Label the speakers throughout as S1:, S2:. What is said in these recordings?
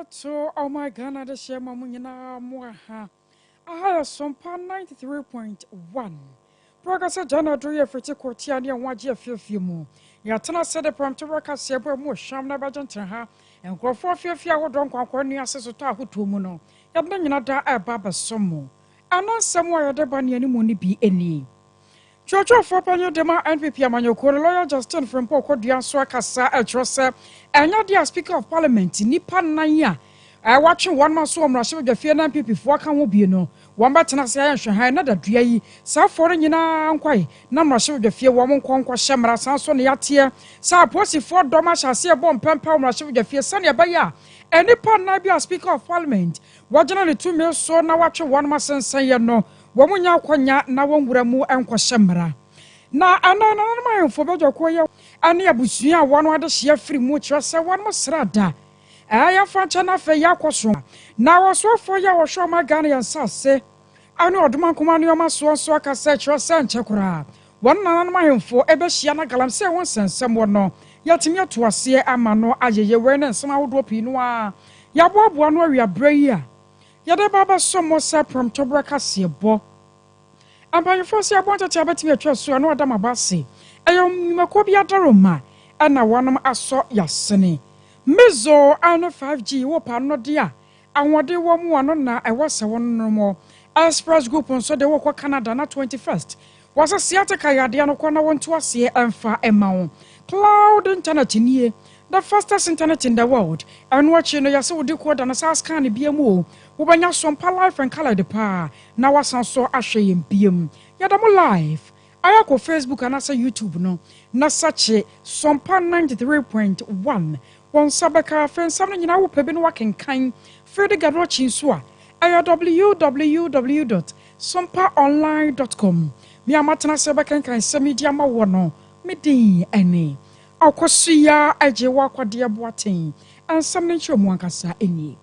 S1: to oh my God, the share Mamunina Muaha. I have Sompa 93.1. Progressive General Drea for Ticotiani and Wajia Fiumu. Yatana said the prompt to work as Sabre Mo Sham Nabajantha and go for Fia drunk on Cornia Sesota Hutumuno. Yabnanada a Baba Somo. And not somewhere the Bunny any money be any. Church of Fopano Dema NPP Amanyoko, lawyer Justin from Poko Dianswa Kasa, a trusser, and your Speaker of Parliament, Nipan Naya. I watching one man so much of the fear NPP before can be no. One button as I shall have another drea, South Foreign Yana Quay, number show the fear woman conquer Shamara Sanson Yatia, South Posty Fort Doma shall see a bomb pampa rush of the fear Sanya Baya, and Nipan Nabia Speaker of Parliament. What generally 2 meals so now watching one man say no. Wamunya kwanya na wonwuramu enkwashemra na anana ma enfo bejo koye ane abusua wonu ade hye afiri mu kyerese wonu srada aya fancha na fe yakoso na wosofo ya wohwo ma gane yansase ane oduma nkoma ne yoma so akasa kyerese nchekora wonu nanana ma enfo ebe hye na galamsey won sensem wono yatimi atoase ama no ayeye we ne nsema wodo pinu a yaboabo no awia brayi a yade baba somo sa prompto braka sebo ampanyo fosi abonta tia betimi atwa so no adam abase eyom makobi adaroma ana wonom aso yasene mezo ano 5G wo pa no dia anwode wo mu ano na ewose wono mo express group nso de wo kwa Canada na 21st wasa siate kayade no kwa na wonto ase emfa emawo cloud internet nie the fastest internet in the world and watching no yase wodi ko da na sa scan biamu wobanya Sompa life and color de pa na wasan so ahwe yem biem yadamo live ayako Facebook and asa YouTube no na sache Sompa 93.1 won sabeka fen samna nyina wo pebe no wakenkan frede gadro chinso a www.sompaonline.com mi amatena sebeka kan semidia ma wo no medin ene akosia aje wakwade aboaten ansam ne chomu ankasa eni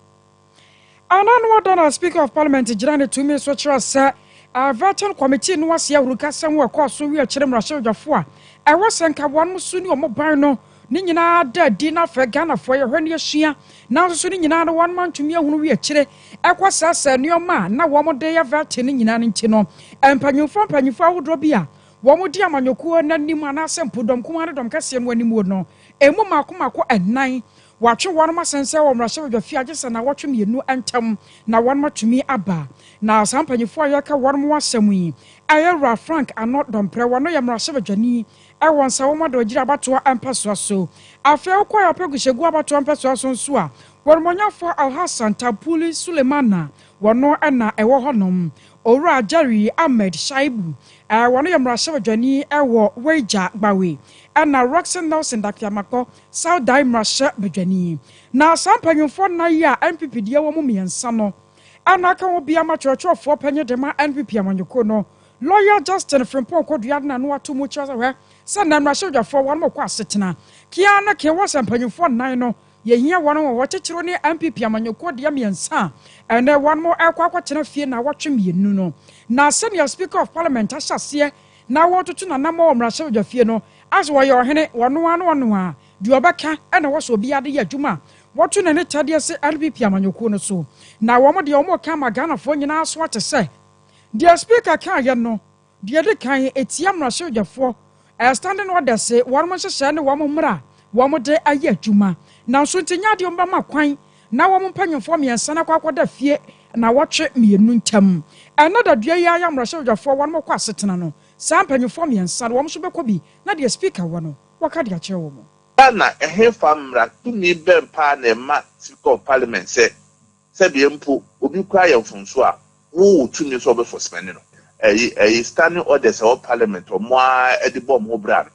S1: Ananu Adana Speaker of Parliament Jirani 2 minutes so say Advertisements committee no wase awuruka sem we kwa so wi akire mrahye dwafo a ewo senka won musu ni omoban no ni nyina da di na fe Ghana fo ye hwene asua na so ni nyina no one man tumi ahunu wi akire ekwa sasa nioma na wo mo de ya vate ni nyina nti no empanyufo awodro bi a wo mo di amanyokuo na nim anase mpodom kuma ne dom kase no anim no emu makomako enan watwe won ma sense wo mrahye dwafi agese na watwe mienu entam na won matumi aba na sampanyifo ayaka won mo asemu yi ayera Frank anot dompre wono ye mrahye dwani ewon sa wo ma do gira abato ampaso so afi okwa ya pegushegu abato ampaso so nso a won monyafo Alhassan Tapuli Sulemana wono na ewo honom Owura Jerry Ahmed Shaibu wono ye mrahye dwani ewo weja gbawe na Roxanne Nelson Dakiamako Saudai mrahye bedwani na sampanyufo na ya NPP die wo mu miensa no anaka wo bia ma churchofo panye de ma NPP amanyoko no lawyer Justin Frimpong kodua na no ato mu kyerɛ hwe sɛ na mrahye dwafo won mo kwa asetena kia na ke wo sampanyufo nan no ye hia won wo kyekero ne NPP amanyoko de miensa ene won mo akwakwatena fie na wotwe mienu no na senior speaker of parliament ahyase na wototo na na mo mrahye dwafie no as wo ye ohene wono a di obeka ena wo so bia de adwuma woto na ne tade se NPP amanyoko no so na wo mo de wo mo ka magana fo nyina so ate se the speaker kan ye no de de kan etia mrahye dwafo standing order se wo mo hyehye ne wo mo mra wo mo de aye adwuma na so tinya de omba makwan na wo mo mpanyefo miensa na kwakoda fie na wotwe mienu ntam another dua ya ya mrahye dwafo wo mo kwa asetena no sampanyefo miensa wo mo so bekobi na the speaker wo no waka de akye wo mo
S2: na ehemfa mra tumi bempa na ma Speaker of Parliament se be mpo obi kwa ye mfunso a wo tumi so be suspend no standing orders of Parliament o mo edi bom ho bra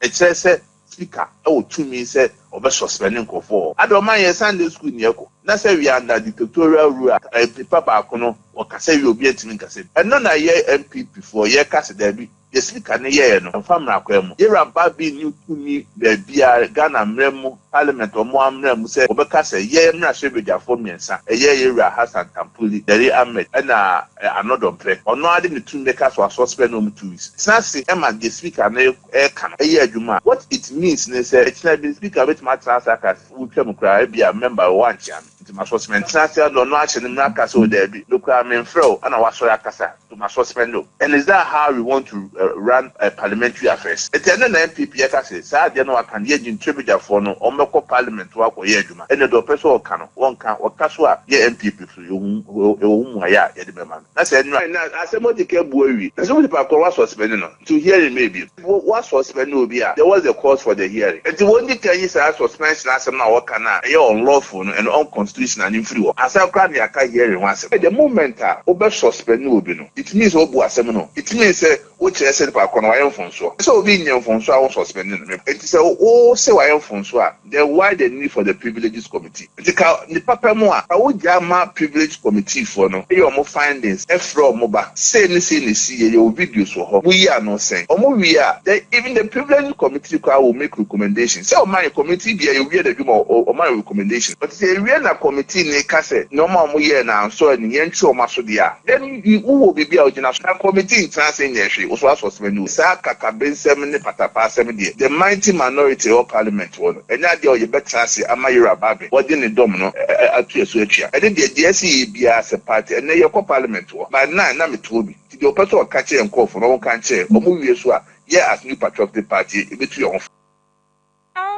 S2: e kire se speaker o tumi se obe suspend nkofo adoma ye Sunday school ni eko na se we under dictatorial rule paper ba kono o kase we obi etimi kase eno na ye MPP for ye kase da bi the speaker ne ye no famra kwemu yera babi ni tumi be bia Ghana mremu Parliament o mo amremu se obeka se ye mra hwebedafo miensa ye yera Hassan Tampuli Dari Ahmed na anodompe ono ade ne tumi be kase suspend no 2 weeks since ema the speaker ne kan ye adwuma what it means ne se the speaker bet matter sakas we twem kra bia member one chan nti ma suspend transia no ache ne mraka so there be look I mean fro and I so yakasa to ma suspend no. And is that how we want to run parliamentary affairs? It na MPP yakase say dey no aka ye ntribija for no omeko parliament wa ko ye adwuma ene do person o ka no won ka o ka so a ye MPP so yo mu aya ye de be man na say na asemo de ke bu awi na so de pa ko wa suspend no to hearing maybe what suspend no be a there was a cause for the hearing and the one can you say suspension asem na wo ka na e unlawful and unconstitutional and free asa kra na aka hearing one asem the moment a o be suspend no be no it means o bu asem no it means say o chere say pa ko na wa yefon so so obi nyefon so a wo suspend no it say o say wa yefon so a then why the need for the privileges committee the papa mo a wo jama privilege committee for no e your findings e from mo ba say ni see your videos for ho we are not saying omo we are even the privilege committee will make recommendations say o my committee be you wear the do or my recommendation but say we na committee ne ka say no ma mo ye na so ni yen twa o ma so dia then you will be a original committee in trans in yehwe o so suspend you say kaka bensem ne patapa asem dia the mighty minority of parliament one enya dia o ye better say amayira babe what dey ne dom no atu so atua e dey dia see bia as a party and ye ko parliament wo but na me to obi the person o ka che enko for no kan che o mu wie so a yeah as new patriotic party e betu your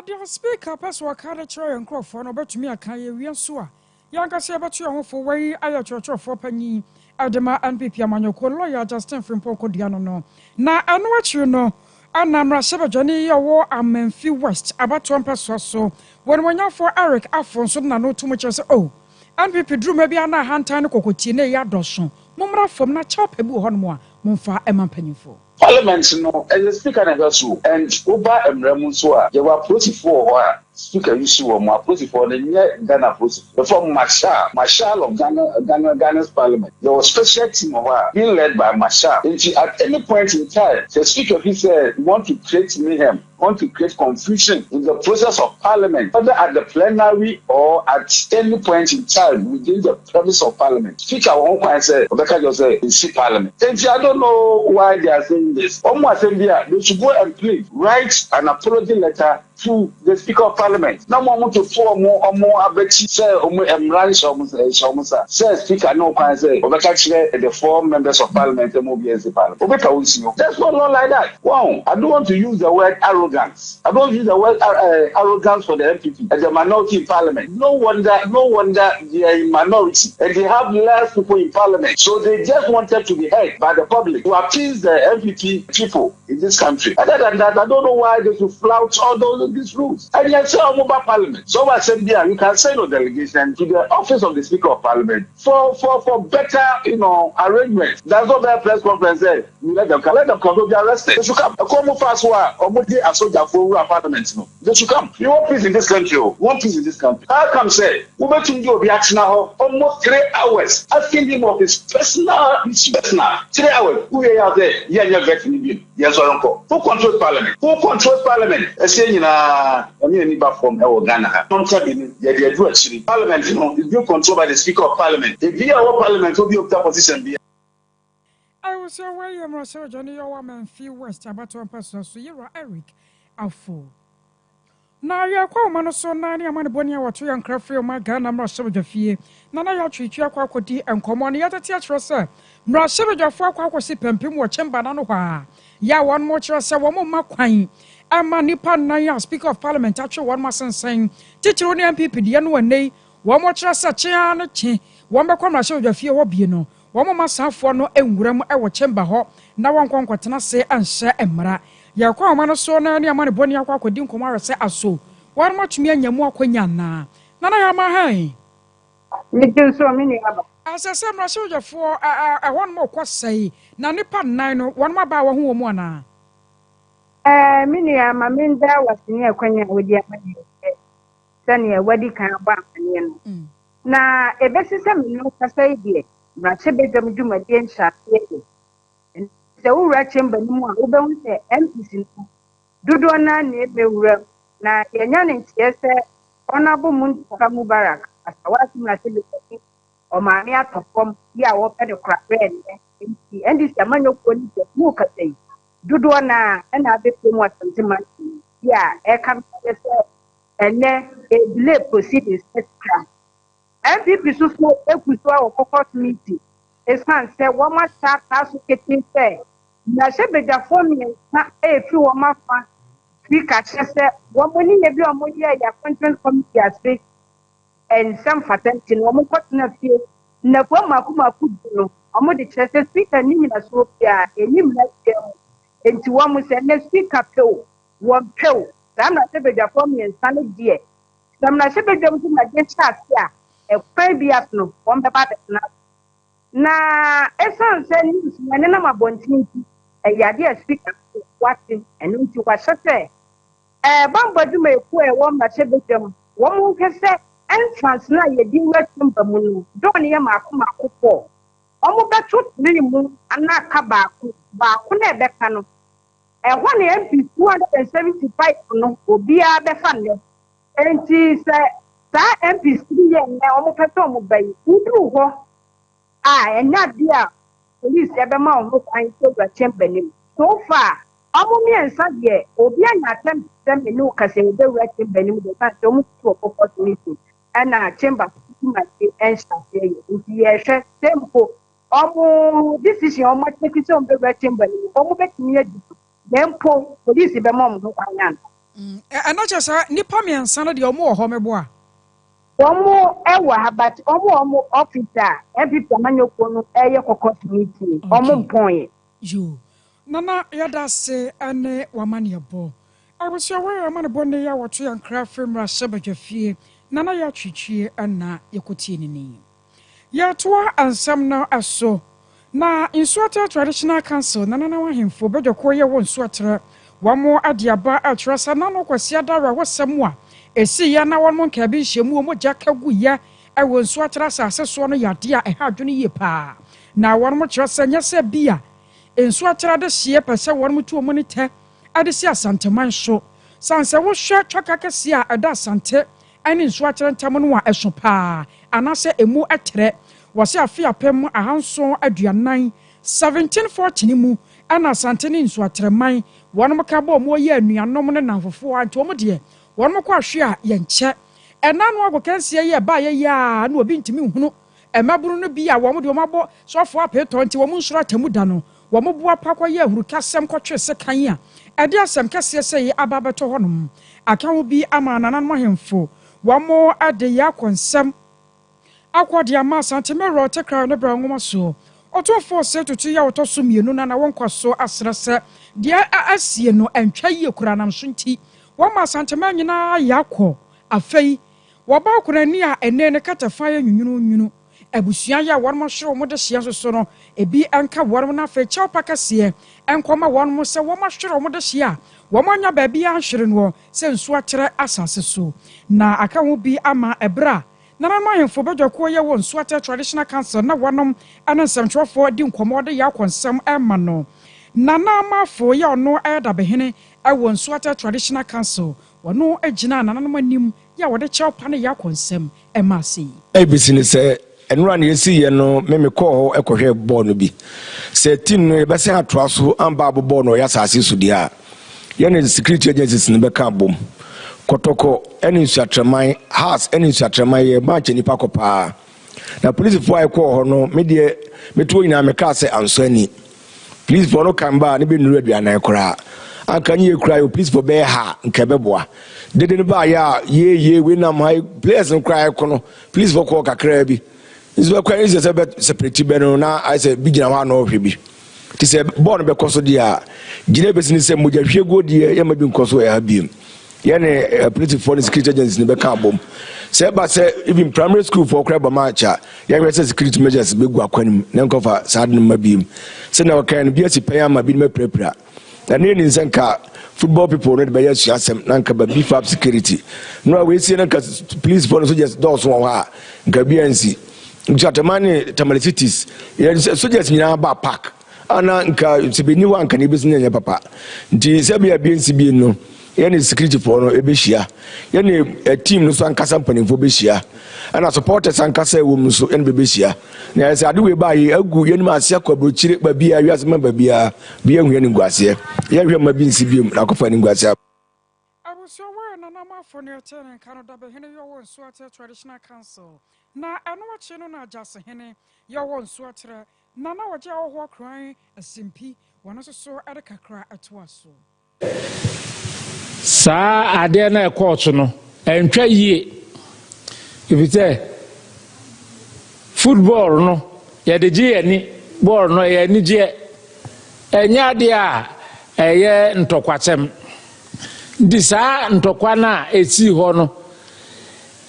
S1: the speaker person wa ka lecture enko for no betumi aka ye wie so a yanka se betu your for wey aya church for panyi adema NPP amanyoko lawyer Justin Frimpong Diano no na anu achi no anamra sebejani ye wo Amenfi West abato mpeso so wonwonya for Eric Afonso na no tumu che se oh NPP drum e bia na hantan kokoti na ya doso mumra fom na chape bu hono a mumfa emampanyifo
S3: Parliament no as a speaker na so and over emremu so a you approach for speaker you see one approach for the Ghana approach before Marshal of Ghana's parliament there was special team of being led by Marshal and at any point in time the speaker he said want to create mayhem want to create confusion in the process of parliament whether at the plenary or at any point in time within the premise of parliament speaker one point say Obeka just say in see parliament and I don't know why they are saying this they should go and please write an apology letter to the Speaker of Parliament. Now, I want to form more abeti say say Speaker no can say the 4 members of Parliament MOBS Parliament. That's not like that. Wow, I don't want to use the word arrogance. I don't use the word arrogance for the MPP as a minority in Parliament. No wonder they are in minority and they have less people in Parliament. So they just wanted to be heard by the public to appease the MPP people in this country. Other than that, I don't know why they should flout all these rules. And yet, say mobile parliament. So I said, yeah, you can send a delegation to the office of the Speaker of Parliament for better, arrangements. That's what their press conference said. You let them come be arrested. They should come. Come fast a soldier for Parliament. They should come. You want peace in this country? Want peace in this country? How come say we bet you be acting now almost 3 hours asking him of his personal 3 hours. Who are there? Yeah, getting yes or no. Who controls Parliament? Who controls Parliament? I say any from Ghana. Don't tell me they do actually. Parliament, is being controlled by the Speaker of Parliament. If we are Parliament, will be of that position.
S1: I was away from Marcel Johnny Amenfi West about 1 person so you are Eric Afo. Now you are quite so nani amani bonia watu ya nkrafio magana mrashabu jafie. Nana ya chuichia kwa kodi enkomoni yata tiatro se. Mrashabu jafua kwa si pempimu wa chemba nanu kwa. Ya one more se wamu makwain. Ama nipa na ya Speaker of Parliament actually one more saying. Titiro ni MPP dianu wane. Wamu se chia na chi. Wamba kwa mrashabu jafie wabieno. Wamu masafo no enguremu ewa chemba ho. Na wankwa tena se anshe emra. Ya kwa mano so na ni amane boni akwa kwadi nkomare se aso wan matumi anyamu akwanya na nana ya ma hai
S4: me so me ni aba
S1: asese mra sojafo won mo kwasai na nipa nan no won ma ba wa hu mu ana
S4: me ni ama me nda wasini akwanya wodi amane sani wadi kan ba amane no na ebesise me no kasai die mra chebedam dwumade nhyase se wura chemba ni mu a wobɛhu sɛ MPC no dodo na ebewura na yenya ne ntie sɛ ɔnabo mu ntaka Mubarak asawasi na se bɛti ɔmaame atɔfɔm bi a wɔpɛ de korabrɛ ne NDC amanyɔkuo ni sɛ mu kasai dodo na ɛna abɛpɛ mu asɛntema bi a ɛka sɛ ɛnɛ delay proceedings extra MPP so ekuso o caucus meeting esan say one ma start so ketin say na she beja for me na e fi wo ma fa speaker say one money e bi o mo ye ya conference committee ase and some fatenti no mo kwatna fie na kwa maku no omo de chese speaker ni na so bia enim na dem enti wo mo say na speaker pew wo pew sam na she beja for me nsan de sam na she beja mo na de chat ya e kwa bia no wo be ba na esan say ni na na mabontin e yade speaker watin enu nti kwa hye bambadu me ku e wo ma she beja mo wo mo kese entrance na ye di wetimba mu no don ye mako po omo beto tiri mu anaka baako na ebeka no ehwo na MP 275 no obia befa ne enti se sa MP 3 ye ne omo peto omo bayi udru ho enya dia police ebe ma omo kwan so gba chamber ni so far omo mi ensa de obia nya tem me no kase ebe wetimba ni mu de ta omo to opportunity ana chamber my and share you tempo omo decision omo take so be chamber omo betimi adi tempo police be mom no kwanyan
S1: ana chesa nipa mi ansa no de omo ho mebo a
S4: omo ewa but omo officer every amanyoko no eye kokos meeting omo mpon
S1: yo nana yada se ane wamane ebo abusia wa amane bonne ya woto yankra femra sebadwafie nana ya twitwie ana yekotie nini ya toa ansam na aso na Nsuatra Traditional Council nana na wahemfo bedwako ye wo Nsuatra wamo adiaba atrasa nano kwasi adara wasamwa esi ya na wonmo nkabi hyemu omo jakagu ya ewo Nsuatra asase so no yade a eha adwene ye pa na wonmo trasa nyase bia Nsuatra de hye pese wonmo tu omo ne te ade si asanteman so sanse wo hwe twakakase a eda asante ani Nsuatra ntam no a eso pa anase emu etre wase afia pem ahanso aduanan 1740 mu ana asante ni Nsuatra man wonmo ka bo mo ye anuanom ne nanfofo anto omo de wonmo kwa hwe a ye nche enano agokansie ye ba ye ya na obi ntimi hunu emaburu no bi a womo de omabo sofo apeto nti womo nsura tamu da no womo bua pakwa ye huru kasem kwatwe se kan a ade asem kase se ye ababeto honom akawo bi ama nananmo hemfo womo ade ya konsem akwade ama santemero tekra no bra ngoma so otofo se tutu ya otoso mienu na wonkwaso asrese de asie no antwa ye kura nam so nti woma santema nyina yakọ afei woba kurani a ene ne katafa ya nyununu abusua ya wormo hwere mo de hye so no ebi anka wormo na afei chew pakase enkoma wormo se woma hwere mo de hye a womanya ba bia hwere no se Nsuatra asase so na aka ho bi ama ebra na mahemfo bedwako ye wo Nsuatra Traditional Council na wonom anansamtwofo di nkomo de yakonsam ema no nana mafo ya ono edabehene ewo Nsuatra Traditional Council wono agina nananom anim ya wode chew pa ne yakonsam ema sei
S5: ebisini se enura na yesi ye no meme ko ho ekohwe ball no bi se tin no be se atoa so amba abobɔ no ya sase so dia ye ne security agencies ne be ka bom kotoko eni Nsuatraman house eni Nsuatraman ye ba che nipa kopa na police fo ai ko ho no me de meto nyina me ka se anso ani police fo no kan ba ne be nuru aduanan kora anka nye kura yo police fo be ha nka be boa dede ne ba ya ye we na mai players no kra ko no police fo ko kakra bi izo kwa izo se be separate be no na I say bigina wa no hwe bi ti se born be koso dia gine be sini se moja hwe go dia ya ma bi nkoso ya bi yene police for security agencies ne be ka bom se ba se even primary school for kra ba macha ya we se security measures be gu akwanim ne nkofa sad no ma bi se na wakan bi asi pan ma bi me prepare na ne ni nsanka football people no be yes asem na nka ba beef up security no we see na nka police for soldiers dos won ha nka bi ansi Nsuatraman Tamale cities ya soldiers nyina ba park ana nka sibeni wa nka ne be sinya papa nti se bia bi ansi bi no yene security for no ebehia yene team no so ankasa mpanimfo behia ana supporters ankasa ewom so yene bebehia na yesa ade we ba yi agu yene ma ase akwabuchire ba bia wiase ma ba bia bia hu yene nguase ye hwe ma bi nsi bi na kofa ni nguase
S1: abuso wa na na for near turn and Canada, but Henry, your own sweater traditional council. Now, I know what you know, not just a henny, your own sweater. Nana, what you all crying, a simpy, one also saw at a cacra at was so.
S6: Sa ade na court no entwa yie if say football no ye de ji ani ball no ye ni je enya de a eye ntokwatem ndi sa ntokwa na esi ho no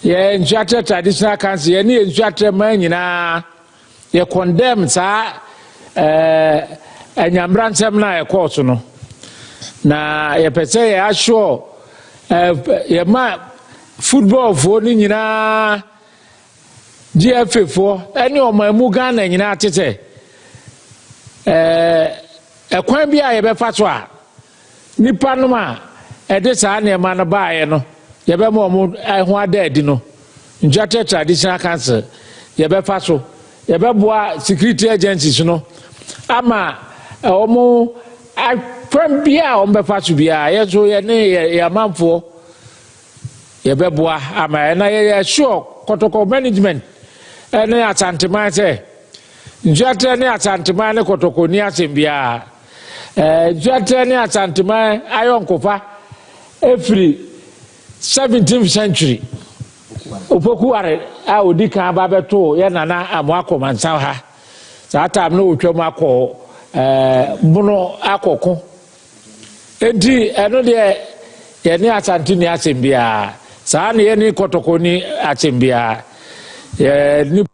S6: ye ntwate traditional council ye ni ntwate man nyina ye condemn sa enyamrantem na e court no na ye pese ye assure ye ma football for ni nyina GFA for any o ma mu Ghana nyina tete ekwan bia ye be fa so a nipa no ma e de sa na ma no ba ye no ye be mo ho adadi no njate traditional council ye be fa so ye be boa security agencies no ama omo from Bia on Befasu Bia, yes, we are near Mamfo. Yabeboa, am I sure Kotoko management and at Santimate. Jatani at Santimane Kotoko near Simbia. Jatani at Santimane, Iron Copa, every 17th century. Opokuare, I would declare Babato, Yanana, Amwako, Mansaha. That I'm no Chomako. Bono akoko enti eno de ye ni asante ni asembia saa ne ye ni kotoko ni asembia ye ni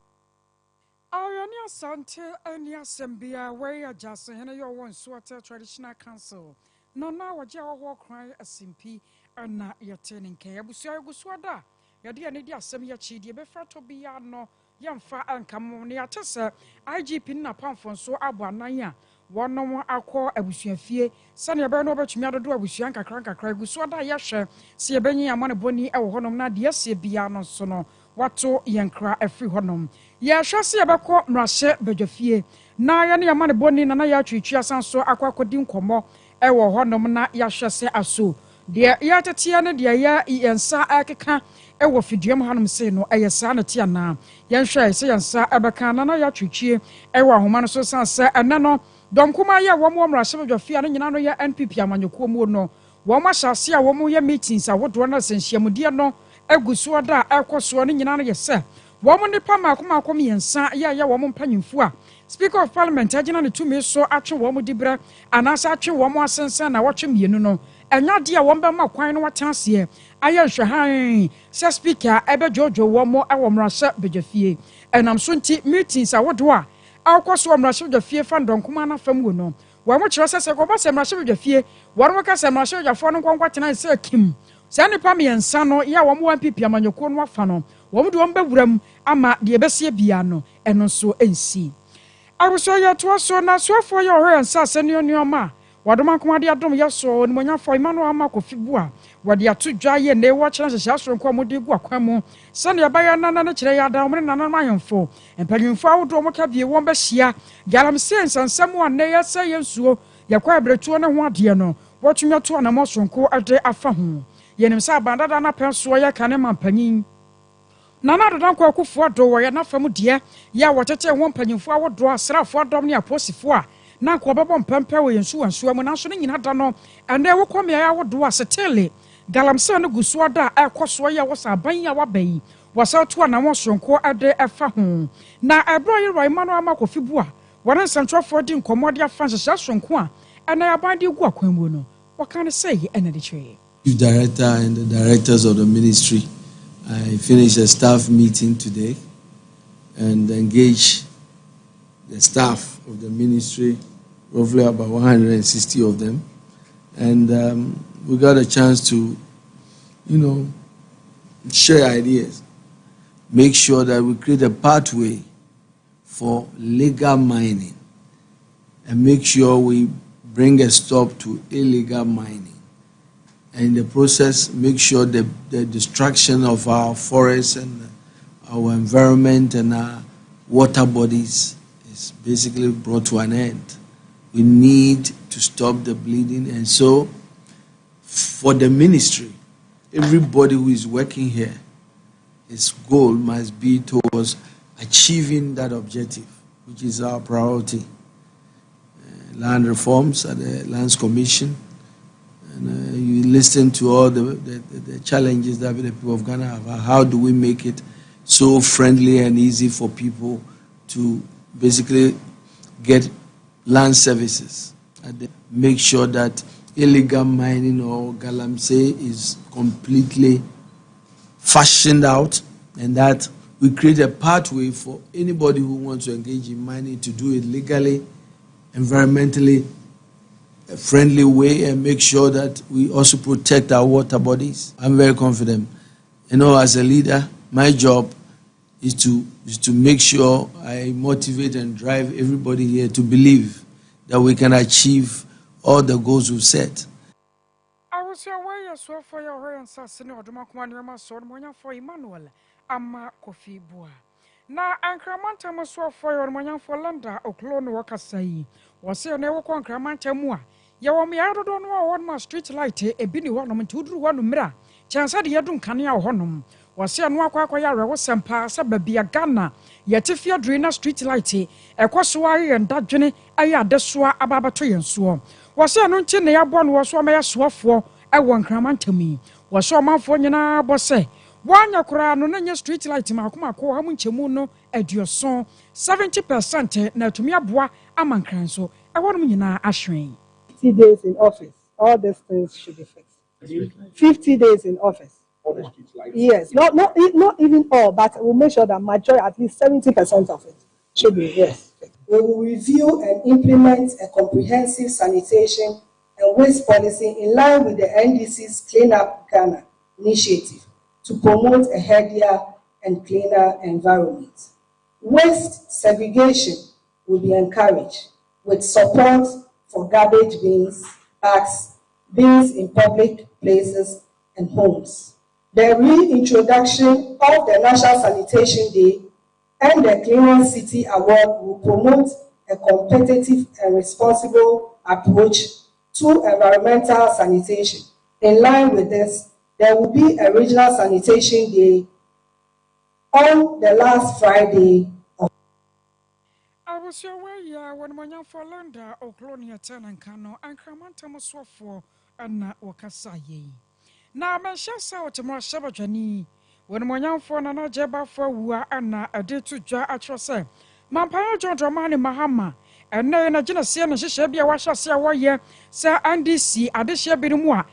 S1: Ayani asante ani asembia we adjust hene your one sweater traditional council no na waje wo kran asimpi na ye tenin ke abusua egusua ya de ne di asem ya chi de be fa to bia no yamfa ankam ne atese IGP na pamfon so abo anan a wonom akọ abusuafie sane ebe no betumi adodo abusua nkakra eguso da ya hwe se ebenyi amane boni e wo honom na de se bia no so no wato yenkra afri honom ya hwe se ebekọ mrahye bedwafie na ya ne amane boni na ya twitwi asan so akọakọdi nkomo e wo honom na ya hwe se aso de ya tetie ne de ya yensa akeka e wo fiduam hanom se no eyesa na tia na yenhwe se yensa ebeka na ya twitwie e wo ahoma no so sanse ene no Don kuma ya womo mrashe dwafia no nyina no ya NPP amanyekuo mu no womo ahyase a womo ya meetings a wodo na senhyiamudie no aguso da ekoso no nyina no yese womo nipa makomakom yensa ya womo mpanyimfu a Speaker of Parliament agina ne tumi so atwe womo dibra anasa atwe womo asensan na wotwe mienu no enya de a wombe ma kwan no watanse aye hwehan se speaker ebe jojo womo e wo mrashe bedwafie enam so nti meetings a wodo a akwaso mrashe dwafie fa ndonkoma na fam wo no wo mo kire sese ko ba se mrashe dwafie wo mo ka se mrashe dwafo no kwankwatena se kim se ne pam yensa no ya wo mo MPP amanyeko no afa no wo mo de wo bewuram ama de ebesie bia no eno so ensi aruso ya to so na so afo ya ohwe yensa se ne onioma wadoma komade adom ya so ne monyafo imanu ama kofibu a wade ato dwaye ne wo kire sese aso nko mo de gu akwan mu se ne ba ya nana ne kire ya da mo nana mayemfo empanyimfo awodo mo ka bie won ba hia galamsey nsansam a ne ya se yensuo yakwa abretuo ne ho ade no wotumi ato na mo sonko ade afa ho yenim sa bandada na penso ya kane mampanyin nana dodan kwa akufo do wo ya na fam de ya wotete ho mpanyimfo awodo asrafo adom ne aposifo a na ko bebo mpempe wo yensu wansu mu na so ne nyina da no ande wo komia ya wodo asetele galamsey no guso da ekoso ya wo sa ban ya wabai wasa to na mo sonko ade afa ho na ebro yirwa imanu ama kofibu a wona nsantwofo di nkomode afa nhyehyɛ sonko a ana ya ban de gu akwan mu no what can I say ena de chwe
S7: Chief Director and the directors of the ministry, I finished a staff meeting today and engaged the staff of the ministry, roughly about 160 of them. And we got a chance to, share ideas, make sure that we create a pathway for legal mining and make sure we bring a stop to illegal mining. And in the process, make sure the destruction of our forests and our environment and our water bodies is basically brought to an end. We need to stop the bleeding. And so, for the ministry, everybody who is working here, his goal must be towards achieving that objective, which is our priority. Land reforms at the Lands Commission, and you listen to all the challenges that the people of Ghana have. How do we make it so friendly and easy for people to basically get land services? And make sure that illegal mining or galamsey is completely fashioned out, and that we create a pathway for anybody who wants to engage in mining to do it legally, environmentally friendly way, and make sure that we also protect our water bodies. I'm very confident. As a leader, my job is to make sure I motivate and drive everybody here to believe that we can achieve all the goals we've set.
S1: I was aware so for your assassin or Dumakumania sword moya for Emmanuel Amma Kofi Bua. Na Ancramanta Maswa for your moya for Landa or clone worker say, was there never con Cramanta Mua. Yawami Ado don't know one more street light, a bini one to do one mirror. Chance had Yadun Kania Honum. Was there no Quaquayara was Sompa, Sababia Ghana, yet if you're drainer street light, a Quaswai and that Jenny, Aya Desua Ababa Tree and so. Was there no chin near one was one may swap for a one cramant to me. Was so man for Yana Bosse. One yakura no nanya street light Makuma ko Hamunchemuno at your song 70% na to me abwa amankranso. I want me na ashring.
S8: 50 days in office, all these things should be fixed. 50 days in office. Yes, not even all, but we'll make sure that majority, at least 70% of it, should be yes.
S9: We will review and implement a comprehensive sanitation and waste policy in line with the NDC's Clean Up Ghana initiative to promote a healthier and cleaner environment. Waste segregation will be encouraged with support for garbage bins, bags, bins in public places and homes. The reintroduction of the National Sanitation Day and the Cleaner City Award will promote a competitive and responsible approach to environmental sanitation. In line with this, there will be a regional sanitation day on the last Friday of.
S1: I was your way, when my young for Landa or Colonia Ten and Cano and Cramantama Swafo and Wakasaye. Now, I shall out to more Shabajani. When my young for Nana Jeba for Wua Anna a day to Ja Atrose. Mampire John Dramani Mahama, and now in a genocide, and she shall be a washer, say, warrior, Sir Andy C. Adishia Bidumua,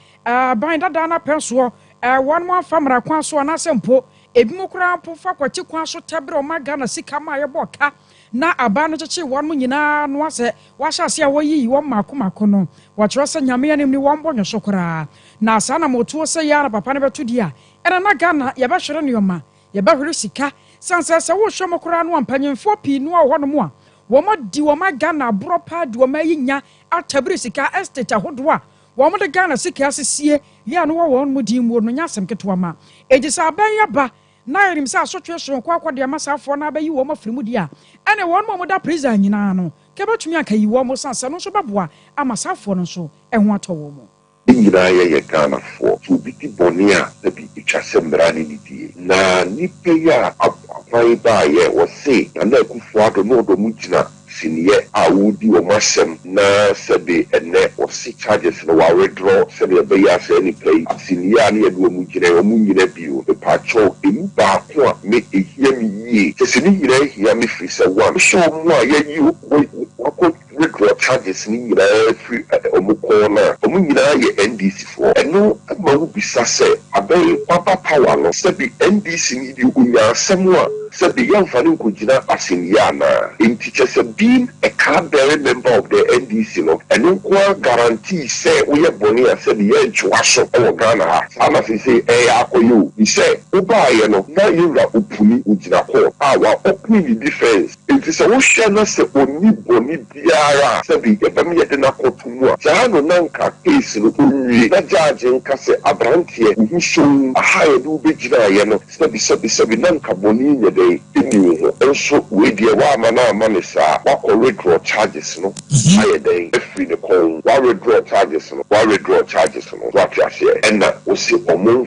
S1: bind a Dana Pensua, 1 more family, Quanso and Asempo, a Mukra, Pufa, Quanso, Tabro, Magana, Sikama, Boka. Na abanachi one munina nwase washa sia woyi wo makoma kono wachrosa nyame anim ni won bonyo sokora na sana motuo se ya na papa ne betudi a ena na Ghana ye behwere ne yoma ye behwere sika sansa se wo hwe mokora no ampanyemfo pi no ho no mo a wo modi wo ma Ghana bro pa di wo ma yinya atabiri sika estate ahodo a wo mo de Ghana sika asesie ya no wo won mudi mu no nyasem ketwa ma ejisa ban ya ba na yerim sa asotwe so kwa de masafo na abayi wo mafrimu dia ene won mo da prison nyina no ke betumi aka yi wo mo sansa no so baboa amasafo no so eho atowo mo
S10: nyina ye Ghana for to be bonia the bi itwasembra ni die na nipe ya apai ba ye wo se na akufo ado no do mu gina senior awudi o masem na sebe ene o si charges no wa withdraw sebe be ya se ni pay senior na ye do mu gina o mu nyina bio e pa cho emu ba ko a me ehia mi yi se seni nyina ehia me free se wa me show mu a ye yi ko withdraw charges ni nyina free o mu ko na o mu nyina ye NDC for eno ma wu bisa se abai papa power no sebe NDC ni di unya semwa sebe yamfani ko gina asenia na entiche se being a card-bearing member of the NDC, and no guarantee say we are born here, said the year Chuasho or Ghana. I'm as he say, you. He said, Uba, now you are Upuni Ujinako, our opening defense. It is a ocean, say, only Boni Biara, said the Ebamiadenako Tumua. Jano Nanka case, the judge in Case Abrantia, who shown a higher do Bijina, said the Nanka Boni, the day, also we the man sa what withdraw charges no higher than free the call what withdraw charges no what you share and that we see omu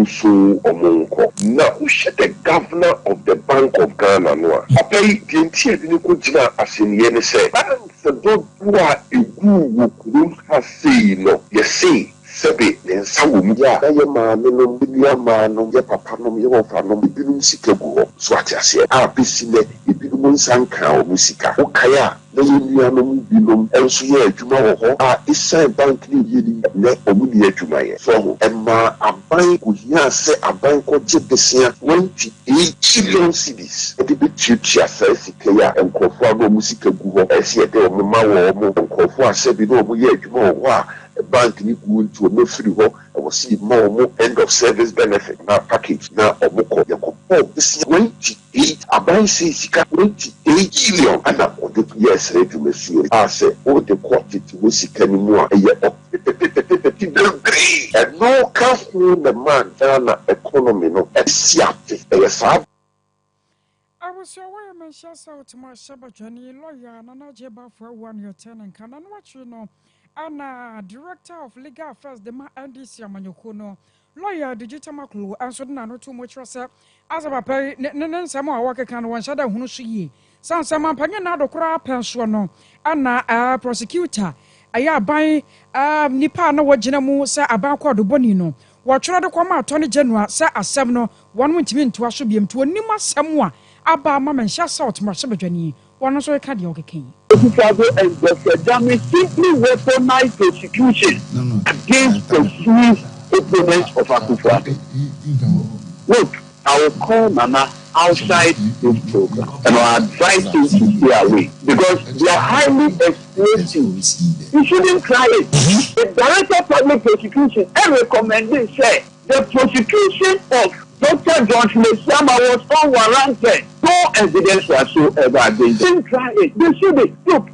S10: so omunko now we share the governor of the Bank of Ghana no pay the entire ni ko gina aseniye ne say banks do wa egu wo has say no you see Sebi then some ya ye ma no bia ma no ye papa no ye wofa no bidum sika gu so atiase a bisile bidum nsanka o musika o kaya na ye nua no bidum enso ye adwuma wo ho a isa bank ni ye ni na o mu ni adwuma ye so emma aban ko hia se aban ko je besia 28 trillion cedis e bi tutua sa sika ya enkofo a musika gu ho ese ye de o ma wo mo enkofo a se bi no o mu ye adwuma wo ho a bank ni go into no free ho I will see more end of service benefit now package now omoko yakopo this 28 aban say sika 28 billion and on the yes to me see I say all the quantity we sika ni mu a and no can fool the man Ghana economy no esiate yes
S1: I was your way, man. Shouts out to my Shabba Johnny, lawyer, and I jeba for 1 year 10 and can what you know. And director of legal affairs, the man NDC Amanyokono, lawyer, digital maclo, and so not too much yourself. As a pay, Nen Samoa worker can one shadow who see. Some Pagana do crap pensiono, and prosecutor. Aya buy Nipa no what Genamu, sir, about quad bonino. What try to come out, Attorney General, sir, a seminal, 1 winter to Ashubium to a Nima Samoa. Aba mama shouts out to my Shabajani, one also a cardio king.
S3: And Dr. Dami simply weaponized prosecution against pursuing opponents of Akufo-Addo. Look, I will call Mama outside this program and I advise him to stay away because they are highly explosive. You shouldn't try it. The Director of Public Prosecution recommended say the prosecution of Dr. John Mesama was unwarranted. No evidence whatsoever against them. Didn't try it. They should it. Look,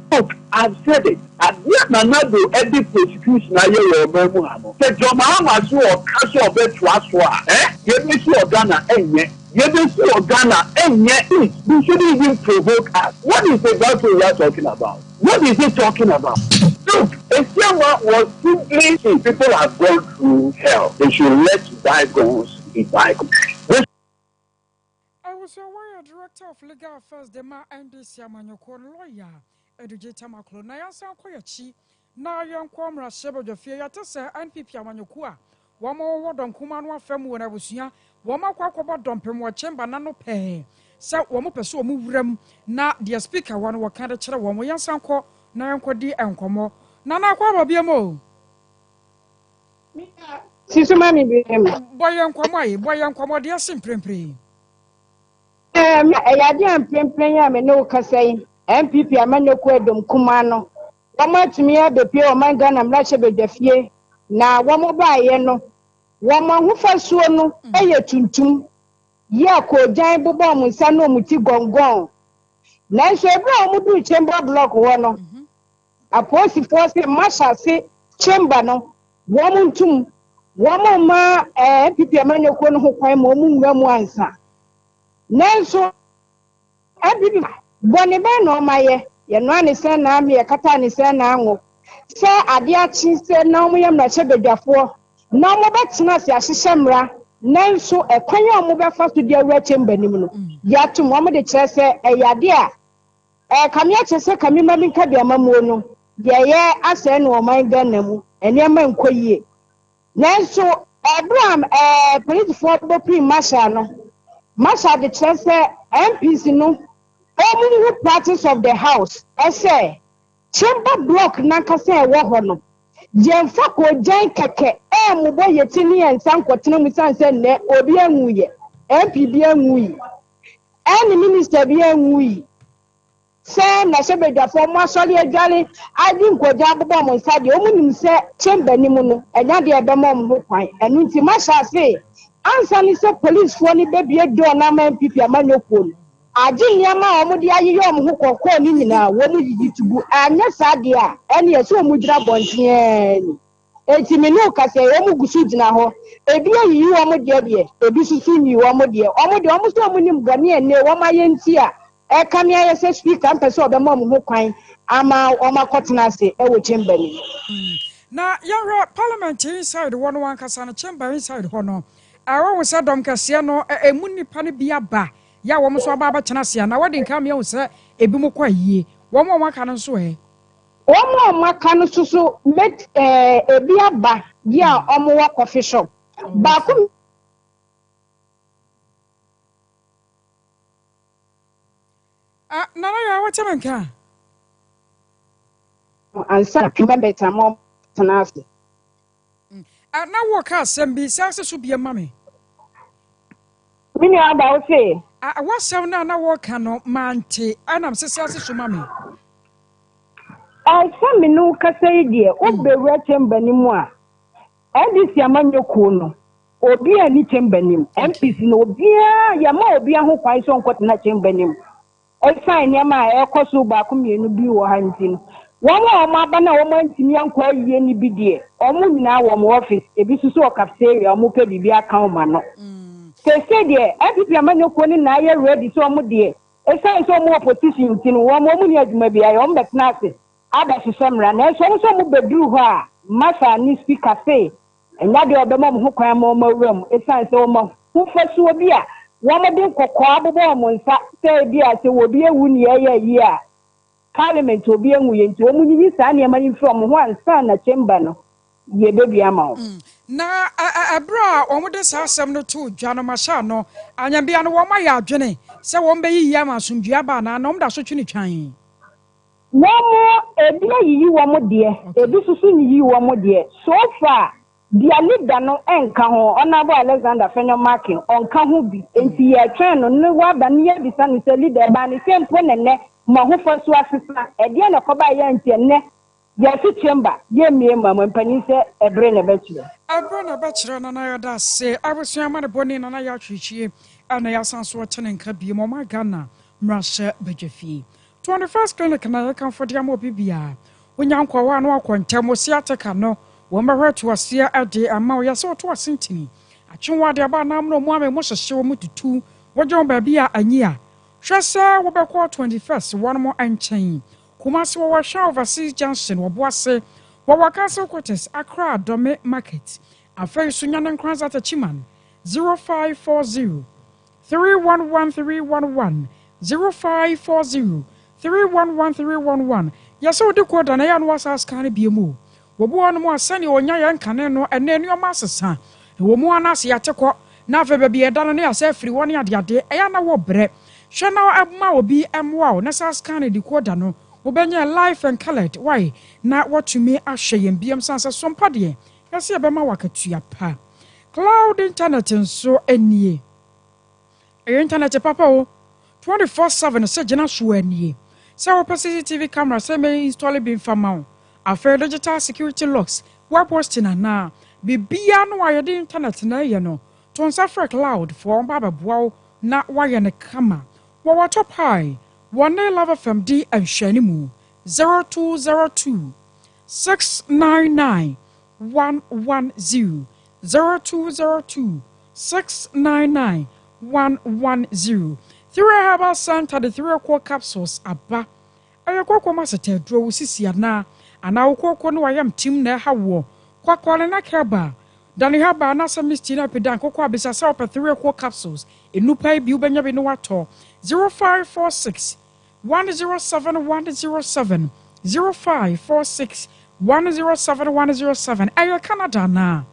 S3: I've said it. And yet, another every prosecution I hear your memo. The Jomahama so or Castle of it was you may see Ghana you may see Ghana you shouldn't even provoke us. What is the battle we are talking about? What is he talking about? Look, if someone was simply people have gone through hell, they should let bygones be bygones.
S1: I was aware director of legal affairs, the man NDC Amanyoko lawyer, educator Maclo, Nayansa Koyachi, now young Kwamra Shebo de Fiatasa, and Pipi Amanyokua. One more word on Kumano Fem when I was here, one more quack dumping what chamber nano pay. So, one more person move them, now dear speaker, one what kind of chair, one way Yansanko, Nayanko D and Como, Nana Kwaba Biamo.
S4: Sisumami BM.
S1: Boy and Kwamai, dear simply.
S4: Yadi and Plemplaya may no Casay, MPP Amanyoko Kumano. One much me at the Pio Mangan and Lashabe de Fie. Now, one more by Yeno. One more who first saw no, Tuntum. Yako, Giant Bobom, Sano Muti Gongon. Nancy Brown would chamber block one. A posty force a masha say, chamber no, woman tomb. One more MPP Amanyoko who came home answer. Nanso abibi boni be no maye ye no ani se na me ye kata ni se na anwo se ade achi se na omo ye mrache bedwafo na omo betena se ahyehye mra nanso ekwanya omo be fa so de awura chamber nim no ya tum omo de kire se eyade a kame ache se kame ma minka de amamuo no ye ye ase no oman Ghana mu enema nkoyie nanso Abraham police for bopi masha no Masha the chance MPs no only practice of the house. I say chamber block nakase wo no. Jemfa ko jan keke mo boy yetini ensan kwotena mu sanse ne obi anwuye. MP bi anwuyi. Any minister bi anwuyi. Say na sebedafo mo asori adwale adi nkoja bobo mo nsa de omunim se chamber ni mu no enya de ebe mo mo kwan. Enu nti Masha say answer ni say police for ni baby do na ma MPP Amanyoko aji nyama omo de ayi yo mo kokko ni nyina wo mu yiji tubu anya sade a ene yeso omu gira bonten enti me no kase omu gusu gina ho ebi ayi omo de ebi susu ni omo de omo so omo nim gane ene wo ma ye nti a come here say speaker and person of the mom who kwan ama oma kotena se e wo chamber ni.
S1: Na yara parliament inside one kasa na chamber inside hono. Awo wo se dom kase no emu nipa ne bia ba. Ya wo so aba ba tena se na wodi nka me wo se ebi mo kwa yie. Wo mo maka no so
S4: Wo mo maka no so met ebi aba ya omo wa coffee shop. Ba ku
S1: nana ya wata manka
S4: ansa remember time tenase
S1: na wo ka sembi sase so bia mame
S4: mini aba o se
S1: wasem na wo ka no mante anam sase so mame
S4: ansa me no kasa idie o bewura chamber ni mu a ndc amanyoku no obi ani chamber ni MPC no obi ya ma obi ho kwan so nkotena chamber ni sign nyama ekoso ba ko mienu bi wo ha ntin won a ma ba na wo mantimi ankwa yie ni bi de omo nyina wo mo office ebi susu o cafeteria omo pe bibi aka ma no se de FPP amanyoko ni na ye ready so omo de sign so omo opposition ntin wo mo ni adwuma bi ayo omo betna ase aba sesemra na so mo bedru ho a masa ni speaker say enya de obema mo ho kwan mo mawuram sign so omo hu fasu obi a one de kokko abobo mo nsa say bia se wo bi ewu ni yi a parliament obi enwu ye nti omu nyi sa na emani from ho ansa na chamber no ye bebi ama
S1: na abra omu de sa asem no to dwano masha no anya bia no wo ma ya adwene se wo mbe yi ya masundua ba na no mda so twini twan
S4: no mo ebi yi wo mo de ebi susu ni yi wo mo de so far dia leader no enka ho Honorable Alexander Fenyo Markin onka ho bi enti ye twen no ne wa ba ne ye bisa ne se leader ba ne sempo ne ma ho fa so asesa e de na ko ba ye enti ne ye si chamber ye mie ma mpani se ebre ne bachiro
S1: na na yoda se abusua ma ne boni na ya twitwie ana ya sanso tene nka bi mo ma Ghana mrasha bejefie 21st clinic na ya kan fodia mo bibia onyankwa wa no akwonta mo si ateka no womba to asia ade ama wo yase to asintini atwenwa de aba na mno mu ame mo hyehye mu tutu wojon ba bia anyi a hwese wo be ko 21st one mo anchen kuma se wo hwa overseas junction wo boase wo wakase quarters Accra Dome Market afei so nyane nkranza ta chiman 0540 311311 0540 311311 yase wo de ko da na ya no wasa scan bi mu wobuo no mo asane onya ya nkane no ene enioma asesa wo mu anase yatekọ na afa baabi eda no ne asa firi woni ade eya na wo bre hwe na abuma obi emwa na sa scan di koda no wo benya life and colored why na watumi ahwe yem biam sansa sompa de yase ebema wakatua pa cloud internet nso enie internet papa o 24/7 se gina so enie se wo CCTV camera se me install bin fama affair digital security locks web posting na bibia no ayede internet na ye no to nsa cloud for baba boa na waye ne kama wo top high one love from D and Shanimu 0202 699 110 0202 699 110 3 herbal center the 3 core capsules aba ayekoko masete dro usisi na ana ukoko no wayam tim na hawo kwakwale na keba dani haba na samisti na pedan kokko abisa sa opa 3 core capsules enupa bi ubenya bi no wato 0546 107 107 0546 107 107 ayo Canada na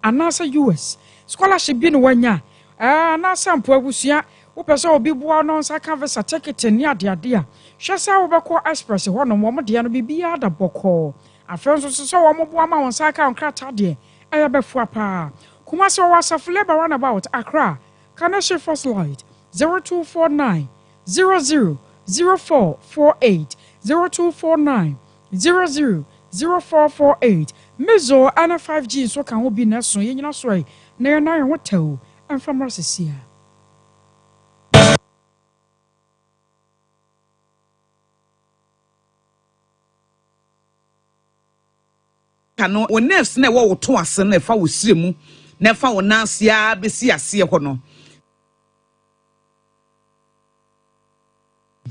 S1: anasa US scholarship bi no wanya na sampo abusua wopese obi boa no nsa ka visa ticket ni ade a hwesa wo beko express ho no mo de no bibia da boko afenso so wo mo boa ma won sa ka nkrata de aya befu apa kuma se wo wasaf labor runabout Accra Kanashe First Light 0249 000448 0249 000448 mezo ana 5G so kan ho bi na so yenyina so ai na na ho tew amfamra sesia
S11: kano o nerves na wo to ase na fa wo siremu na fa wo nansia besi ase ho no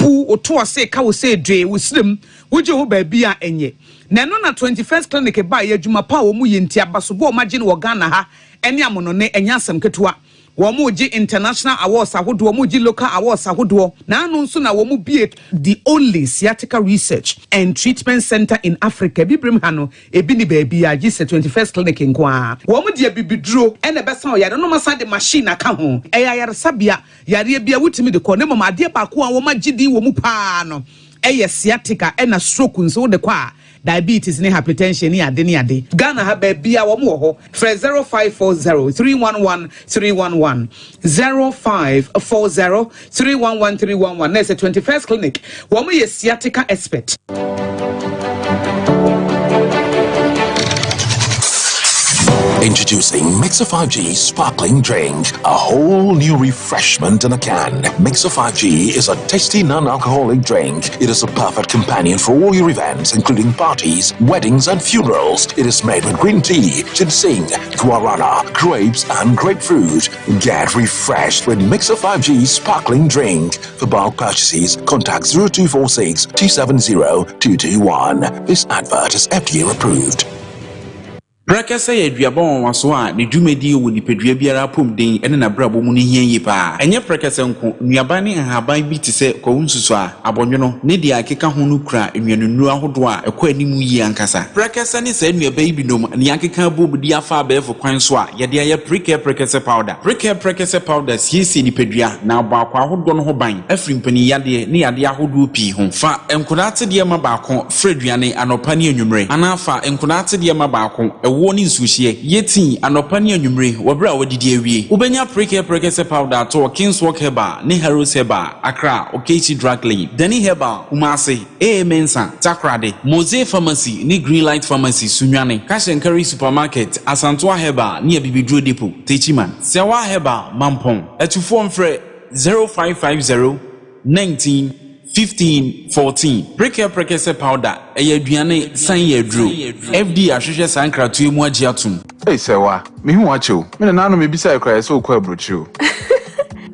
S11: mpu oto ase ka wo se dwe wo srem wo je ho ba bia enye na no na 21st clinic ba ye adwuma pa wo mu ye ntia baso bo magine wo Ghana ha ene amono ne enya asem ketewa Womuji international awards ahodo womuji local awards ahodo na anu nso na womu bie the only sciatica research and treatment center in Africa bibrim hano ebi ni baby a gise 21st clinic nkoa womu de bibiduro ene besa o yare no masa de machine aka ho eya yare sabia yare bia wutimi de ko ne mama ade ba ko a wo magidi womu pa no eye sciatica ena stroke nso de kwa diabetes ni hypertension ni ade Ghana ha ba bia wo mo ho 0540 311 311 0540 311 311 na 21st clinic wo mo ye sciatica expert.
S12: Introducing Mixer 5G Sparkling Drink, a whole new refreshment in a can. Mixer 5G is a tasty non-alcoholic drink. It is a perfect companion for all your events, including parties, weddings, and funerals. It is made with green tea, ginseng, guarana, grapes, and grapefruit. Get refreshed with Mixer 5G Sparkling Drink. For bulk purchases, contact 0246 270 221. This advert is FDA approved.
S13: Brakasa ye duabon waso a ne dwumedi wo nipadua biara pom den ene na brabo mu ne hien yi pa enye brakasa nko nuaban ne ahaban bi te se kwonsusu a abonwono ne dia akeka ho no kura enwanunu ahodo a ekwa animu yi ankasa brakasa ne sa nuaban bi nom ne akeka bobudi afa abefo kwan so a ye de aye brakasa powder brakasa powder siesi nipadua na abakwa ahodo no ho ban afri mpani yade ne yade ahodo pi ho fa enkodate de ma baako freduane anopa ne anwumre anafa enkodate de ma baako warning sushi yeti anopa ne anwumre wabra wadidi awie ubenya brakasa powder to King's Walk Heba ne Heroes Heba Accra Okechi Drug Lane Dani Heba Kumase Mensa Takrade Mose Pharmacy ne Greenlight Pharmacy Sunwane Cash and Carry Supermarket Asantwa Heba ne Bibidro Depot Techiman Sewa Heba Mampong etufo mfre 0550 19 15 14 brakasa powder aduane san yadru FD ahwehwe sankratu mu agi atum
S14: ei sewa me hu acho me na no me bisa ekra so kwa brochu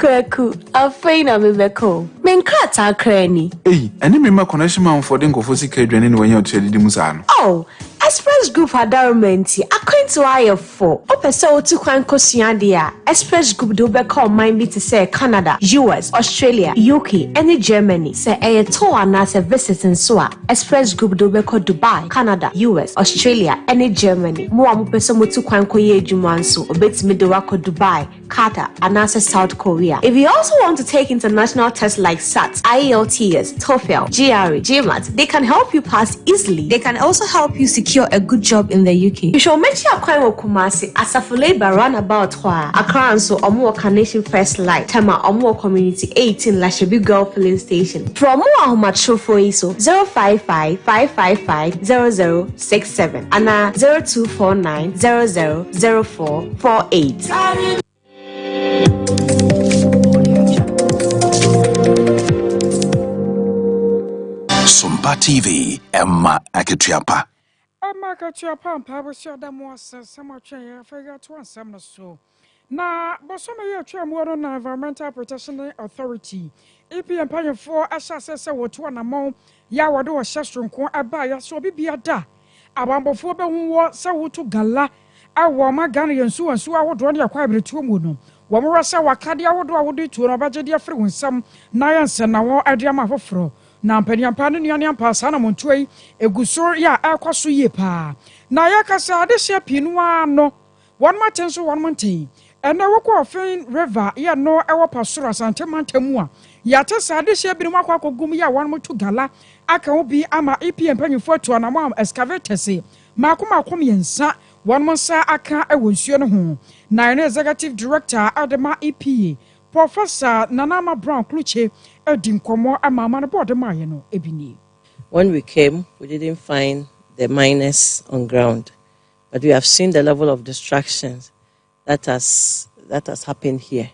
S15: Kwaku afeina mebeko menkrata krani
S14: ei ene me ma connection man for den kofo sika aduane ne wanya otu adidi musa no
S15: oh Express Group Advertisements according to IF4 opese otu kwan kosua dia Express Group do be call mind be to say Canada, US, Australia, UK and Germany say e to anase visiting so a Express Group do be call Dubai, Canada, US, Australia and Germany mo am pese mo tu kwan koye adwuma nso obetimi de wako Dubai, Qatar anase South Korea. If you also want to take international tests like SAT, IELTS, TOEFL, GRE, GMAT, they can help you pass easily. They can also help you secure a good job in the UK. You should make sure you Kumasi Asafule Runabout Accra so Omo Carnation First Light Tema Omo Community 18 Lashabi Girl Filling Station. From more mature for ISO 055 555 0067 and 0249 000448.
S12: Sompa TV, Emma Akituapa.
S1: Amakatua pampa bosia da mo asama twen ya fega to ansam no so na bosoma ye atwa mo no na Environmental Protection Authority EPM panyefo asase se woto na mo ya wode wo hyesronko aba ya so bibia da abambofo be huwo se woto gala awo magana yensu wansu ahodo ne yakwa abretuo mu no wo mo rasa wakade ahodo ahodo tuo no bagede afre wonsam na yanse na wo adiama foforo na mpanyampa ne nuane ampa sa na montuai eguso ya akwaso ye pa na yakasa de hye pinu ano won matenso won monten ene wokọ ofin river ya no ewo pasoro asante mantamu a ya tesa de hye binu akwa kogum ya won motu gala aka obi ama EPM panyefo to na mo excavators makomakom yensa won monsa aka ewonsuo no ho na executive director Adema EPA Professor Nanama Brown Kluche Edinkomo Amama na board maye no ebini.
S16: When we came, we didn't find the miners on ground, but we have seen the level of distractions that has happened here.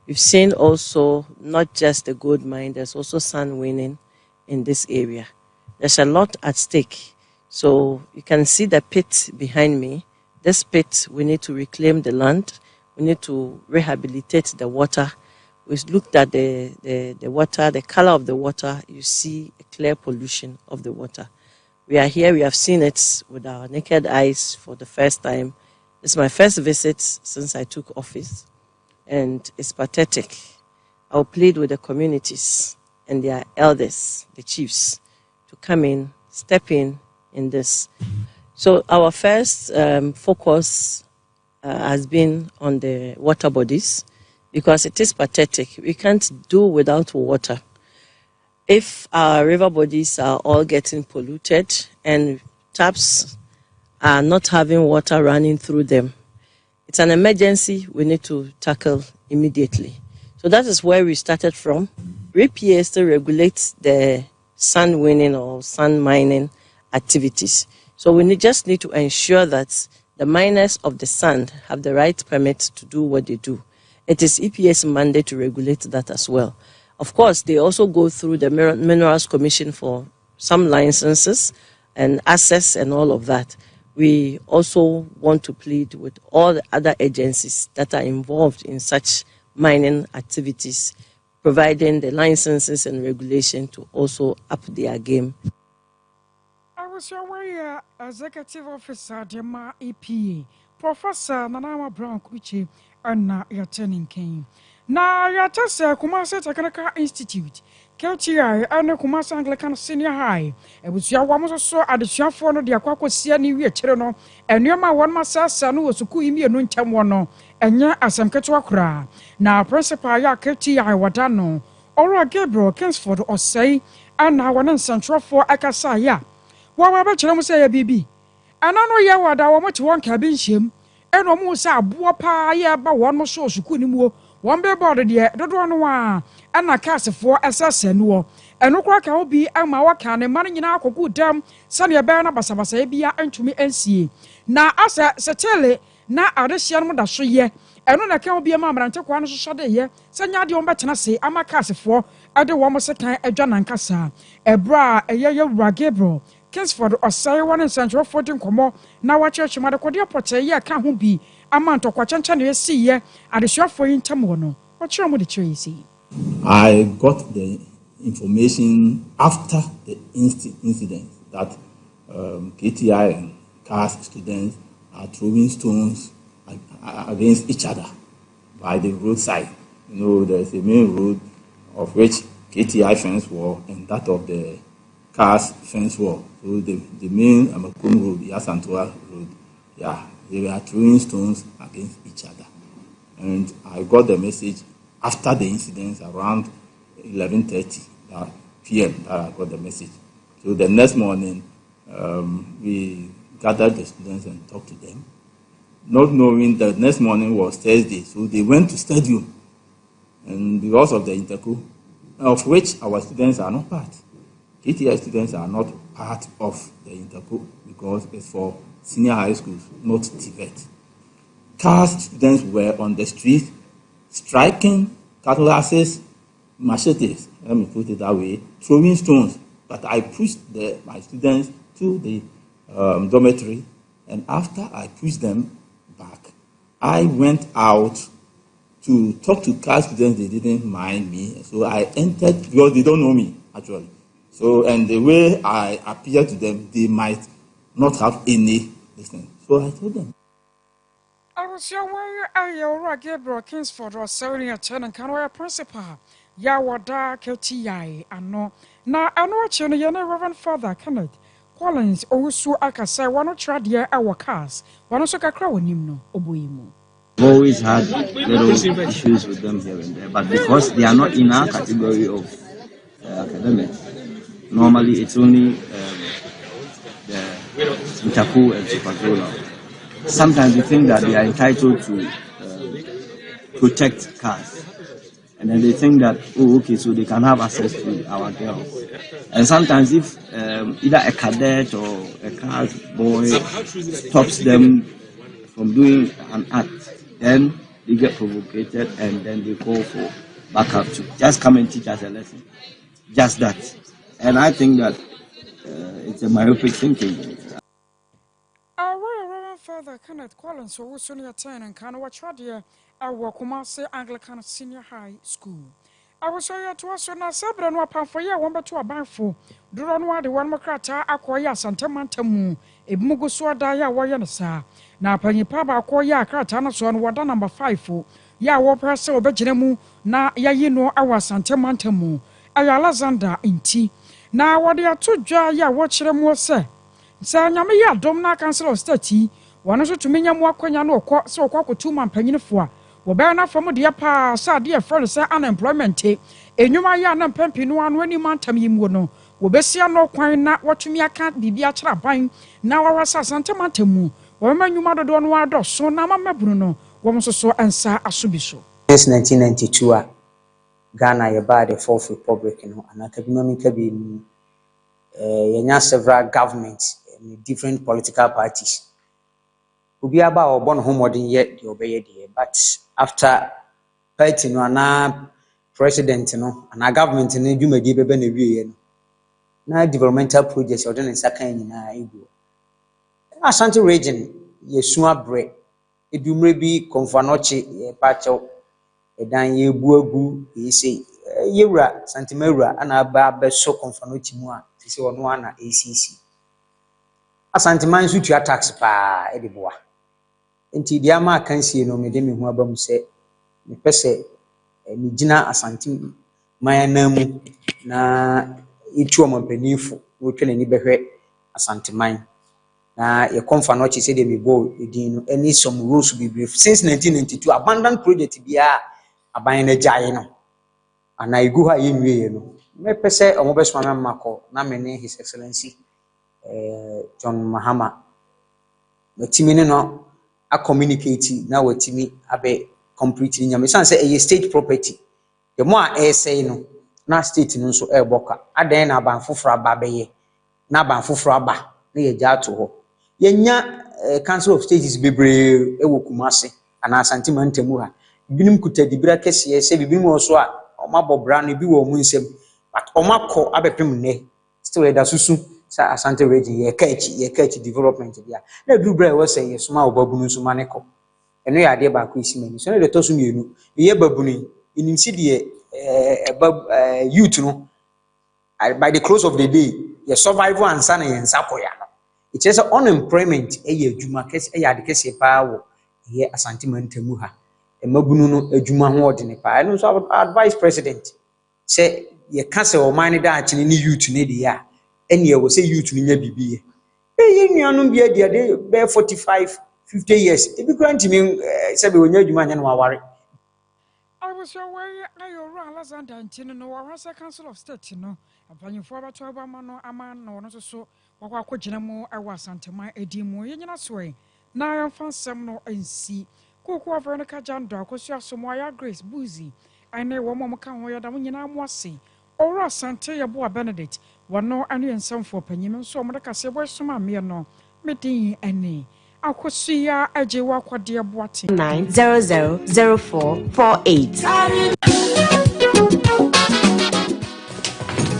S16: We've seen also not just the gold mine, there's also sand winning in this area. There's a lot at stake. So you can see the pit behind me. This pit, we need to reclaim the land. We need to rehabilitate the water. We looked at the water, the color of the water. You see a clear pollution of the water. We are here. We have seen it with our naked eyes for the first time. It's my first visit since I took office, and it's pathetic. I'll plead with the communities and their elders, the chiefs, to come in, step in this. So our first focus has been on the water bodies, because it is pathetic. We can't do without water. If our river bodies are all getting polluted and taps are not having water running through them, it's an emergency we need to tackle immediately. So that is where we started from. EPA still regulates the sand winning or sand mining activities. So we just need to ensure that the miners of the sand have the right permit to do what they do. It is EPA's mandate to regulate that as well. Of course, they also go through the Minerals Commission for some licenses and access and all of that. We also want to plead with all the other agencies that are involved in such mining activities, providing the licenses and regulation to also up their game.
S1: I was your executive officer, Dema EPA, Professor Nanama Brown Kuchi, and Yatenin King. Now, Yatasa Kumasi Technical Institute, KTI, and Kumasi Anglican Senior High. It was your woman so at the shop for the Aquaco Siani Chirano, and near my one massa son was to Kuimi and Nuntamono, and ya as some Ketuakra. Now, Principal Ya KTI Wadano, or Gabriel Kingsford or say, and now one central for Akasaya. What about you say a baby? And I know ya what I want to one cabin shim, and almost a boapa ya ba one more source Kunimu, one bear body dear, don't one, and a cast for assassin war, and no crack will be a mawakan and money in our good dam, Sunny Berna Basabasabia and to me NCA. Now, as a satellite, now other Sian da ye, and on account be a mamma and take one shot here, Sanya di ombatana say, I'm a cast for, other one was a kind of John and Cassa, a bra, a yayo Gabriel. Kingsford or say one in Central 14 Como, now a church mother could your portray, can't be a month of Quachan see ye at the shop for in Tamono. What's wrong with the Tracy?
S17: I got the information after the incident that KTI and CAS students are throwing stones against each other by the roadside. You know, there's a main road of which KTI fence wall and that of the CAS fence wall. So the main Amakum road, Yasantua road, they were throwing stones against each other. And I got the message after the incidents around 11:30 p.m. that I got the message. So the next morning, we gathered the students and talked to them, not knowing that next morning was Thursday. So they went to stadium, and because of the interco, of which our students are not part. KTI students are not part of the interco because it's for senior high schools, not TVET. CAS students were on the street striking cutlasses, machetes, let me put it that way, throwing stones. But I pushed my students to the dormitory, and after I pushed them back, I went out to talk to CAS students. They didn't mind me, so I entered because they don't know me actually. So, and the way I appear to them, they might not have any listening. So I told them.
S1: I was your way, I Gabriel Kingsford or selling a turn and canway principal. Yawada KTI, and no. Now, I know what you know, Reverend Father Kenneth Collins, also I can say one of Tradia our cars, one also a crow in him, no, Obuimu.
S18: I've always had little issues with them here and there, but because they are not in our category of academics, normally it's only the Interco and Superzola. Sometimes we think that they are entitled to protect cars, and then they think that, oh, okay, so they can have access to our girls. And sometimes if either a cadet or a car boy stops them from doing an act, then they get provoked and then they call for backup to just come and teach us a lesson. Just that. And I think that it's a myopic thinking.
S1: Reverend Father Dr. Kenneth Collins who was Sonia Ten and Kana Wachadia, our Kumasi Anglican Senior High School. I was sorry to us on a sabra no pan for ya one to a banful. Duranwa the one Macrata acquire Santa Mantamu, a Mugusua Daya Wayanasa. Now Penny Paba acquire Kratana son water number 5 ya wopra se obegyinemu na yayi no awa Santa Mantamu. Ayalazanda inti. Na wade atodwa ya wo kyeremu se sa nyame ya dom na council of state wono so tumi nyamu akwanya na okọ se okọ akotu mampanyinfo a wo be na fam de pa sa de friend se unemployment enwuma ya na mpampi no anu ani mantam yimu no wo besia no kwan na wotumi aka bibia kyera ban na wawasa Santa Mantamu wo ma nwuma dodo no ado so na mamabunu no wo so so ansa asobiso.
S19: Since 1992 Ghana yeba the fourth republic no anakabimamika bi yenya several governments in different political parties. Obi aba obon homodin ye de obeye de, but after party no ana president no ana government no dwumadi bebe na wiye no na developmental projects odin nsakan nyina egu Ashanti region yesu abre edumre bi konfanoche ye pacho edan ye buagu yesi yewura santimawura ana aba beso konfanoche mu a tise wono ana ACC asantiman su tua tax pa ediboa enti dia ma kansie no mede me hu aba mu se me pese me gina asanti mayanamu na itu omampanifu wo twene ni behwe asantiman na ye konfanoche se de me bo edin no any some rules be brief since 1992 abandoned project bia aban na jaye no ana igu ha yenwie no me pese omobeso amako na me ne his excellency John Mahama watimi no a communicate na watimi abe complete nyame san say a state property the more a say no na state no so e boka adan na ban foforo aba beye na ban foforo aba na ye ja to ho yenya council of states bebre e wo Kumase ana Asante Mantamu ha binim kuta dibira kese se bibim wo so a omabobra no bi wo mu nsem but omakọ abepem ne still da susu sa Asante region ye kachi development dia na dubra we say yesuma obabunu so maneko eno ya de ba ko isimani so na de tosu mienu ye babunu inimsi de youth no by the close of the day your survival and sana ye nsakoya no it is unemployment ye adwuma kese ye ade kese pa wo ye Asante Mantamu ha emabunu no adwuma ho odene pa eno so advice president say ye kase o man da achine ni youth ne de ya ene ye wo say youth ni nya bibiye ye nuanum bia de be 45 50 years e bi grant me say be wonya adwuma nya no aware.
S1: I was your way na your Alexander Antino no wa council of state no abanyefo abato abama no ama no no so wakwa akogina mu awa Asantema edimu ye nyina so na yamfa nsem no ansi kokwa Veronica Jando akosu asomo ya Grace Buzi ane wo mo ka ho yada nyina mu ase owura Asante ye bo Benedict wano ane ensem fo panyim so mo de kase bo soma me no medin ane akosu ya aje wa kwade boate
S15: 9000448.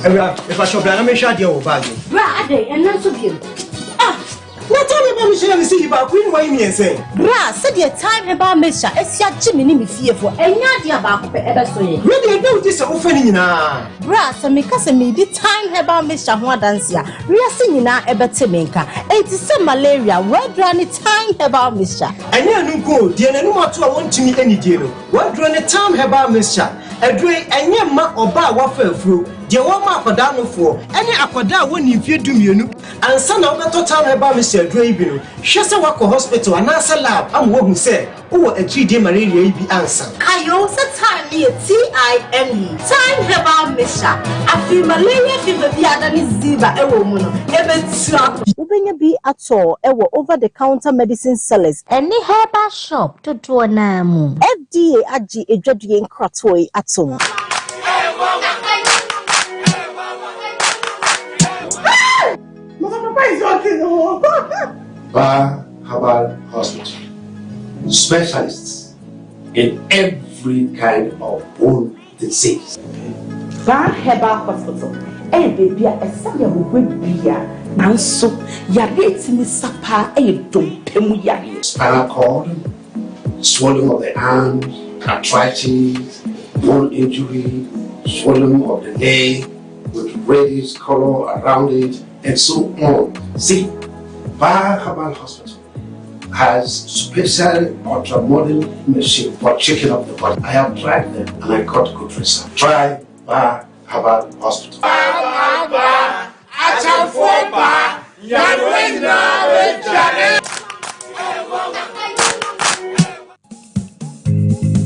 S20: If I shop, I'm sure you'll bag it.
S15: Brother, and not so good.
S20: What time you see you back? Why me and say?
S15: Bra, said your time about Misha, it's your Jimmy me fearful, and not your back ever so.
S20: Really, I know this offending now.
S15: Bra, so me cousin me the time about Misha Hoa Dancia, we are singing now about Timinka. It is some malaria, where drawn time about Misha.
S20: And you go, dear, no more to I want to meet any deal. What drawn the time about Misha? A drink and your ma or bar waffle through. The one mark for down for any aquada when you fear do you and son of the total about Mr. Draven. Shasa Wako Hospital and answer lab. I'm what who said, oh, a 3-day malaria be answer.
S15: Kayo sa time here TIME time about Misha. I feel malaria fever the other is ziva a woman. Even trap. Ubenya be at all over the counter medicine sellers. Any herbal shop to do a namu. FDA aji a judging cratoi at home.
S21: Bar Herbal Hospital. Specialists in every kind of bone disease.
S22: Bar Herbal Hospital. Baby, a son of a
S2: nanso yare etimi sapa dompe yare.
S21: Spinal cord, swelling of the arms, arthritis, bone injury, swelling of the leg with reddish color around it, and so on. See, Bar Herbal Hospital has special ultra-modern machine for checking up the body. I have tried them and I got good results. Try Bar Herbal Hospital.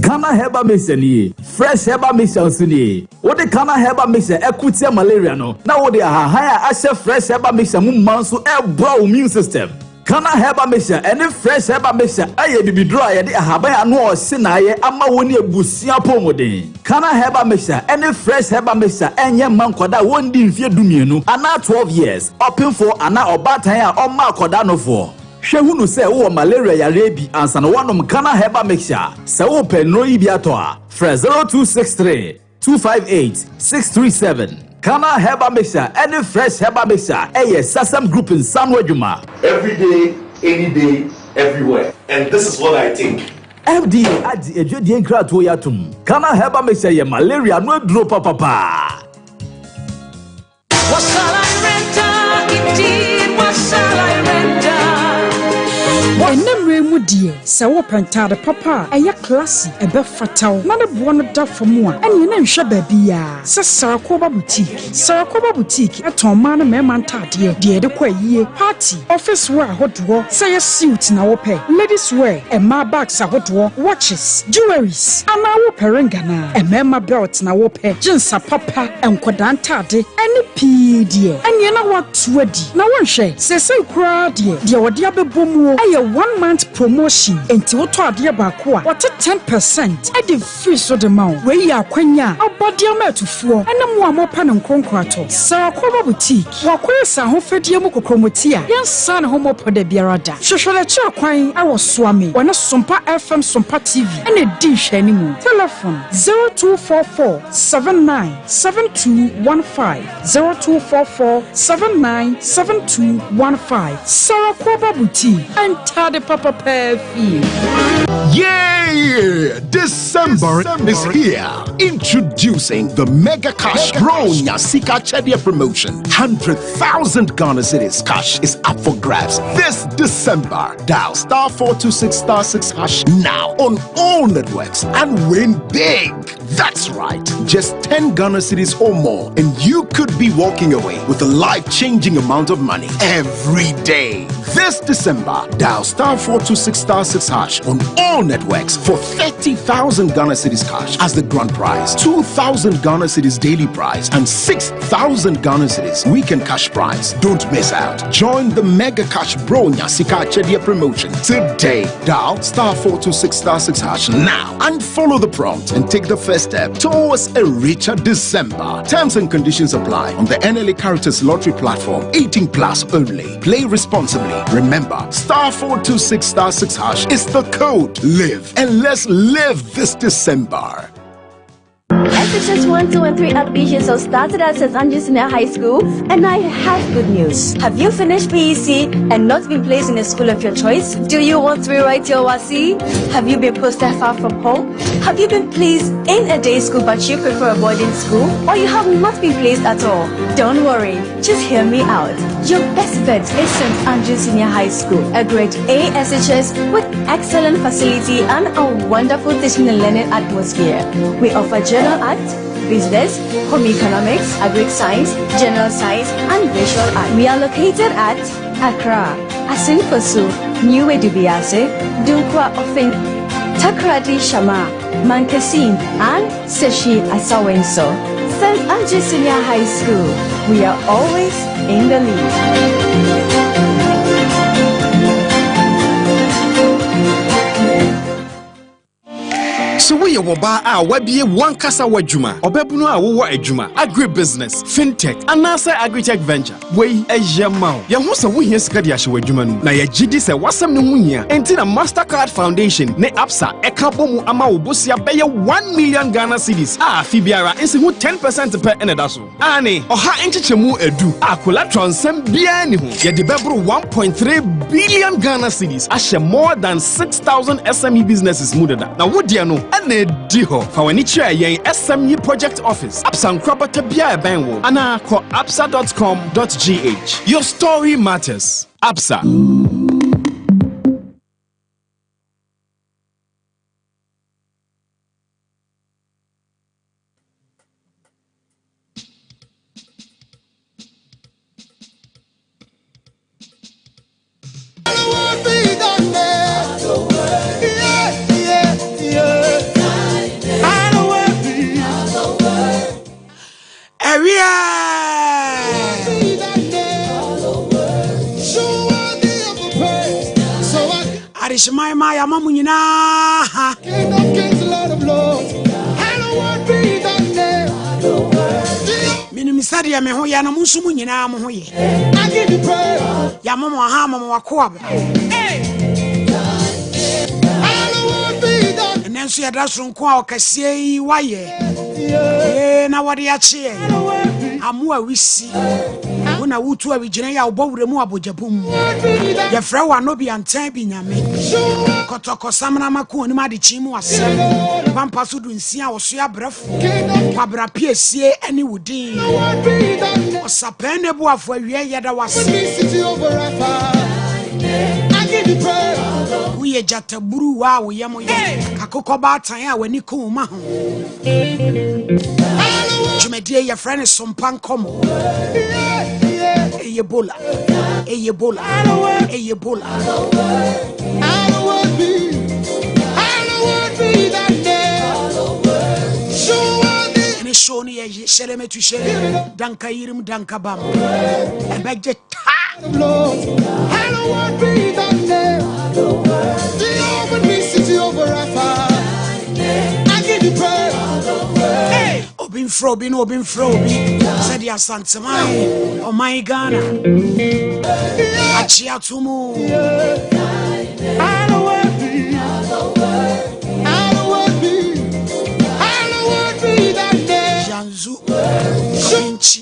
S22: Kana Herbal Mixture ni fresh Herbal Mixture suni. What the Kana Herbal Mixture ekutia malaria no. Now what the higher ashe fresh Herbal Mixture mu manso bro immune system. Kana Herbal Mixture any fresh Herbal Mixture aye bibi draw ye de ahaban anu o se na ye ama woni ebusia pomodin. Kana Herbal Mixture any fresh Herbal Mixture enye mankoda wondi mfie dumienu ana 12 years open for ana obatan a o ma koda no for. Shehunu se wo malaria yare bi ansa no wonom Kana Herbal Mixture se wo penro yi bi ato a 0263 258 637. Kana Herbal Mixture any fresh Herbal Mixture Sasam Group in Sanwejuma.
S21: Every day, any day, everywhere. And this is what I think.
S22: FDA adi ejodi enkra to yatum. Kana Herbal Mixture ye malaria no dro papa.
S23: What shall I render? Indeed, what shall I render?
S1: Mu die se wo pentade papa eye classy ebe fatal na ne bo no da famu a ene na nhwe ba bia se Sarakoba boutique eton ma na mema ntade de de kwa yie party office wear hodo se ye suit na wo pe ladies wear e ma bags ahodo watches jewelries ana wo perenga na e mema belt na wo pe jeans papa enkoda ntade ene pii die ene na watu adi na wo nhwe se kura de wode abebomu eye 1 month promotion enti woto ade ba ko a what 10% at the free so the mount we ya kwanya abode amatufuo ene mo amopa ne nkonkrato Sarakoba boutique wakwesa ho fedie mu kokromoti a yensa ne ho mopo da biarada hwehwele chi akwan awo soame wona Sompa FM Sompa TV ene di hwani mu telephone 0244 797215 0244 797215 Sarakoba boutique enter papa perfect.
S24: Yeah! December is here. Introducing the Mega Cash Bronya Sika Chedia promotion. 100,000 Ghana Cedis cash is up for grabs this December. Dial *426*6# now on all networks and win big. That's right. Just 10 Ghana Cedis or more and you could be walking away with a life-changing amount of money every day. This December, dial *426*6# on all networks for 30,000 Ghana Cedis cash as the grand prize, 2,000 Ghana Cedis daily prize, and 6,000 Ghana Cedis weekend cash prize. Don't miss out. Join the Mega Cash Bronya Sika Chedia promotion today. Dial *426*6# now and follow the prompt and take the first step towards a richer December. Terms and conditions apply on the NLA Caritas Lottery platform. 18 plus only. Play responsibly. Remember, *426*6# is the code. Live and let's live this December.
S25: SHS 1, 2, and 3 admissions have started at St. Andrews Senior High School, and I have good news. Have you finished PEC and not been placed in a school of your choice? Do you want to rewrite your WASI? Have you been posted far from home? Have you been placed in a day school but you prefer a boarding school? Or you have not been placed at all? Don't worry, just hear me out. Your best bet is St. Andrews Senior High School, a grade A SHS with excellent facility and a wonderful teaching and learning atmosphere. We offer general art, business, home economics, agric science, general science, and visual art. We are located at Accra, Asinfosu, New Edubiase, Dunkwa Offin, Takradi Shama, Mankasim, and Seshi Asawenso. St. Andrews Senior High School. We are always in the lead.
S24: So woyɛ wɔba a wabie wankasa wadwuma ɔbɛbunu a wowɔ adwuma agribusiness fintech anasa agritech venture wei ɛyɛ ma wo yɛho sɛ wohia sika de ahyɛ w'adwuma no na yɛgye di sɛ wasɛm no ho hia enti na Mastercard Foundation ne Absa ɛka bɔ mu ama wo bosia bɛyɛ 1 million Ghana cedis a afi biara nsi ho 10% pɛ ɛna da so ane ɔha nkyekyɛmu edu a collateral nsɛm biara ni ho yɛde bɛboro 1.3 billion Ghana cedis ahyɛ more than 6,000 SME businesses mu dada na wodeɛ no ɛna edi hɔ fa w'ani kyerɛ yɛn SME project office Absa nkrabata bia ɛbɛn wo ana kɔ absa.com.gh. Your story matters. Absa.
S1: Arishmai Maya Mamunina Minimisadia Mehoya Namusumunina Moye Yamamo Hama Wakwab and then she had us from Kwa Cassie Waye na wadiachi amua wisi una wutu abigina ya obowure mu abojabum ye frɛ wa no bi antan bi nyame kotoko samna mako oni ma de chimu asem pampa so du nsia wo so abrafo kwabra piesie ani wudin osapene bu afo awie yeda wase we jataburu wa wo yemo ye akoko ba tan a wani ko ma ho Jumedie your friend is Sompa nkomo Ebola Ebola Ebola I don't want be that day and show me a sheleme to shele danka yirim danka bam and beg the Lord I don't want be that day the open city over Rafa I give you prayer Obin Frobi said ya Santamai oh my Ghana Achia Tumu I don't want be that day Janzu Abinchi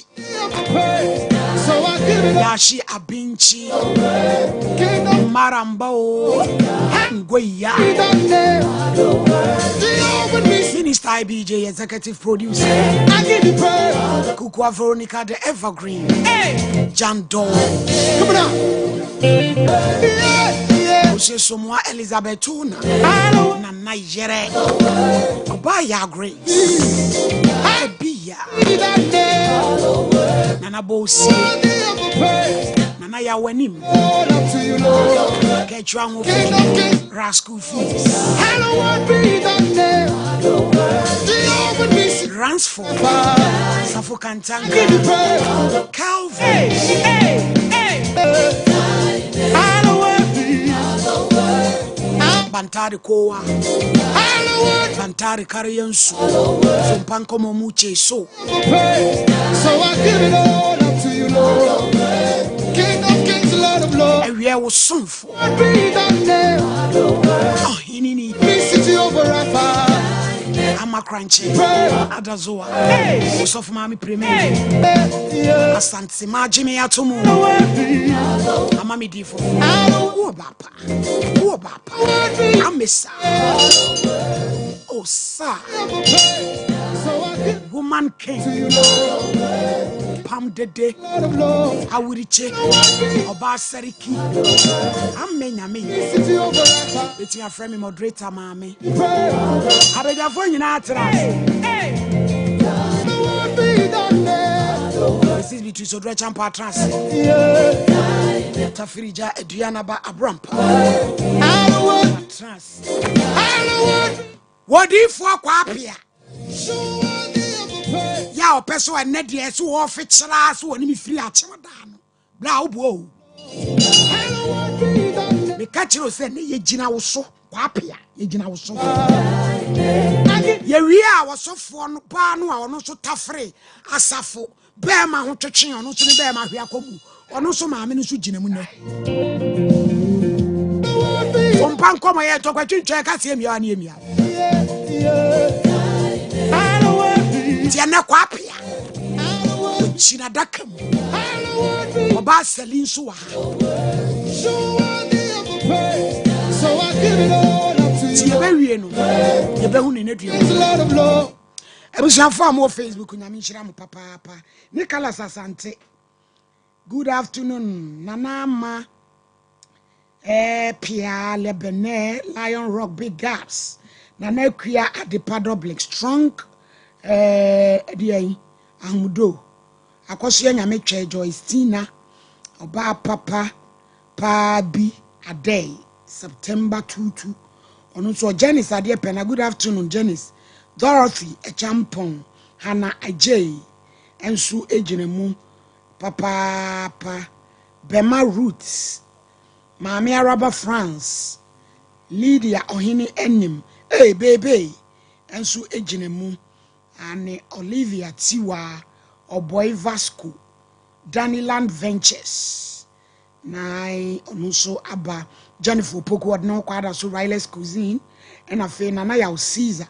S1: so I give it Yashi Abinchi Maramba Ngweya Minister IBJ executive producer Kukwa Veronica the Evergreen John Doe come on Ose Somwa Elizabethuna na Nigeria Obaya Grace Abia Nana Bosi Nana ya wenim get you rascal fees I don't want be that day Ransford Safokantanga Calvin I don't want be Bantari Koa Bantari Kariansu Sompanko Momuche so I give it all up to you Lord King of Kings Lord of Lords and we are Sompa oh Hinini city over Rafa I'm a crunchy Adazoa of Mammy Premier Asante Majimi Atomu Amami Difo Wobapa Amisa Oh sir Woman King Pam Dede Awuriche Oba Seriki Amenyame It's your friend moderator mami Abeja for you na atra This is between Sodra Champa Trans Tafirija Eduana ba Abrampa Trans What if for Kwapia Ya opeso enedie so wo fechira so woni mi free achemdan bra obo me ka chiro se ne ye gina wo so kwapia yegyina wo so ye wi a wo sofo no pa no a ono so tafre asafo be ma ho twetwe ono so ne be ma hwe akomu ono so ma me no so gyina mu ne Sompa nkomo ye to kwatwetwe ka se emia na emia tiana kwapia china dakam oba selin so wa
S23: so I give it all up to you.
S1: You be no you be hu ne nadua ebusuafo am Facebook nyame nhira mo papa Nicholas Asante good afternoon nana ma Pia Lebene Lion Rock Big Gaps nana Kuya Adepa Double Strong ediai amudo akoso nyame twa Joyceina oba papa pa bi adey September 22 ono so Janice ade pena good afternoon Janice Dorothy Echampon Hannah Ajay ensu ejinemu papa Bema Roots Mami Araba France Lydia Ohini Enim baby ensu ejinemu ane Olivia Tiwa Oboy Vasco Daniland Ventures nai onuso aba Jennifer Poko no kwada so Riles Cuisine and afe nana ya Caesar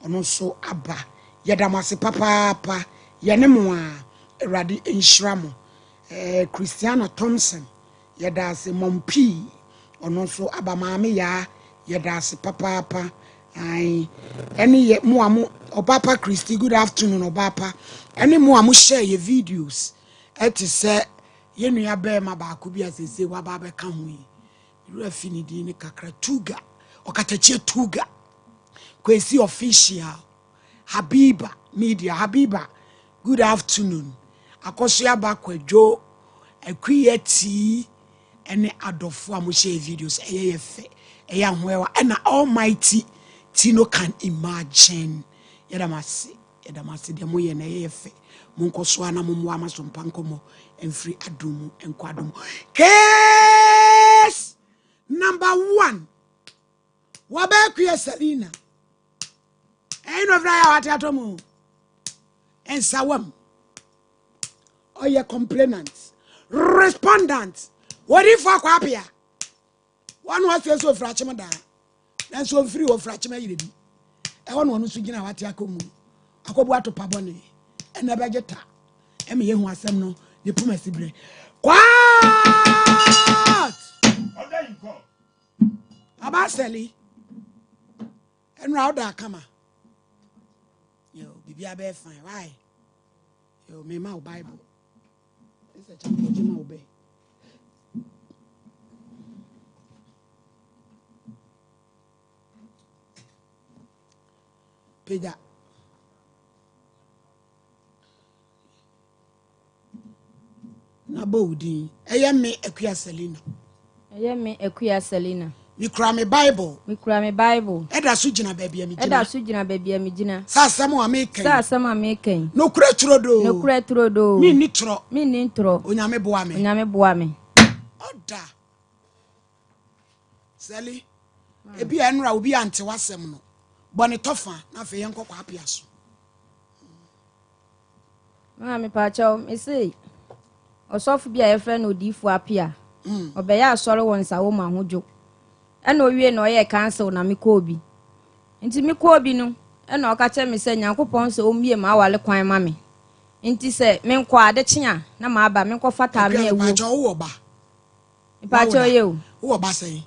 S1: onuso aba yedamase papa yenemu a Eradi Enshiramo Christiana Thompson yedase Mompi onuso aba maame ya yedase papa ai any ye muamu Obapa Christy good afternoon Obapa any muamu share your videos eti se yenua be ma ba ko bi asese wa ba be ka ho yi rafinidi ni kakra tuga okatachie tuga kwesi official Habiba media Habiba good afternoon akoso aba kwadwo akwiyeti ene adofo amu share videos eyefe eya hoewa na almighty Tino can imagine yedamase de moye na yefe munkoso ana mumu amasompa nkomo enfri adumu enkwadumu case number 1 wabekwe Selina eno vraya watiatomu ensawam oye complainants respondents what if akwapia one was so frachimada na so free of frachima yirebi e wono no so gina wate akomu akobu atopa bone ena begeta e me yehu asem no de pumasi bre kwat oda you go abaseli enra oda kama yo bibia be fine why yo me ma Bible this a chapter jima obey Peda na bodi me Akuya Selina mi kura me Bible eda so gina baby mi gina sa asem a me kan no kura turodo mi ni tro onyame boa me oda Seli ebi enra obi ante wasem no bone tofa na fe yen kokwa apia so
S5: me pacho me say osofu bia ye frɛ no odifu apia obeya asɔre won sa wo ma hodwo ɛna owie na ɔyɛ cancel na me koobi nti me koobi no ɛna ɔka kyɛ me sɛ Nyankopɔn sɛ omie ma awale kwan ma me nti sɛ me nkɔ ade kyea na ma aba me nkɔ fata me awu me pacho ye o
S1: wo ba sɛ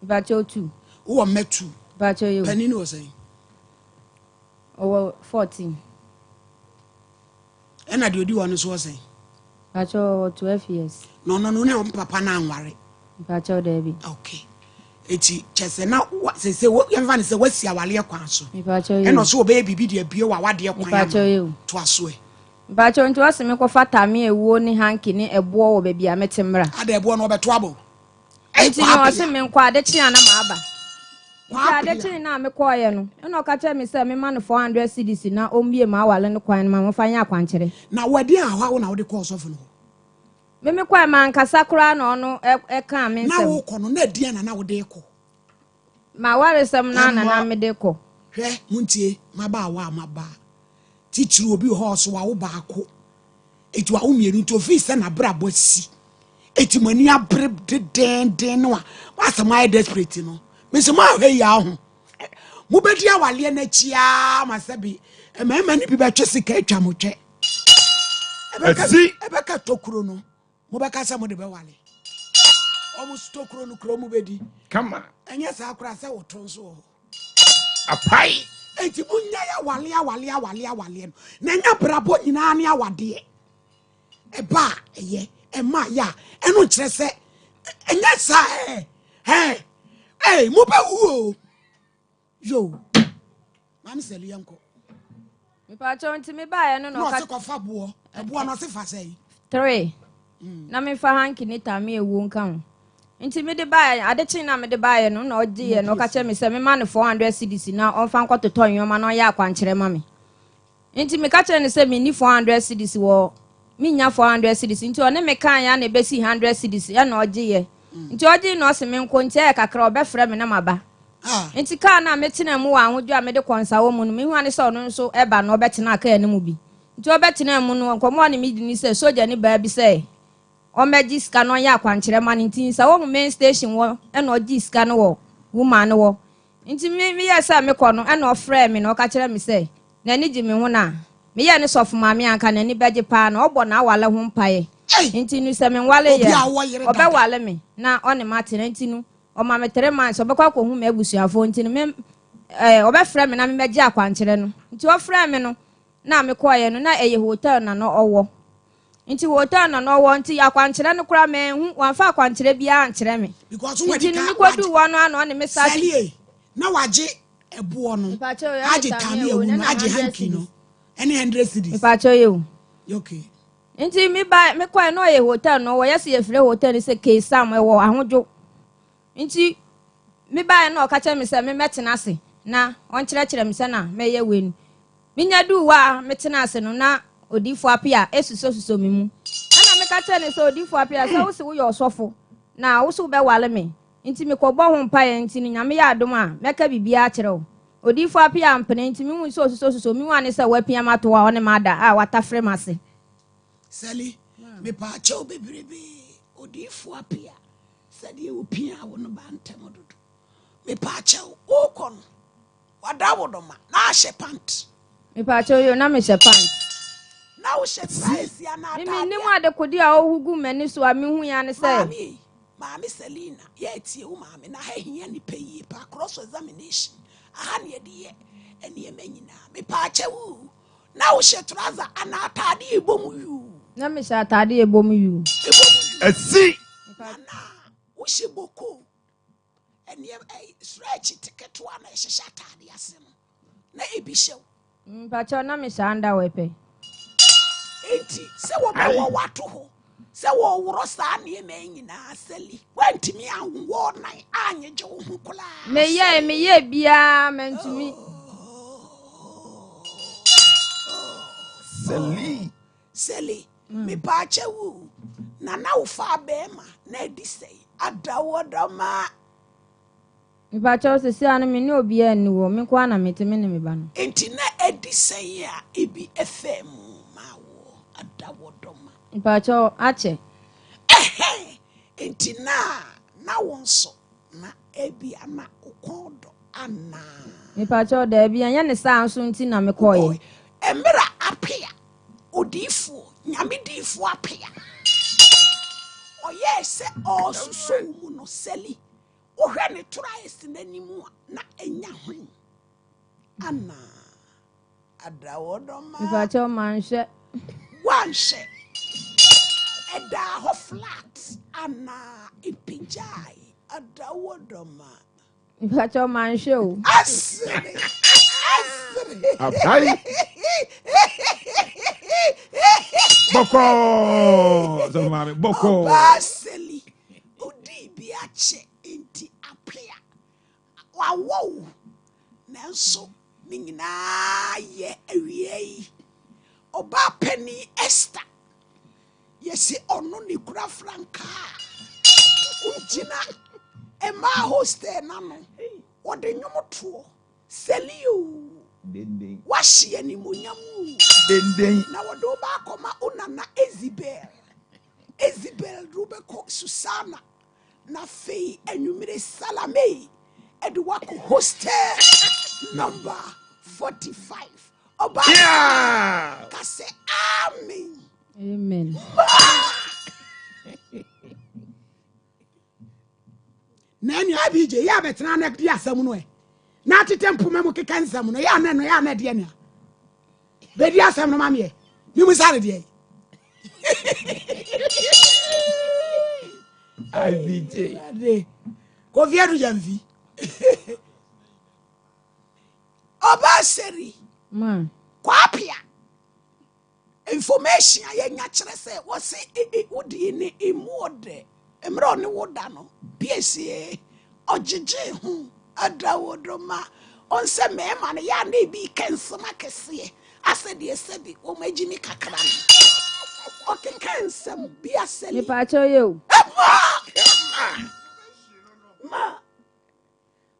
S5: me pacho 2
S1: wo metu
S5: pacho ye o
S1: pani no sɛ
S5: o 14
S1: ɛna de odi won so sɛ
S5: pacho 12 years
S1: no ne papa na anware
S5: pacho David
S1: okay eti chese na se wo yemfa ne se wasi awale kwan so
S5: pacho ye
S1: ɛna so obe bibi de abie wa wade kwan
S5: pacho ye
S1: to aso e
S5: pacho nti wase me kɔ fata me awu ne hanki ne ɛboɔ wo baabi a metemra
S1: ada ɛboɔ no obeto abo
S5: nti no wase me nkɔ ade kyea na ma aba ade kyea na me kɔɔye no ɛna ɔka kyɛ me sɛ me ma no 400 cedis na ombie ma awale ne kwan ma mo fanya akwankyere
S1: na wadi a hwa wo na wode kɔ sɔfo no
S5: me kwa ma nkasa kura na ɔno ɛka me nsɛm
S1: na wo kɔ no na dia na wode kɔ
S5: ma ware sam na me de ko
S1: hwe muntie maba titiri obi ho so wa wo baako etu a wo mienu to fi se na brabo si eti mani abre den no a wasam I desperate no me se ma hwe ya ho mo bedi awale na chia masabi emema ni bi ba twe sika atwa mo twe ebeka tokuro no mo beka sa mo de be wale almost tokuro no kro mo bedi
S6: kama
S1: enya sa akura se wotonso
S6: apai
S1: enti munya ya wale no na nya brabo nyina ne awade eba eye ema ya eno kire se enya sa mo be wu yo mami seli yanko
S5: me pa cho nti me ba ye no
S1: no se kofa bo no se fa sei
S5: 3 na me fa hanki ni ta me ewu nkan nti me de ba ade chin na me de ba ye no na oji ye no ka che me se me ma ne 400 cedis na on fa nkoto ton yoma na ya kwankere ma me nti me ka che ne se me ni 400 cedis wo me nya 400 cedis nti one me kan ya na be si 100 cedis ya na oji ye nti oji no se me nko nti e kakra obefre me na maba nti ka na metina mu wa anwodwo a me de konsa wo mu no me hu ane se ono nso eba na obetina ka ene mu bi nti obetina mu no nkomo ne midi ni se soja ni ba bi se o meji ska no ya kwankere ma nti sa wo main station wo e na oji ska no wo woman wo nti me ya sa me kɔ no e na ofre me na o ka kere me se na ni ji me hu na me ya ne sofu ma me anka na ni beje pa na obo na awale ho mpaye nti nu se me wale ye obe wale me na one matena nti nu o ma me 3 months obekwa ko hu me abusuafo nti me obefrɛ me na me meji akwankyere no nti ofrɛ me no na me koye no na eye hotel na no owo nti hotel na no owo nti akwankyere no kura me hu wanfa akwankyere bia ankyere me nti ni kodu wo no ano ne me sa
S1: na waje ebo no aje tami ewu no aje hanki no any 100 cedis
S5: pa cho ye
S1: okay
S5: nti me ba me koye no eye hotel no wo yesi efre hotel ni se ke sam ewo ahodwo nti me ba na okacha me se me metena ase na on kire me se na me ye wenu minya du wa metena ase no na odifo apia esuso me mu na me kacha ne se odifo apia se wo se wo yo osofo na wo se wo be wale me nti me kɔbɔ ho mpa ye nti nyame ya adom a meka bibia kire wo odifo apia mpene nti me hu se osuso me hu ane se wapia mato wa one mada a watafre mase
S1: sali me pa cha obebrebe odifo apia sadi opia wo no bantem dodo me pa cha o kon wada wodoma na ahye pant
S5: me pa cha yo na me hye pant
S1: na wo hye size ya na ata
S5: me ni mu adekodi a ohugu mani so a me hu ya ne se
S1: Mami Selina ye tie wo mami na ha hia ni peyi pa cross examination aha ne de ene emanyina me pa cha wo na wo hye trouser ana atade ebomu yu
S5: na me hye atade ebomu yu
S6: asi
S1: wo hye boko ene stretch ticket wa na hye atade ase no na ebi hye
S5: pa cha na me hye anda wepe
S1: enti se wo ba wo wato ho se wo woro sa ne emanyina asali wantimi anwo nan anyeje wo hu kula
S5: me ye bia mantumi
S1: Seli me pa cha wu na wo fa be ma na di sei adawodama
S5: me pa cha se se anu me ne obi ani wo me kwa na meteme ne me ba no
S1: enti na edi sei a ebi fm ma wo adawodama
S5: me pa cha ache
S1: enti na wonso na ebi ama ukodo ana
S5: me pa cha da bia nya ne sa nso nti na me koye
S1: emra apia odifo nyame difo apia oye se osuso mu no seli ohwe ne tries nanimu na enya hwen ana adawodoma
S5: me pa cha manhwe
S1: wanhwe eda ho flat ana ipijai adawodoma
S5: me pa cha manhwe o
S1: asiri
S6: apai boko so mami boko
S1: baseli odi biache enti apia wawo nanso ningina ye awie oba penny Esther yesi ono ni kura franka ujina ema hostel na no
S3: or the Yomoto, Selio,
S6: Ding.
S3: Washi any munyamu,
S6: Ding.
S3: now a doba coma unana Ezibel, Rubeko, Susana, Nafe, and Numere Salame, Edwako Hostel, number 45. Oba,
S6: Yeah,
S3: Kase, Amen.
S5: Amen.
S3: Nani abije ya betena na di asam no e na tetempo memo keka nsam no ya na de ne be di asam no mame mi mu sare de
S6: abije
S3: de ko vieru jamvi obaseri
S5: man
S3: kwapia information ya nya kire se wo se wodi ni imuode emro ne woda no PSA ojeje hu adawodoma onse mema ne ya na bi kensoma kese ase de sebi o magimi kakra no o kensem bi aseli
S5: me pa cho yo
S3: ma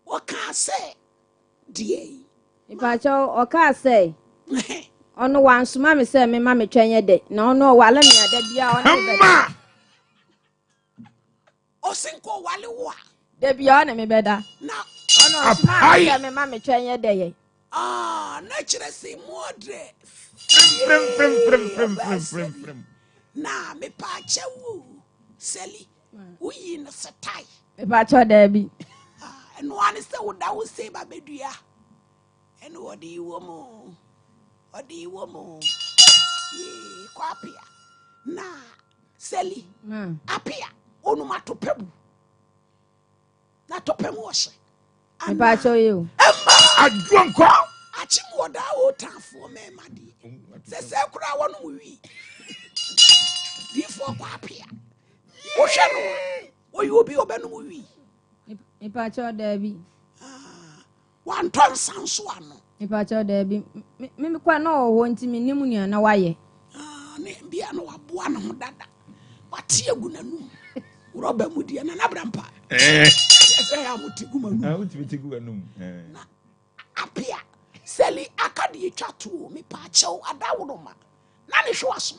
S3: o ka se die
S5: me pa cho o ka se ono wansuma me se me ma me twenye de na ono wale me ada bia ono be
S3: osinko wale wa
S5: de bia na me beda
S3: na
S5: ono suma me se me ma me twenye de ye
S3: na kire se modre
S6: Prim.
S3: na me pa chewu seli uyi no setai
S5: me pa cho da bi
S3: eno ane se woda wo se ba bedua eno wodi wo mo ye kwapia na seli apia onu matopebu na topemu wose
S5: me pa cho yo
S6: adwonko
S3: achim woda wo tanfo mema di se kura wono mu wi before kwapia wo hwe no wo yi obi obenu mu wi
S5: me pa cho da bi
S3: wan ton sanso ano
S5: me pa cho da bi me kwa no wo ntimi nimu nua na waye
S3: ne bia no waboa no dada wate agu nanum roba mu dia na nabrampa se ya mutigu manum
S6: utibitigu anum
S3: na apia seli akadi twatu me pa chew adawodoma na ne hwe aso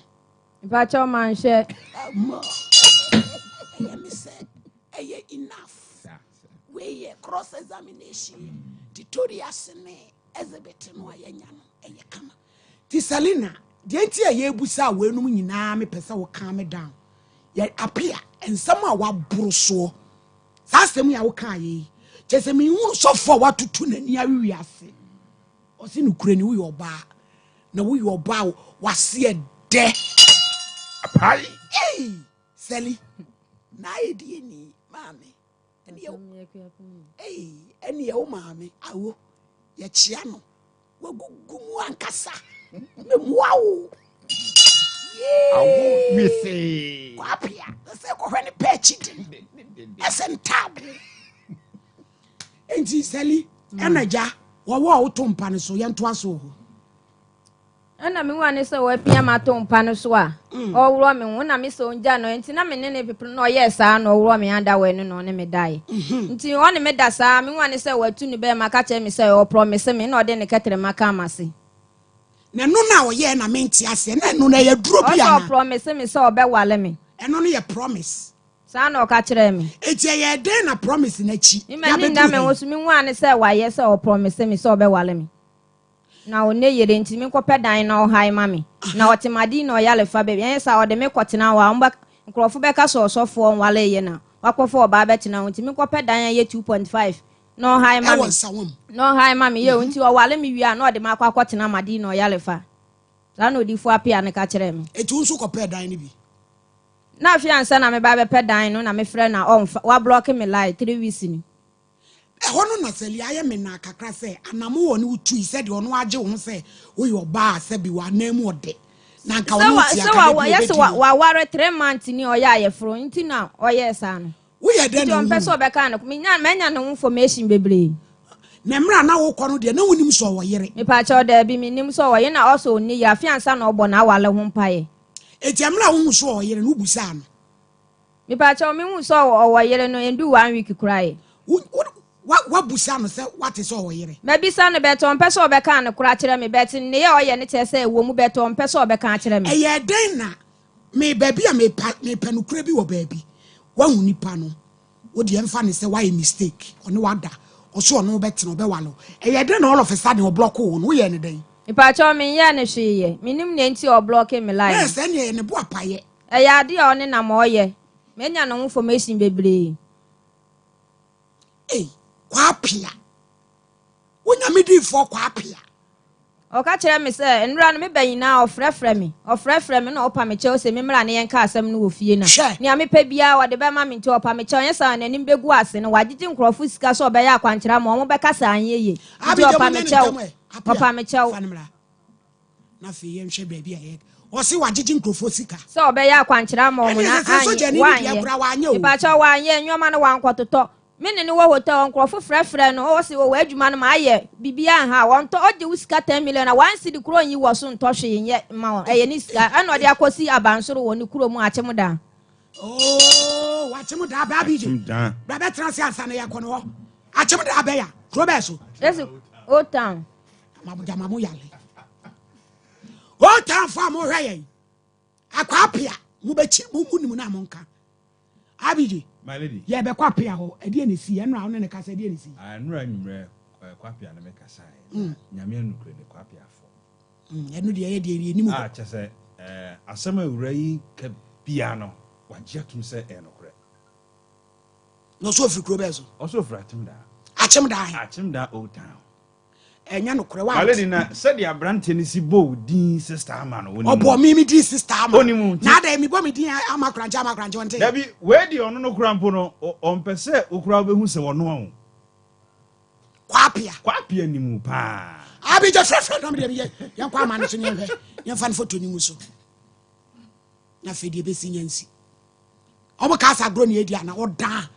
S5: me pa cho man hwe
S3: me say eye enough we cross examination tutorial sene exhibit no ayanya no eye kama ti Selina de nti aye busa wenum nyina me pese wo calm down ye apia ensam a waboro so sasem ya wo kan ye chese me hu so for watutu nani awi ase o si nukure ni wo oba na wo oba wase de
S6: apai
S3: Seli na edie ni mame eni o mame awo ye chia no wagugu mu ankasa me muawo
S6: awo mese
S3: kwapia se ko hwe ni pechi din esen tabu enti Seli enaja wo wo to mpa ne so ye nto aso ho
S5: ana me wane se wo pia ma to mpa no so a o wuro me wo na me so nja no enti na me ne pepre no ye saa no wuro me anda we no ne me dai enti wo ne me da saa me wane se wo tu ni be maka che me se o promise me na o de ne ketere maka amase
S3: na no na wo ye na me nti ase na no na ye duro bia
S5: na o promise me se o be wale me
S3: eno no ye promise
S5: saa na o ka kire me
S3: eti ye de na promise na chi
S5: ya be na me wo su me wane se wa ye se o promise me se o be wale me na one yere ntimi nkopɛ dan na ɔhae mame na ɔtemadi na ɔyale fa baabi ɛyɛ sa ɔde me kɔtena wa mba nkrɔfo bɛka so ɔsɔfo nwale ye na wakɔfo ɔba bɛtena ntimi nkopɛ dan yɛ 2.5 na ɔhae mame na ɔhae mame ye nti ɔwale me wia na ɔde me akɔtena madi na ɔyale fa sa na odifo apia ne ka kyerɛ me
S3: etu nso kɔpɛ dan ne bi
S5: na afia nsa na me ba bɛpɛ dan no na me frɛ na ɔmfa wa block me lie 3 weeks ni
S3: hono na Seli aye me na kakra se anamo wo ne utu ise de ono age wo se wo yo ba ase bi wa na mu ode na nka wo ti aka
S5: wa yes wa ware 3 months ni oya ye fro nti na oya esa no
S3: wo ye de na
S5: wo pese obeka na menya no information bebre
S3: na mra na wo kɔ no de na wonim so wo yere
S5: me pa cha oda bi me nim so wo ye na also ni ya fiansa na obo na awale ho mpaye
S3: eti mra wo so wo yere no busa no
S5: me pa cha me hu so wo yere no endu 1 week kurae
S3: What Busano said, what is all here?
S5: Maybe son a better on person or can crater me bet in the oil and it say, woman better on person or can't me.
S3: Yeah, then may baby, I may penucrabi or baby. One nipano. What the infant is why mistake or no other or so no better no bewalo. Yeah, then all of a sudden or block on we any day.
S5: If I told me yan she, minim nancy or blocking me line.
S3: Yes, then ye in a boa pie.
S5: A yadi on in a moye. Many no information baby.
S3: Eh, quapia. When you meet for quapia.
S5: O ka kyerɛ me sɛ nra no me bɛyi na ɔfrɛfrɛ me na ɔpa me kyɛw sɛ me mmra ne yɛn ka asɛm no wɔ fie na nea mepɛ bia wɔde bɛma me nti ɔpa me kyɛw nyɛ sa n'anim bɛgu ase no wagyegye nkurɔfo sika sɛ ɔbɛyɛ akwankyerɛ ma ɔmo bɛka sa anyɛ ye nti ɔpa me kyɛw
S3: na fe yɛn hwɛ baabi a yɛ ɔse wagyegye nkurɔfo sika
S5: sɛ ɔbɛyɛ akwankyerɛ ma ɔmo na anyɛ nipa kyɛw wanyɛ nnwoma no wankɔtotɔ mene ne wo hotel nkrofo frɛfrɛ no o se wo adwuma no ma ayɛ bibia ha won to odi usika 10 million na wan si di kuro yi wo so ntɔhwe nyɛ ma ɛyɛ ni sika ɛna ɔde akosi abansoro wɔ ne kuro mu akyem da
S3: oh wakyem da ba bi je ba be trans ansa na yakɔ no hɔ akyem da ba ya kuro bɛ so
S5: yes o town
S3: mamu yale o town fa mo hwɛ yɛn akɔ apia mu bɛkyi mu nim na monka abije
S6: my lady.
S3: Yeah, be kwapia ho. E die ne si, enra ho ne kasa die ne si.
S6: Enra nwumre kwapia na me kasa. Nyame anukure ne kwapia fo.
S3: Enu de ye de ni mu.
S6: Chese asema awura yi ka bia no. Wagye atum se enokure.
S3: No so ofri kuro be so.
S6: O so ofri atum da.
S3: Achim da
S6: old town.
S3: Enya nokure wa.
S6: My lady na said the abrante ni si bo din sister ama no woni.
S3: Obo mi din sister ama.
S6: Onimu.
S3: Na da mi bo mi din ama kranje wonte.
S6: Dabi we di ono no krampo no ompe se okura obehu se wono ho. Kwapia ni mu pa.
S3: Abi je frefre no me de ye kwa ama no so ne hwe. Ye fa photo ni mu so. Na fe de be si nyansi. Obo ka sa gro ne edi ana oda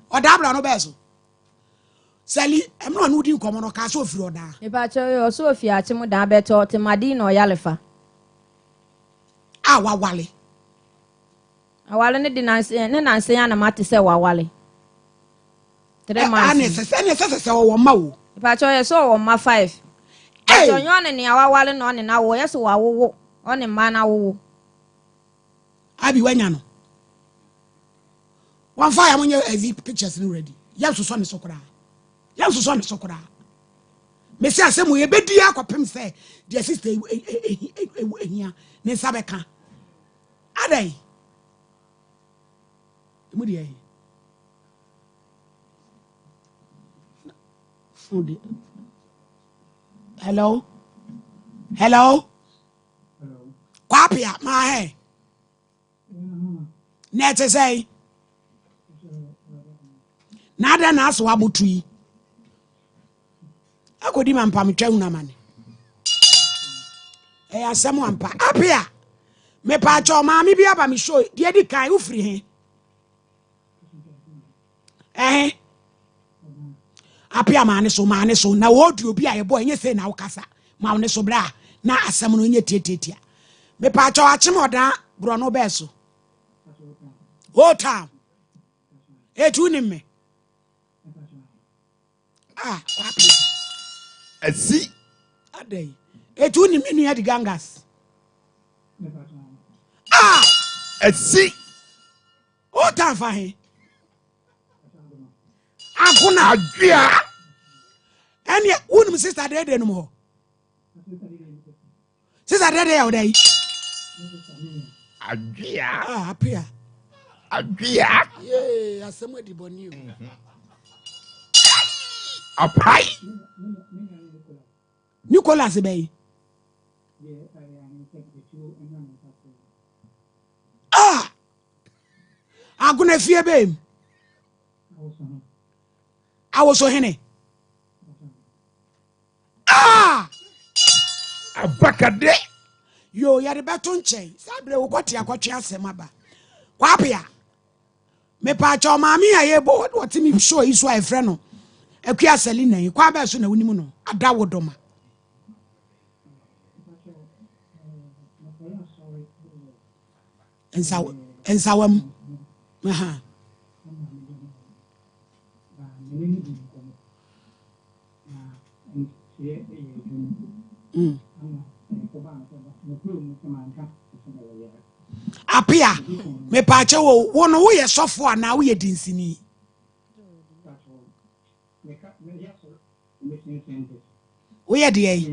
S3: bla no be so. Sali, I'm not wooding common or castle of Roda.
S5: If I tell you, so if you are Timo Dabeto, Timadino or Yalefa.
S3: Ah, Wally.
S5: I will only deny and I say, Anna Mati say, Wally. 3 months. If I tell you so, on my 5. I don't yawn any hour while on an hour, yes, or I will on a man.
S3: I be when you know. One fire when you have pictures ready. Yes, to son is so cry. Yes, to son is so cry. Messia Samu, a bed dear copim say, dear sister, here, Nesabeka. Are they? Hello? Hello? Quapia, my hair. Net say. Nada na so abotui. Akodi mampa metwa una mane. Asem ampa. Apia. Me pa cho ma mi bia ba me show. De di kan ufiri he. Apia mane so na wodi obi a ye boy nye se na ukasa. Ma one so bra na asem no nye tietietia. Me pa cho achim oda bro no be so. O time. Etu ni me. Ah, wapi.
S6: Asi.
S3: Adai. Etu ni me nua di gangas. Ah,
S6: asi.
S3: O time fa he.
S6: Akuna adua.
S3: Eni unim sister dede no mo. Sister dede ya odai.
S6: Adua.
S3: Ah, apia.
S6: Adua.
S3: Yeah, asemo di boni.
S6: Apai.
S3: Nicholas Bay. Ah, I'm gonna fear babe. I was so henny. Ah,
S6: a bakade.
S3: Yo, ya the baton chain. Sabre, what ya got ya semaba. Wapia. Me pa cho mami aye bo what me show is why friend. Ekia Selina, you kwa ba so na wunimu no. Ada wodoma. Ensawam. Aha. Apia me pache wo no wo ye sofo ana wo ye dinsini wo ye de yi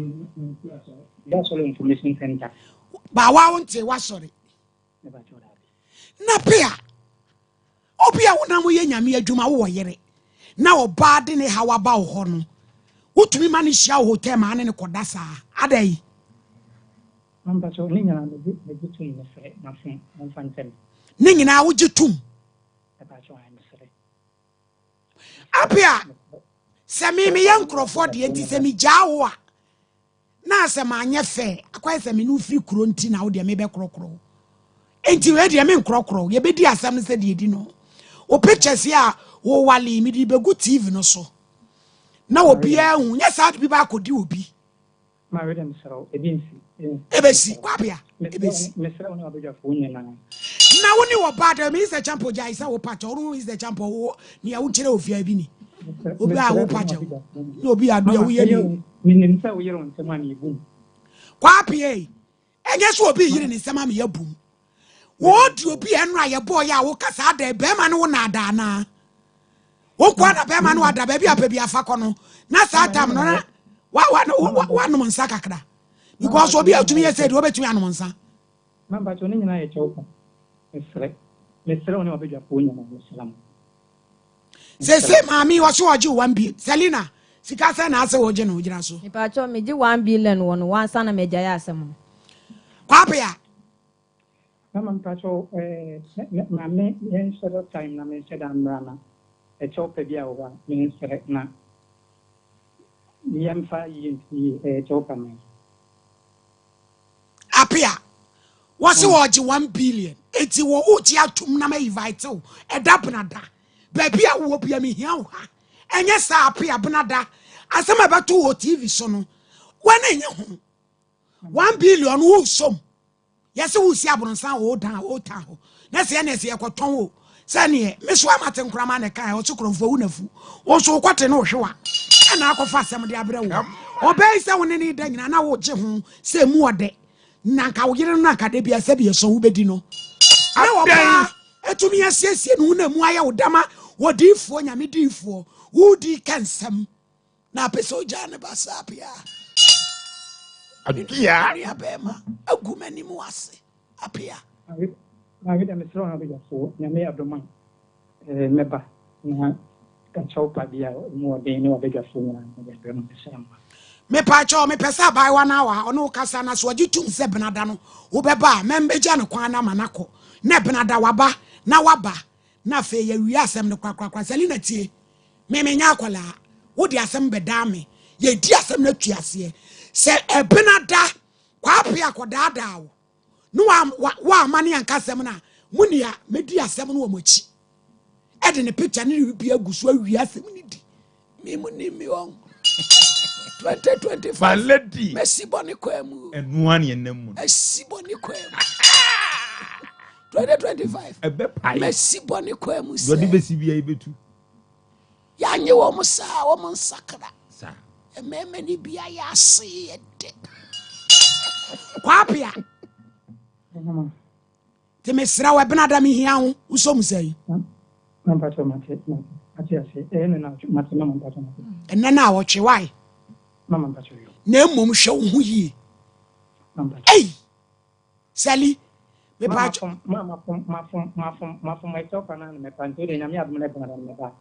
S4: information center
S3: ba wa wonte wa sori na pia obia wo na mo ye nyame adwuma wo yere na oba de ne hawa ba wo ho no wotumi ma ne hia wo hotel ma ne koda saa adai
S4: mamba so ni nyana me gitu ni fere na fin on fantem
S3: ne nyina wo gitum apia se mi ye nkrofo de enti se mi gya wo a na se ma anye fe akwa se mi no firi kuro nti na wo de me be krokro enti we de me nkrokro ye be di asam se de di no o pictures ya wo wale mi di be go TV no so na obi a hu nya sa bi ba akodi obi
S4: ma we dem so
S3: ebesi kwapia ebesi
S4: mesra woni abegya fo nyina
S3: na woni wo bad me is the champion jai sa wo patch or is the champion wo ni a wo kire ofia bi ni obi a wo patch no obi adu a wo ye
S4: ni nim sa wo yero nsema na ebum
S3: kwapia enye so obi yire ni nsema me yabum wo di obi enu aye boy a wo kasa da be ma no na ada na wo kwa na be ma no ada ba bi apabi afako no na sa tam no na wa no nsa kakra because obi atumi ye said obetumi anom nsa
S4: mamba to ni nyina ye chopa mesre oni obedwa fo nyina salam
S3: se mami wo so oje 1 bi Selina sika se na ase oje na ogira so
S5: ni pa cho me ji 1 billion won wan sana me gya ya asem
S3: kwapia
S4: mamba cho na me yen sero time na me said amrana e chopa bia wo me sere na yam fa yin chopa me
S3: apia wasi woje 1 billion eti wo uchi atum na ma invite o edapnada baby a wo bia me hia wo ha enye sa apia benada asema beto wo TV so no wana enye ho 1 billion wo som yesi wo si abronsan wo dan wo ta ho na se na se ekoton wo sane me so amate nkrama na kai wo chukromfo wo nafu wo so kwate na wo hwewa na akofa asem de abra wo obey se wo ne ni da nyina na wo je ho se mu ode na ka wo yire no aka de bia se bia so wo bedi no na wo ba etumi asiesie no na mu aya wo dama wo difo nyame difo wo di kansam na peso jane basapia
S24: adia
S3: ya bema agumani mu ase apia
S4: na vida mesro na bia fo nyame adoma meba na ka chopa bia mu de ni obedwa fo na bia no pesam
S3: me pacho me pesa bai wana wa ono kasa na so agitum se benada no wo beba membeja ne kwan na manako na benada waba na waba na fe ya wi asem ne kwakwa Selina tie me nya akwala wo di asem beda me ye di asem na tuase se benada kwa apia koda da wo no wa amane ankasem na munia me di asem no wo machi e de ne picture ne bi aguso awi asem ni di me muni mi on 2025
S6: Maledi
S3: Messi boni kwemu
S6: enuani enemu
S3: Messi boni kwemu 2025
S6: ebe pai
S3: Messi boni kwemu se
S6: dodi besi bia ibetu
S3: yanye wo musa wo monsakra
S6: sa
S3: ememe ni bia ya se ede kwapia te mesra we benada mi hia ho usom sai
S4: mamba to mate ati ase ene na mate mamba to mate
S3: enna wo twe wai
S4: mama mpacho yo
S3: na mmom hwe wo ho yie ei Sali me pacho
S4: mama my talk na me panto de nyame adom na bana me ba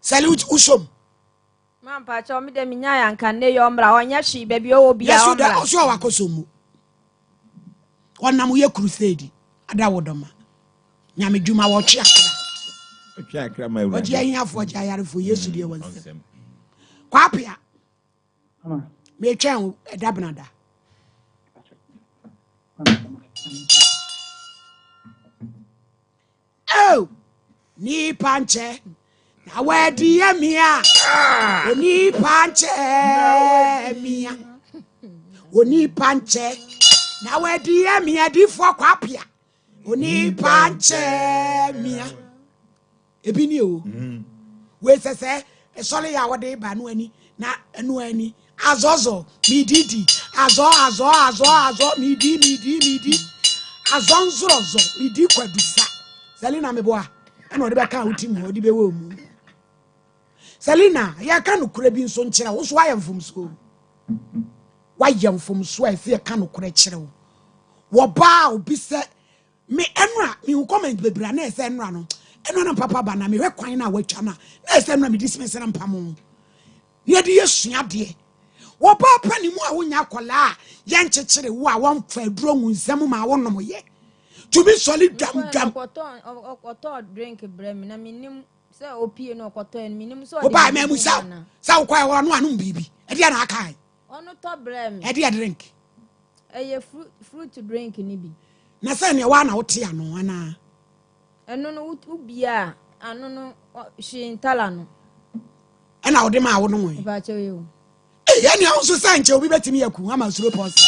S3: Sali usom
S5: man pa cho me de minya ya nka ne yo mra onya hwi ba bi o bia o mra
S3: so wa kosomu onam ye crusade ada wodoma nyame dwuma wo twe
S6: akra ma ewu
S3: o je yin afo je ayarefo Yesu de wonsem kwapia me twen edabenada oh ni panche na wedi emia oni panche emia oni panche na wedi emia di fo kwapia oni panche emia ebini o we sese esole ya wode ba no ani na enu ani azozo mididi azo midi azonzorozo midi kwadusa Selina meboa ana ode beka utimu ode bewo mu Selina ya ka no kura bi nso nkyere wo so ayamfomso wayamfomso a efe ka no kura kyere wo ba obi se me enra me comment bebra na ese enra no eno na papa ba na me hwe kwan na watwa na ese enra me dismiss na mpamo ye de yesua de wo ba pani mu a wonya kola ye nkyekere wo a wonfa aduro nzam ma wonom ye to be solid dam
S5: okoto drink brem na minim se opie no okoto en minim so
S3: wo ba me musa sa wo kwa wo no anu bibi e de na akai
S5: ono to brem
S3: e de drink
S5: eye fruit drink ni bi
S3: na se ne wa na wote ano ana
S5: eno no ubia ano no shintala no
S3: ena wo de ma wo no we
S5: ba chewe
S3: ya ni awon so sanche obi betimi yaku ama suro pause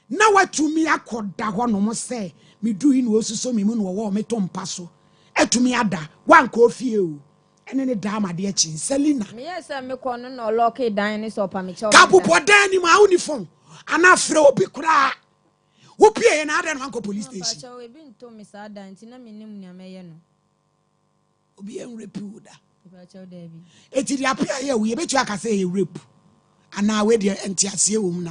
S3: na watumi akoda ho no mo se medu yi no osuso me mu no wo meto mpa so atumi ada wanka ofie o ene ne da amade achi Selina
S5: me yesa me kono no lock dan ni so pa me che
S3: kapopo dan ni ma uniform ana frɛ obi kura wo pie na ada no anko police station
S5: pa che obi nto me sa dan ti na minim nya meye no
S3: obi en repu da
S5: pa che da bi
S3: eti dia pia ye wo ye betu aka say ye rape ana we de entiase wo mu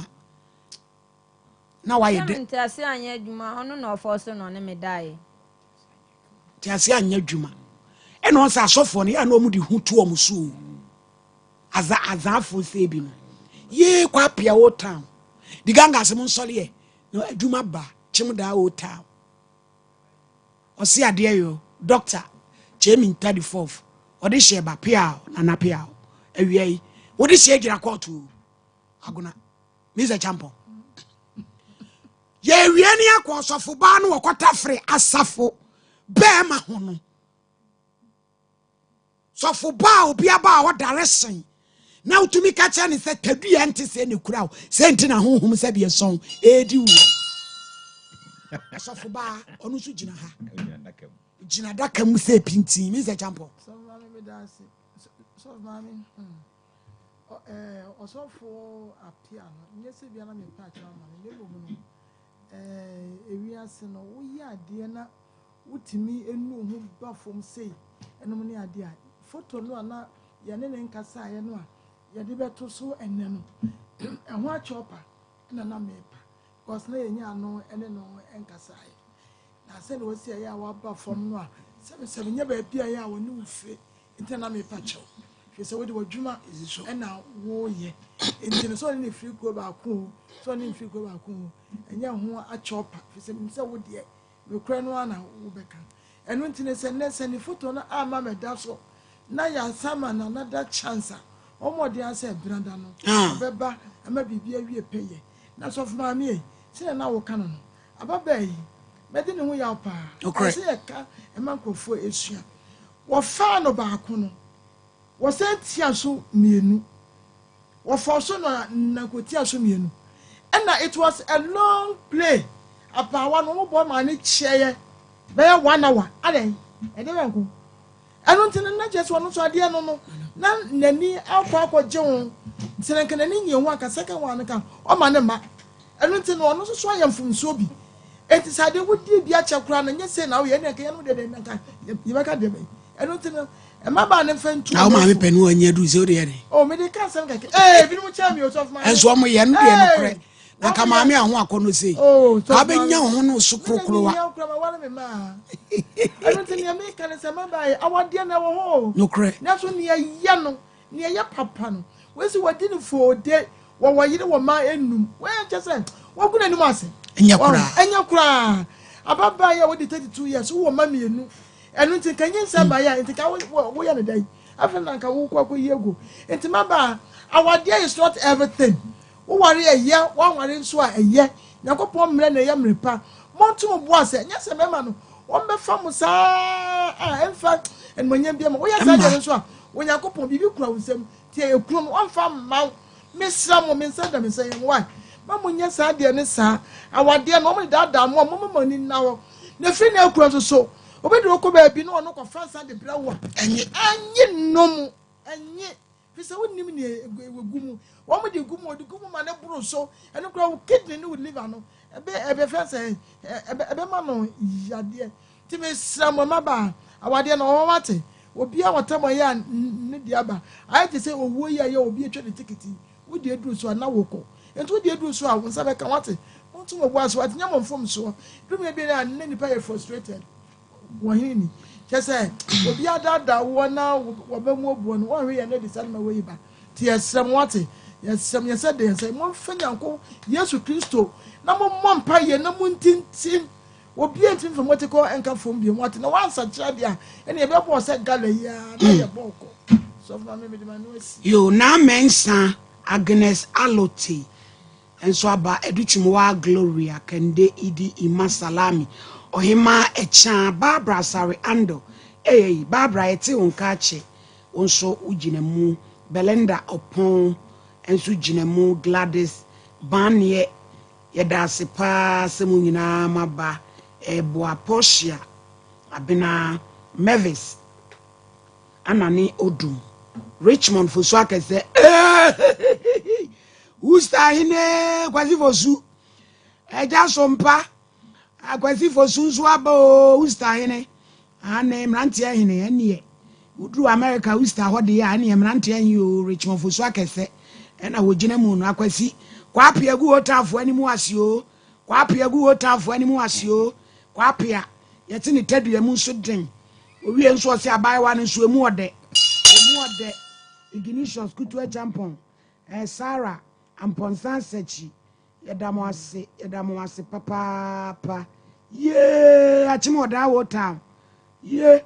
S3: na why de
S5: entiase anya adwuma ono na ofo no ne me dai
S3: entiase anya adwuma eno on sa sofo ne ya na omu di hutu omu so azafo se bi no ye kwa pia wo town di ganga se mun sole ye no adwuma ba chim da wo town o si ade yo doctor Jamie 34th odi sheba pia na pia awie odi she gira court aguna Mr. Champo ye wie ni akosofo ba no okota free asafo be ma ho no sofo ba obi aba wo direction na utumi ka cha ni se tadua nti se ne kura se nti na honhom se be son edi wu sofo ba onu su gina ha gina daka mu se pinti Mr. Champo
S7: so mami me dance so mami osofo apia no nyese bia na me pa cha mami le bo no ewiase no wo yi ade na wutimi enu hu ba fom sei enum ne ade a photo no na ye ne nkasa ye no a ye de beto so enne no eho a chopa na me pa because na ye nya no ene no nkasa ye na se no si ya wa ba fom no a se nya ba bia ya wo ne ufe nti na me pa cho hwe se wo de wadwuma ena wo ye nti so ne free go ba ko so ne free go ba ko enya ho a chopa hwe se wo de me kra no ana wo beka eno nti ne se ne photo na ama me da so na ya sama na another chance omodi ase branda no beba ama bibia wie peye na so fuma me se na wo kan no ababa yi mede ne ho ya pa se ye ka e man kofo esua wo fa no ba ko no wo se tia so mienu wo fo so no na ko tia so mienu and it was a long play apa wa no mo bo ma ne cheye be 1 hour aden e de wenko anu tin na je so no so ade no na nani akwa je won tin kan nani nyi ho aka second one kan o ma ne ma anu tin no so ayamfumso bi enti sade wodi bi a chekura na nye se na wo ye ne kan no de na kan ye baka de me anu tin e ma ba ne fentu
S3: awu ma me penu anya du se o de ye
S7: o me de kan sam ka bi no cha mi o so of my
S3: enso mo ye no de no kre na kama me aho akono sei ka be nya ho no so krokro wa
S7: anu tin ye me kan se ma ba ye awade na wo ho
S3: no kre
S7: na so ne ye no ne ye papa no we si wadi ni for de wo yire wo ma enum we chese wo guna ni mo ase
S3: enya
S7: kura ababa ya wo di 32 years wo ma mienu enu nti kan yin sa ba ya nti ka wo ya ne dai afa na ka wo kwa yego nti maba awade is not everything wo ware ye wo ware nso a ye yakopɔ mre na ye mrepa montu mo bo ase nya se mema no wo be fa mo sa emfa enmonya bia mo wo ya sa de nso a wo yakopɔ bibi kura wo nsam tie ekuru no wo fa ma mesra mo mensa da mensa ye why mamu nya sa de ne sa awade no mo da mo mo ni na wo na fi na ekuru so obedu ko ba bi no no ko fansa de bra wo enye nom enye Fisa woni mi ne gumu. Wo mo de gumu ma ne bro so. Eno kra kidney ni with liver no. Ebe fence ebe ma no yade. Ti me sram ma ba. Awade no wo mate. Obi a watamo ya ne diaba. I te say owo ya obi atwa de ticket. Wo de duru so na woko. Ento de duru so a wo nsa be ka wate. Wonto mo bua so atnya mo mfom so. Dum e bi na ne nipa ye frustrated. Wo hini. Kese obi adada wo na wo be mu obuo no wo hwe ye na decide ma we ba. Ti yesrem wate. Yesrem yese de yese mo fanyanko Yesu Kristo na mo mpa ye na mo ntintin obi entin from what call enka from bi what na wan sa kira dia ene e be bo se gala ya na ye boko so na me de manu asi
S3: yo na mensa Agnes Aloti enso aba educhimo wa Gloria Kende Idi Imasalami ohima echa Barbara Sari Ando Barbara ete onkache onso ujinemu Belinda Opon enso ujinemu Gladys Banye yedase pa semu nyina maba Boa Portia abina Mavis anani Odum Richmond fosu akese usta hine kwazi fosu eja sompa kwazi fosu nso abo usta hine ane mrantie hine ene udru America usta hode ya ane mrantie yo Richmond fosu akese ena wogina mu no akwasi kwa apiagu otafo animu asio kwa apiagu otafo animu asio kwa apia yeti ni tedua mu nso den owie nso ose abaiwa nso emu ode ignition skutu champon Sarah amponsan sechi yedamo ase papa ye achimo da wota ye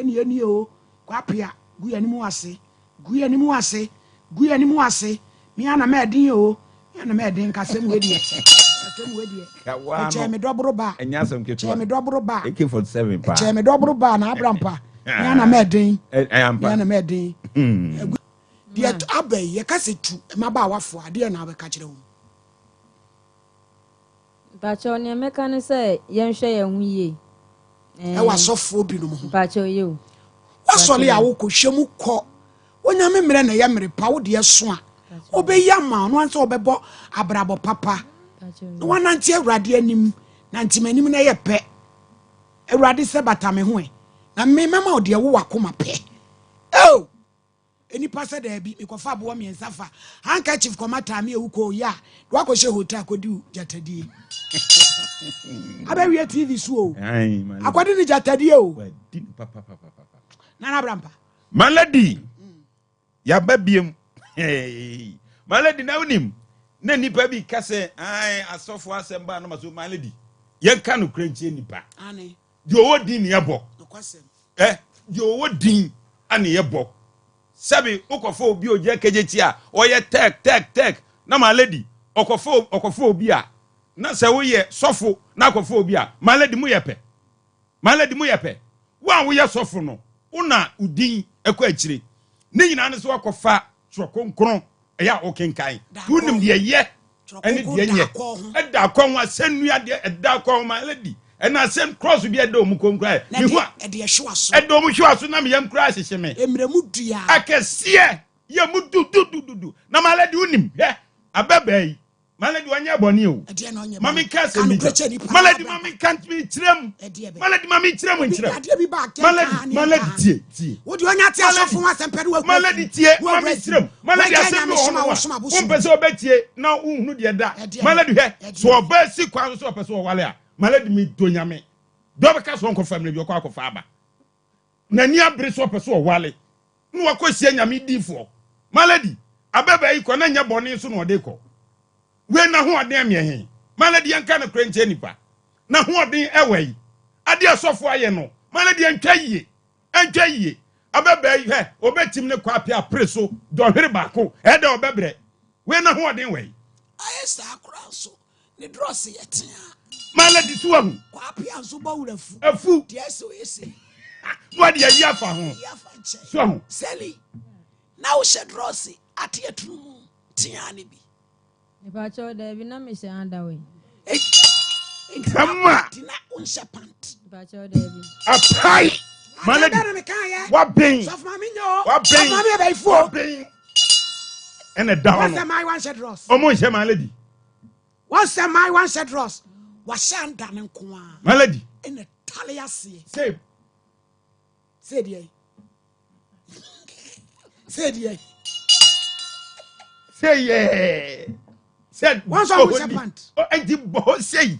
S3: ni o kwa apia gu animu ase mi ana medin o mi ana medin kasem wedi Cheme dobro ba.
S6: Enyasem ketua.
S3: Cheme dobro ba.
S6: AK47 pa.
S3: Cheme dobro ba na abrampa. Yana medin. Yana medin. Dia abe ye kasetu maba wafo ade na abeka kire wo.
S5: Bacho ne meka ne se yenhwe ye hu ye.
S3: E wasofo bi no mo.
S5: Bacho ye o.
S3: Wasole ya wo ko hwemu kọ. Onya memre na ye mere pa wo de so a. Obeya ma no anse obebo abrabo papa. No one anti Awurade anim na ntimanim na ye pe Awurade se batame ho na me mama ode wo wakoma pe oh eni pasa da bi me kofa bo me nsafa handkerchief komata me ewuko ya do akoshe hotel akodi jatadie abawie TV so akwadi ni jatadie o na brampa
S6: maladi ya babiem maladi na unim na nipa bi kase asofo asemba no maso maladi yenka no kranchie nipa
S3: ane
S6: di owo din ne yebo
S3: nokwasem
S6: di owo din ane yebo sabi ukofo obi oje kejeti a oye tek na maladi okofo obi a na se wo ye sofo na akofo obi a maladi mu yepe wa wo ye sofo no una udin ekwa akire ne nyina ne so akofa trokonkron eya okenkan tunim de ye ene de nye eda akon asennua de eda akon maladi ena asem cross bi eda omu konkra mi hu
S3: ede hweaso
S6: eda omu hweaso na me yam kra hyehye me
S3: emremu dua
S6: akese ye mu du na maladi unim ababai maladi wanya boni o mami kase mi maladi mami can't me trem maladi mami trem maladi tie
S3: wo di onya tie asofo wa sempere wa
S6: maladi tie mami trem maladi asem wo pese obetie na unhunu de da maladi so obesi kwan so pese wale a maladi mi donyame do be ka so nko family bi okwa akofa aba na ni abre so pese wale nu wakosie nyame difo maladi ababai ko na nya boni so no de ko we na ho aden ame maladi yanka na krenche nipa na ho aden ewai ade asofo aye no maladi antwa yie ababai obetim ne kwa pia preso do hwere bako e de obebre we na ho aden wai
S3: ayesa akura so ne dross yetia
S6: maladi suwahu
S3: kwa pia so ba wurafu
S6: afu
S3: de so yesi
S6: no de ya fa ho suwahu
S3: seli na wo she dross atie tunu tiane bi
S5: Bacho de bi na me se anda we.
S6: Mama
S3: tina unsha pant.
S5: Bacho de bi.
S6: Apai. Malady. What being? What being? And a down.
S3: What's the my one said Ross?
S6: Almost my lady.
S3: What's the my one said Ross? Was shan done and kwa.
S6: My lady.
S3: In the Talia sea.
S6: Say.
S3: Said ye. Said ye.
S6: Say ye. Said
S3: once I was a pant.
S6: Oh, and the boss say.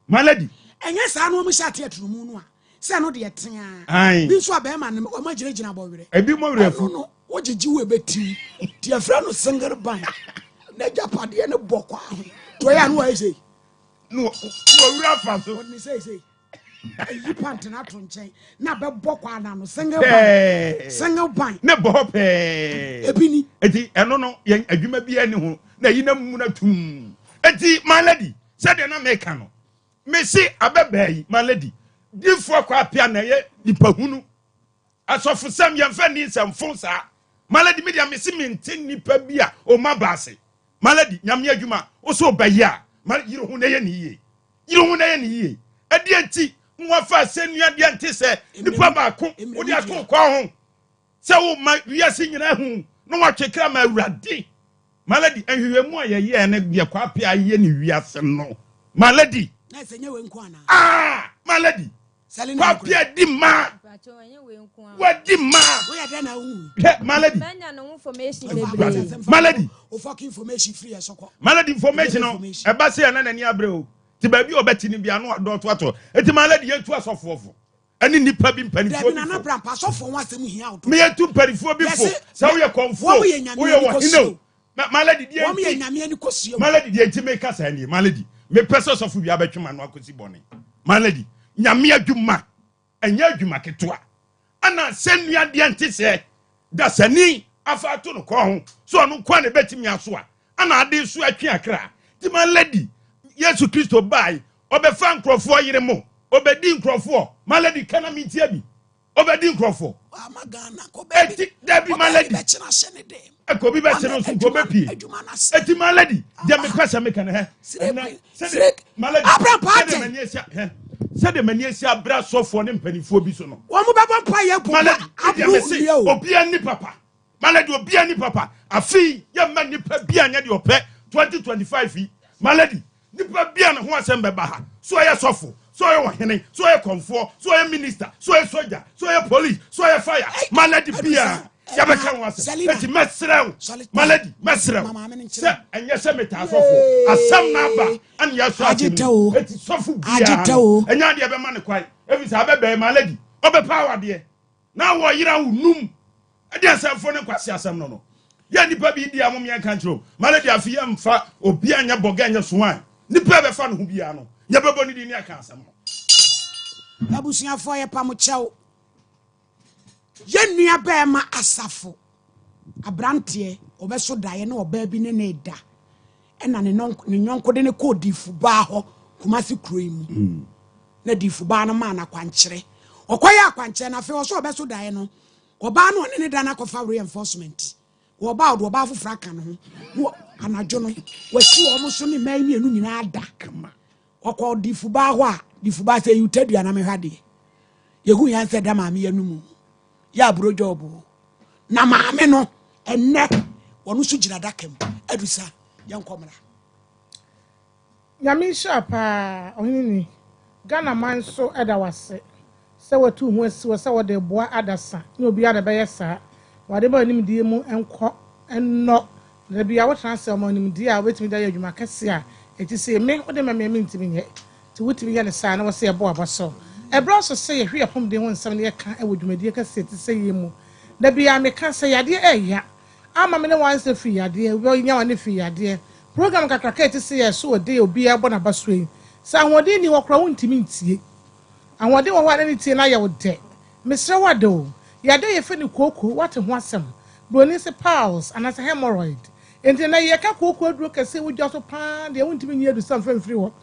S6: My lady.
S3: And yes, I know me sat here to Munua. Say no dear thing.
S6: Aye.
S3: This was Beman or my generation about it.
S6: A bit more refu.
S3: No, what did you bet tea? Dear friend of singer bang. Neja party and a book. Where I say.
S6: No, what
S3: me say. You pant and out on chain. Now, Bokwana, single pint.
S6: Never hope a penny. I don't know, you may be anyone. Now you know, Munatum. My lady said, you're not making. Me see a baby, my lady. Give for quite piano, the Pahunu. As of for some young friends and phones are. My lady, media missing me in 10 nipper beer or my bassy. My lady, Yamia Juma, also by ya. My you don't any. You don't any. A dear tea. Moi first send you the anti say the papa ko o dia ko ho say wo ma wiase nyina hu no wa twekra ma awurade malady ahwehwemu aye na bia kwa pe aye ni wiase no malady
S3: na se nyewe nko ana
S6: malady kwa pe di ma wa di ma
S3: wo ya de na hu
S6: malady
S5: manya no information bebre
S3: malady o fuck information free esoko
S6: malady information no e ba se na nani abre o ti ba bi obeti ni bia no do to eti malady yentu asofofo ani nipa bi mpanifo
S3: bi na na brampa asofo won asem hia o
S6: me yentu mpanifo bi fo sa wo ye konfo wo ye wo malady die
S3: wo me nyame ani kosio
S6: malady die ti me kasa ani malady me pese asofo bi abetwema no akosi bone malady nyame adwuma enya adwuma ketwa ana senua die nti se da sani afa to no ko ho so no kwa ne betimi aso a ana ade so atwe akra ti malady Yesu Kristo bai obefa nkrofo yire mo obedi nkrofo malady kana mintia bi obedi nkrofo
S3: amagana ko
S6: eti dabi malady ko bi be cheno so ko be pie eti malady de me pesa me kana he malady
S3: abra
S6: se de mani esi abra sofo ne mpanifo bi so no
S3: wo mo baba pa ye bu
S6: malady obia ni papa malady obia ni papa afi ye ma ni pa bia nya de opɛ 2025 malady nipa bia na ho asem be ba ha so ye sofo so ye ohene so ye konfo so ye minister so ye soldier so ye police so ye fire malady bia ya be kan wase eti mesrew malady mesrew se enye se meta sofo asam na ba an ya so agitawo eti sofo bia enya de be ma ne kwai ebi sa be malady obe power de na wo yira unum edi asamfo ne kwase asam no ya nipa bi di amom ya kan tro malady afia mfa obi anya boga anya soan nipa be fa no hu bia no nya bebo ni di ni aka asam no
S3: abusuafo ye pam chew ye nua be ma asafo abrante obeso dae na oba bi ne ne da ena ne nyonko de ne kodifu ba ho kumasi kroimu na difu ba no ma na kwankyere okoya akwankyere na fe so obeso dae no oba no ne da na kofa reinforcement oba fofra kan ho anajo no wasi o mo so ne mai mienu nyina ada kama okọ difu ba ho a difu ba se yutadua na me hwade yehu yan se da maame yanu mu ya bro job na maame no enne wonu so gira dakam adusa yankomra
S7: nyame shapa onini Ghana man so edawase se watu hu asi se wode boa adasa na obi ada be yesa wade ba nim die mu enko enno na bia wo transfer mo nim die a wetimi da yadwuma kase a eti se me wode ma me ntimi nye ti wutimi ye ne sa na wo se ebo abaso ebro so se ye hwe apom de ho nsam ne ye ka e wodwumadie kase ti se ye mu da bia me ka se yade eya ama me ne wan se fi yade wo nya wan fi yade program kakraka eti se ye so ode obi abo na baso yi sa wode ni wo kra wo ntimi ntie awode wo wa ne tie na ye wo de mesre wade o yade ye fe ni koko wate ho asem broni se pals and as a hemorrhoid enti na ye ka koko aduro kase wo dwaso pa de wo ntimi nyi adusa mfamfiri wo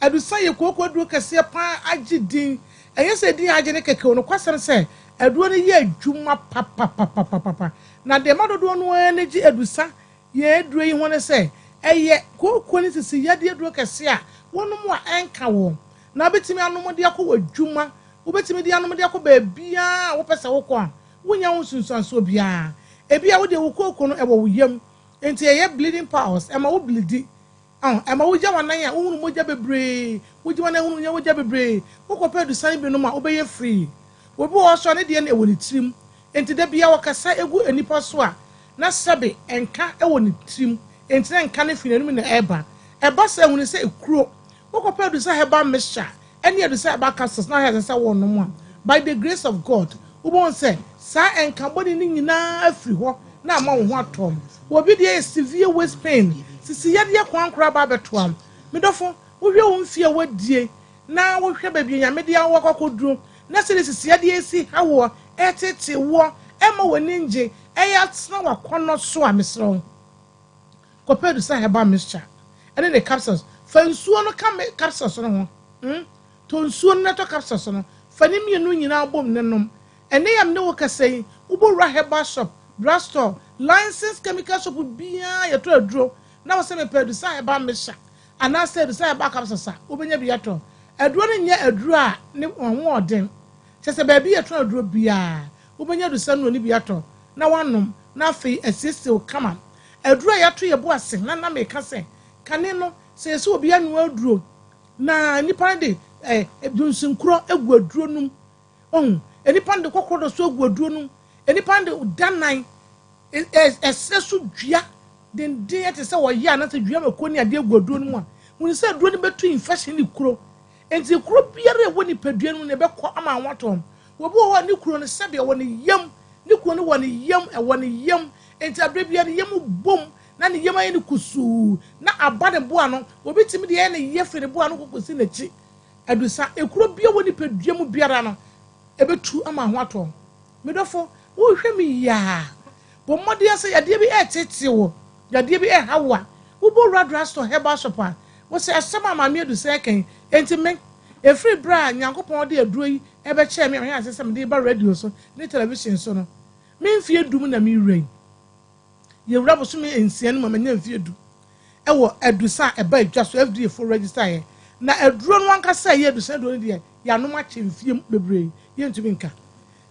S7: adusa ye koko aduro kase pa agidin eye se din age ne keke no kwasem se aduro ne ye adwuma papa na de madodo no energy adusa ye aduro yi ho ne se eye koko ne sisi yade aduro kase a wonu mu a enka wo na betimi anom de akọ wadwuma wobetimi dia no me dia ko ba bia wo pese wo ko a wonya wo sunsuanso bia ebia wo de wo koko no e wo yam enti ye bleeding powers e ma wo bleedi e ma wo ja wanan a wo mo ja bebre wo ji wanan wo nya wo ja bebre wo ko pe du san bi no ma wo be ye free wo bi wo so ne de na e wo ni tirim enti da bia wo kasa egu enipa so a na sabe enka e wo ni tirim enti na enka ne fi na na eba se hu ne se ekuro wo ko pe du sa heba mesha ene e du sa ba castle na ha se wo no mo by the grace of God wo bon say sa enka body ni nyina afiri ho na ama wo ho atom wo bi de severe waist pain sisi yade kwankora ba betoam medofo wo hwe wo mfie wadie na wo hwe ba bi nyame de awo kwakoduro na sisi yade esi hawo etete wo ema woni nje eya tsena wakono so a mesro kopedu sa heba mesha ene the capsules fa nsuo no ka capsules no ho to nsuo no to capsules no fa ni mienu nyina bom nenom ene yam ne wo kasai ubora heba shop drugstore licensed chemical shop bia ya to aduro na wo se me pedu sa heba mesha ana se du sa heba capsules a obenya bia to aduro ne nya aduro a ne won odem chese ba bia to aduro bia obenya du sa no ni bia to na wanom na afi asisi o kama aduro ya to ye bo ase na me ka se kane no se se obi anu aduro na nipa de dunsinkuro egu aduro num enipa de kokodo so egu aduro num enipa de danan esesu dua den ete se wo ya na se dua makoni ade egu aduro num a woni se aduro ni betu infection ni kuro enti kuro biere wo ni padua num ne be ko ama anwatom wo bo wo ni kuro ne sebe wo ni yam ni kuro ne wo ni yam wo ni yam enti abre biere yam bom na ne yema ni kusu na abade boa no obi timi de ne yefe ne boa no kokosi na chi adusa ekuro bia woni padua mu biara no ebetu ama ho ato medofo wo hwe mi ya bo mode ase yade bi etete wo yade bi hawa wo bo radra store heba shop a wo se asema ma me adusa kan enti men efri bra nyankopon de aduro yi ebe che me hwe asesem de ba radio so ne television so no me mfie dum na me rain yewura bosume ensia no mama nya mfie du ewo adusa eba adwa so FDA for register ye na aduro no ankasa ye adusa do ne de ya no ma che mfie bebre ye ntumi nka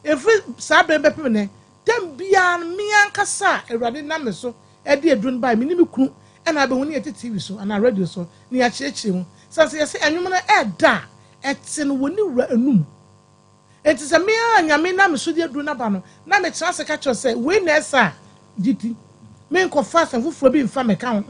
S7: efri sa bembe pem ne dem bia mi ankasa ewrade na me so e de aduro no ba mi ni me kunu e na be ho ne ye TV so ana radio so ne ya chirechire ho sanse ye se anwum na e da ete no woni wura anum enti se mi anyame na me so de aduro na ba no na me chance ka cho se we na esa giti men ko fast fufuo bi mfa meka ho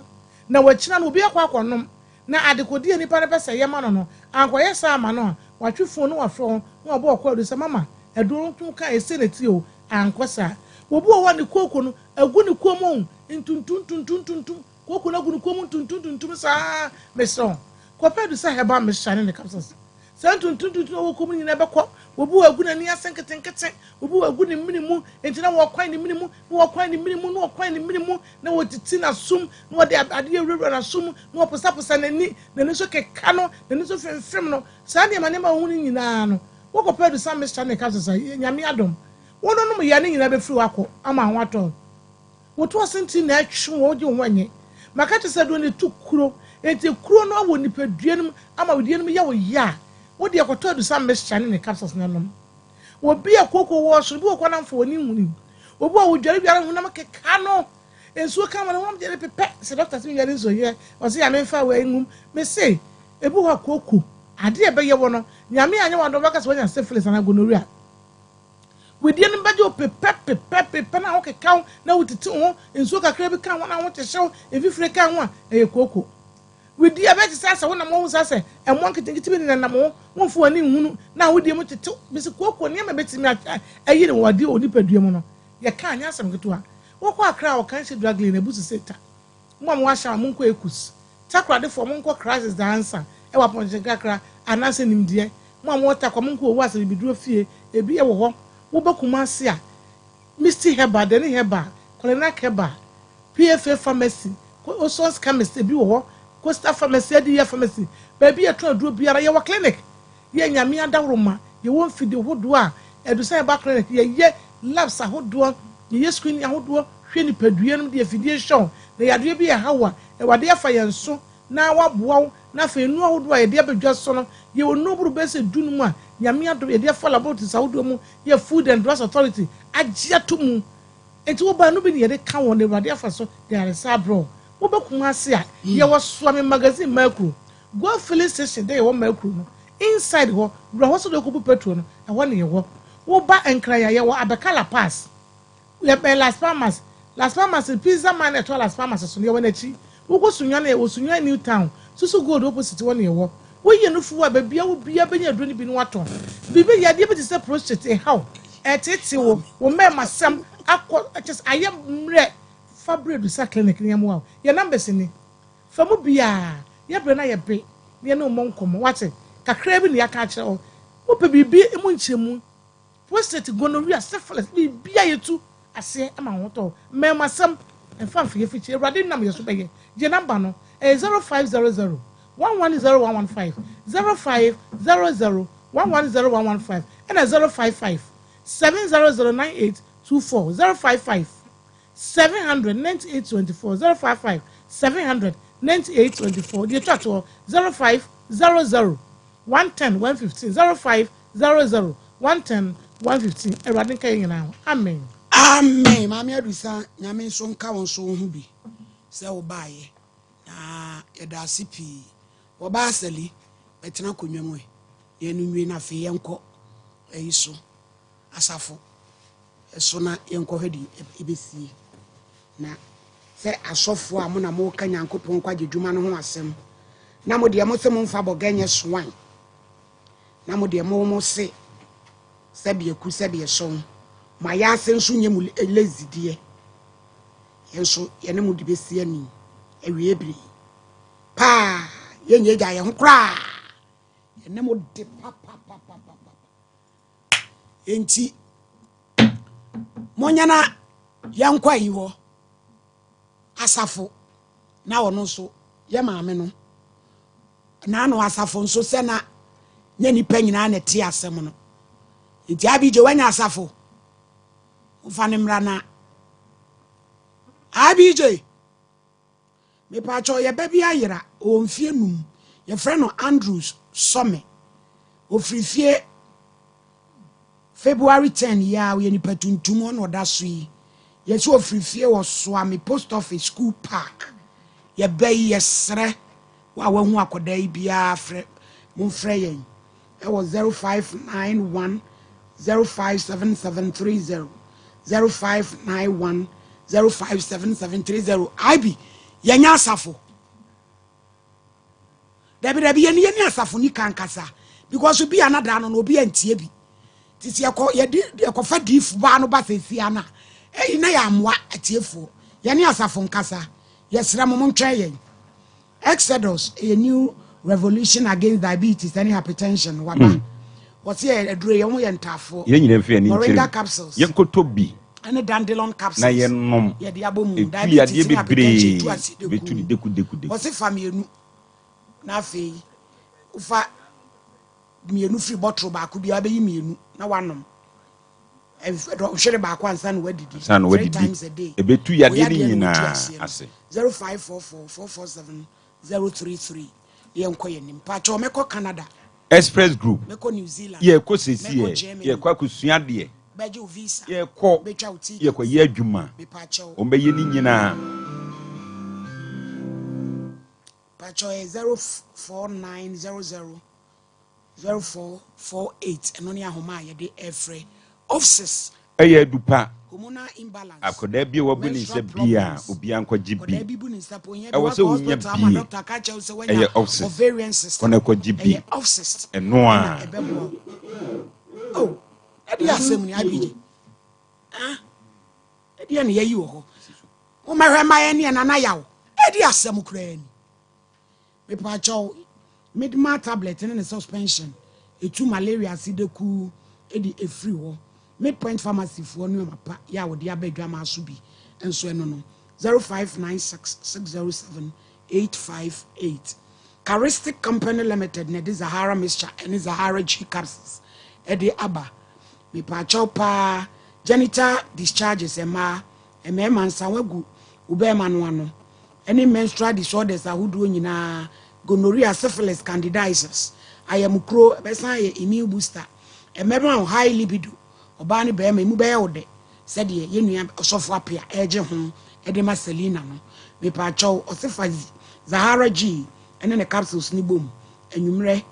S7: na wachina no obi akwakonom na adekodi enipa ne pese yema no ankoye sa ama no watwefo no wafro no obo okwa se mama eduro tun ka eseneti o ankosa obi o wa ne koko no agu ne komo ntuntuntuntuntuntum koko na agu ne komo ntuntuntuntum sa meso ko pedu sa heba me shane ne kapsas sa ntuntuntuntum o komo nyina bekọ obu agu na ni asenketenkete obu agu ne minimu entina wo kwan ne minimu wo kwan ne minimu no kwan ne minimu na wo titi na sum na wo de ade ewura na sum na wo posa nani na ni so keka no na ni so femfem no sa de ma ne ma hu ni nyina no wo ko pedu sa Mr. ne kapsas nyame adom wo no no ya ne nyina be firi wako ama ho ato wo to asenti na atwe wo de ho anye maka te se do ne tukuro enti kuro no wo nipaduanum ama wodianum ya wo ya wo de akoto adu sam mesha ne capsules nanom wo bia koko wo so bi wo kwana mfo ni huni obu wo dware biara hu na makeka no ensuo ka ma won de pepe se doctor se yare so ye o se ya me fa we ngum me say ebu ha koko ade e be ye wo no nyame anya wa do baka se wonya syphilis na gonorrhea we de no baje o pepe na ho keka na wotiti ho ensuo kakra bi ka ho na ho tehyew efifire ka ho a e koko we di abeti sasa wona mo sasa e mo nkitikiti bi na mo wonfo ani hunu na wodi mo tete bisi koko ne ma beti mi ayire wodi onipadua mu no ye ka anya asem ketua wokọ akra o kan se drugly na busu seta mo mo asha mo nko ekus takra de for mo nko crisis da answer e wa ponje kakra anase nimdie mo mo takwa mo nko owu asere biduro fie ebi e wo ho wo bakuma ase a Mr. Heba de ne Heba Colonel Heba PFA pharmacy Osons chemist ebi wo ho Costa pharmacy de pharmacy baby e tro duro biara ye wa clinic ye nyame adawroma ye won fidi hodo a edusa ba clinic ye labs ahodo ye screen ahodo hwe ni padua no de fidie show na yade bi ye hawa e wade afa ye nso na waboa na fa enu ahodo a ye de abedwa so no ye onuburu be se dunu mu a nyame ado ye dey for laboratories awodo mu ye food and drugs authority agye to mu enti wo ba no bi ne ye dey ka won Awurade afa so there is abro wo be kuma ase a ye wo so me magazine makro go filling station dey wo makro no inside ho bra ho so dey ko petrol no e wo ne ye wo ba enkraya ye wo abekala pass ye be Las Palmas pizza man at Las Palmas so ye wo na chi wo go sunwa na wo sunwa New Town so gold opposite wo ne ye wo ye no fu ba bia wo bia benya aduro ni bi no wato bibi ya de bi se prostate e how etete wo me masam akọ just ayem mre fabredu sa clinic ni amu ye numbers ni famu bia ye bre na ye be ye no mo nkomo wate kakra bi ne ya ka kire wo pe bibi emu nchemu prostate gonorrhea syphilis bia ye tu ase ama ho to me masam emfa mfie fichi Awurade nam ye so be ye je number no 0500 11015 0500 11015 and 055 7009824 055 7009824 055 7009824 the chat 0500 110 115 0500 110 115 Awurade kan yin na amen
S3: amen mama adusa nyame so nka won so hu bi se wo baaye na yeda sipi wo ba asali betena konwam ye nu nwi na fe yenko eyiso asafo eso na yenko hedi ebesi na se asofo a mo na mo ka nyankopon kwa dwuma no ho asem na mo de mo se mo mfa boganye swan na mo de mo se bi eku se bi eson ma ya sensu nyemu elezidie yenso ye ne mu de besi ani ewie ebiri pa yenye gya ye ho kra ye ne mu de pa enti monyana yankwa yi ho asafo na wono so ye maame no na no asafo nso se na nya nipa nyina na ti asem no enti abije wanya asafo ufane mrana abije me pacho ye baby ayira o mfie num ye frɛ no Andrews Some ofrifie February 10 ya we ni patuntum on oda so yi ye so ofrifie wo so ami post office school park ye bayi ye sre wa hu akoda yi bia frɛ mo frɛ yen e was 0591 057730 0591 057730 IB yenya asafo dabi yeni asafo ni kankasa because obi anada no obi antie bi titi yakɔ difu ba no ba sefia na na ya amwa atiefo yeni asafo nkasa yesra mo ntwe yen Exodus a new revolution against diabetes and hypertension waba what's here adure ye ho ye ntafo
S6: ye nyina mfia ni
S3: moringa capsules
S6: ye kotobi
S3: and dandelion capsules
S6: na ye nom
S3: ye de abomu
S6: diabetes and hypertension betu deku
S3: what's famienu na fe ufa mienu free bottle ba ku bia be yi mienu na wanom hwere ba kwa ansa no wadidi 3 times a day
S6: ebetu yade ni nyina ase
S3: 0544447033 ye nko ye nim pa cho meko Canada
S6: Express Group
S3: meko New Zealand
S6: ye ko sesi ye kwa kusua de
S3: beje visa
S6: ye ko ye ko ye adwuma o be ye ni nyina
S3: pa cho 04900 0448 eno ni ahoma ye de efre offices
S6: eye dupa
S3: hormonal imbalance
S6: akoda bi wo bu ni se bia obi anko gibi e wo se wonya bi eye
S3: ovarian system
S6: kona ko gibi
S3: offices
S6: eno a
S3: oh edi asem ni abije edi na yayi wo ho wo mahwe maye ne na na yawo edi asem kura ni me pa chaw midma tablet and suspension etu malaria sideku edi efri ho midpoint pharmacy for no mapa ya wo de abadwa ma so bi enso eno no 0596607858 Charistic Company Limited ne Zahara mixture and Zahara G capsules edi aba me pa chopa genital discharges ema nsa wagu ubema no ano any menstrual disorders ahudu nyina gonorrhea syphilis candidiasis I am crow, Bessie, immune booster, a member of high libido, or Barney Bear, Mubel, said ye, Union, or sofa pia, edge home, Edema Selina, me pacho, or Sifaz, Zahara G, and then a capsule sniboom, and you mre,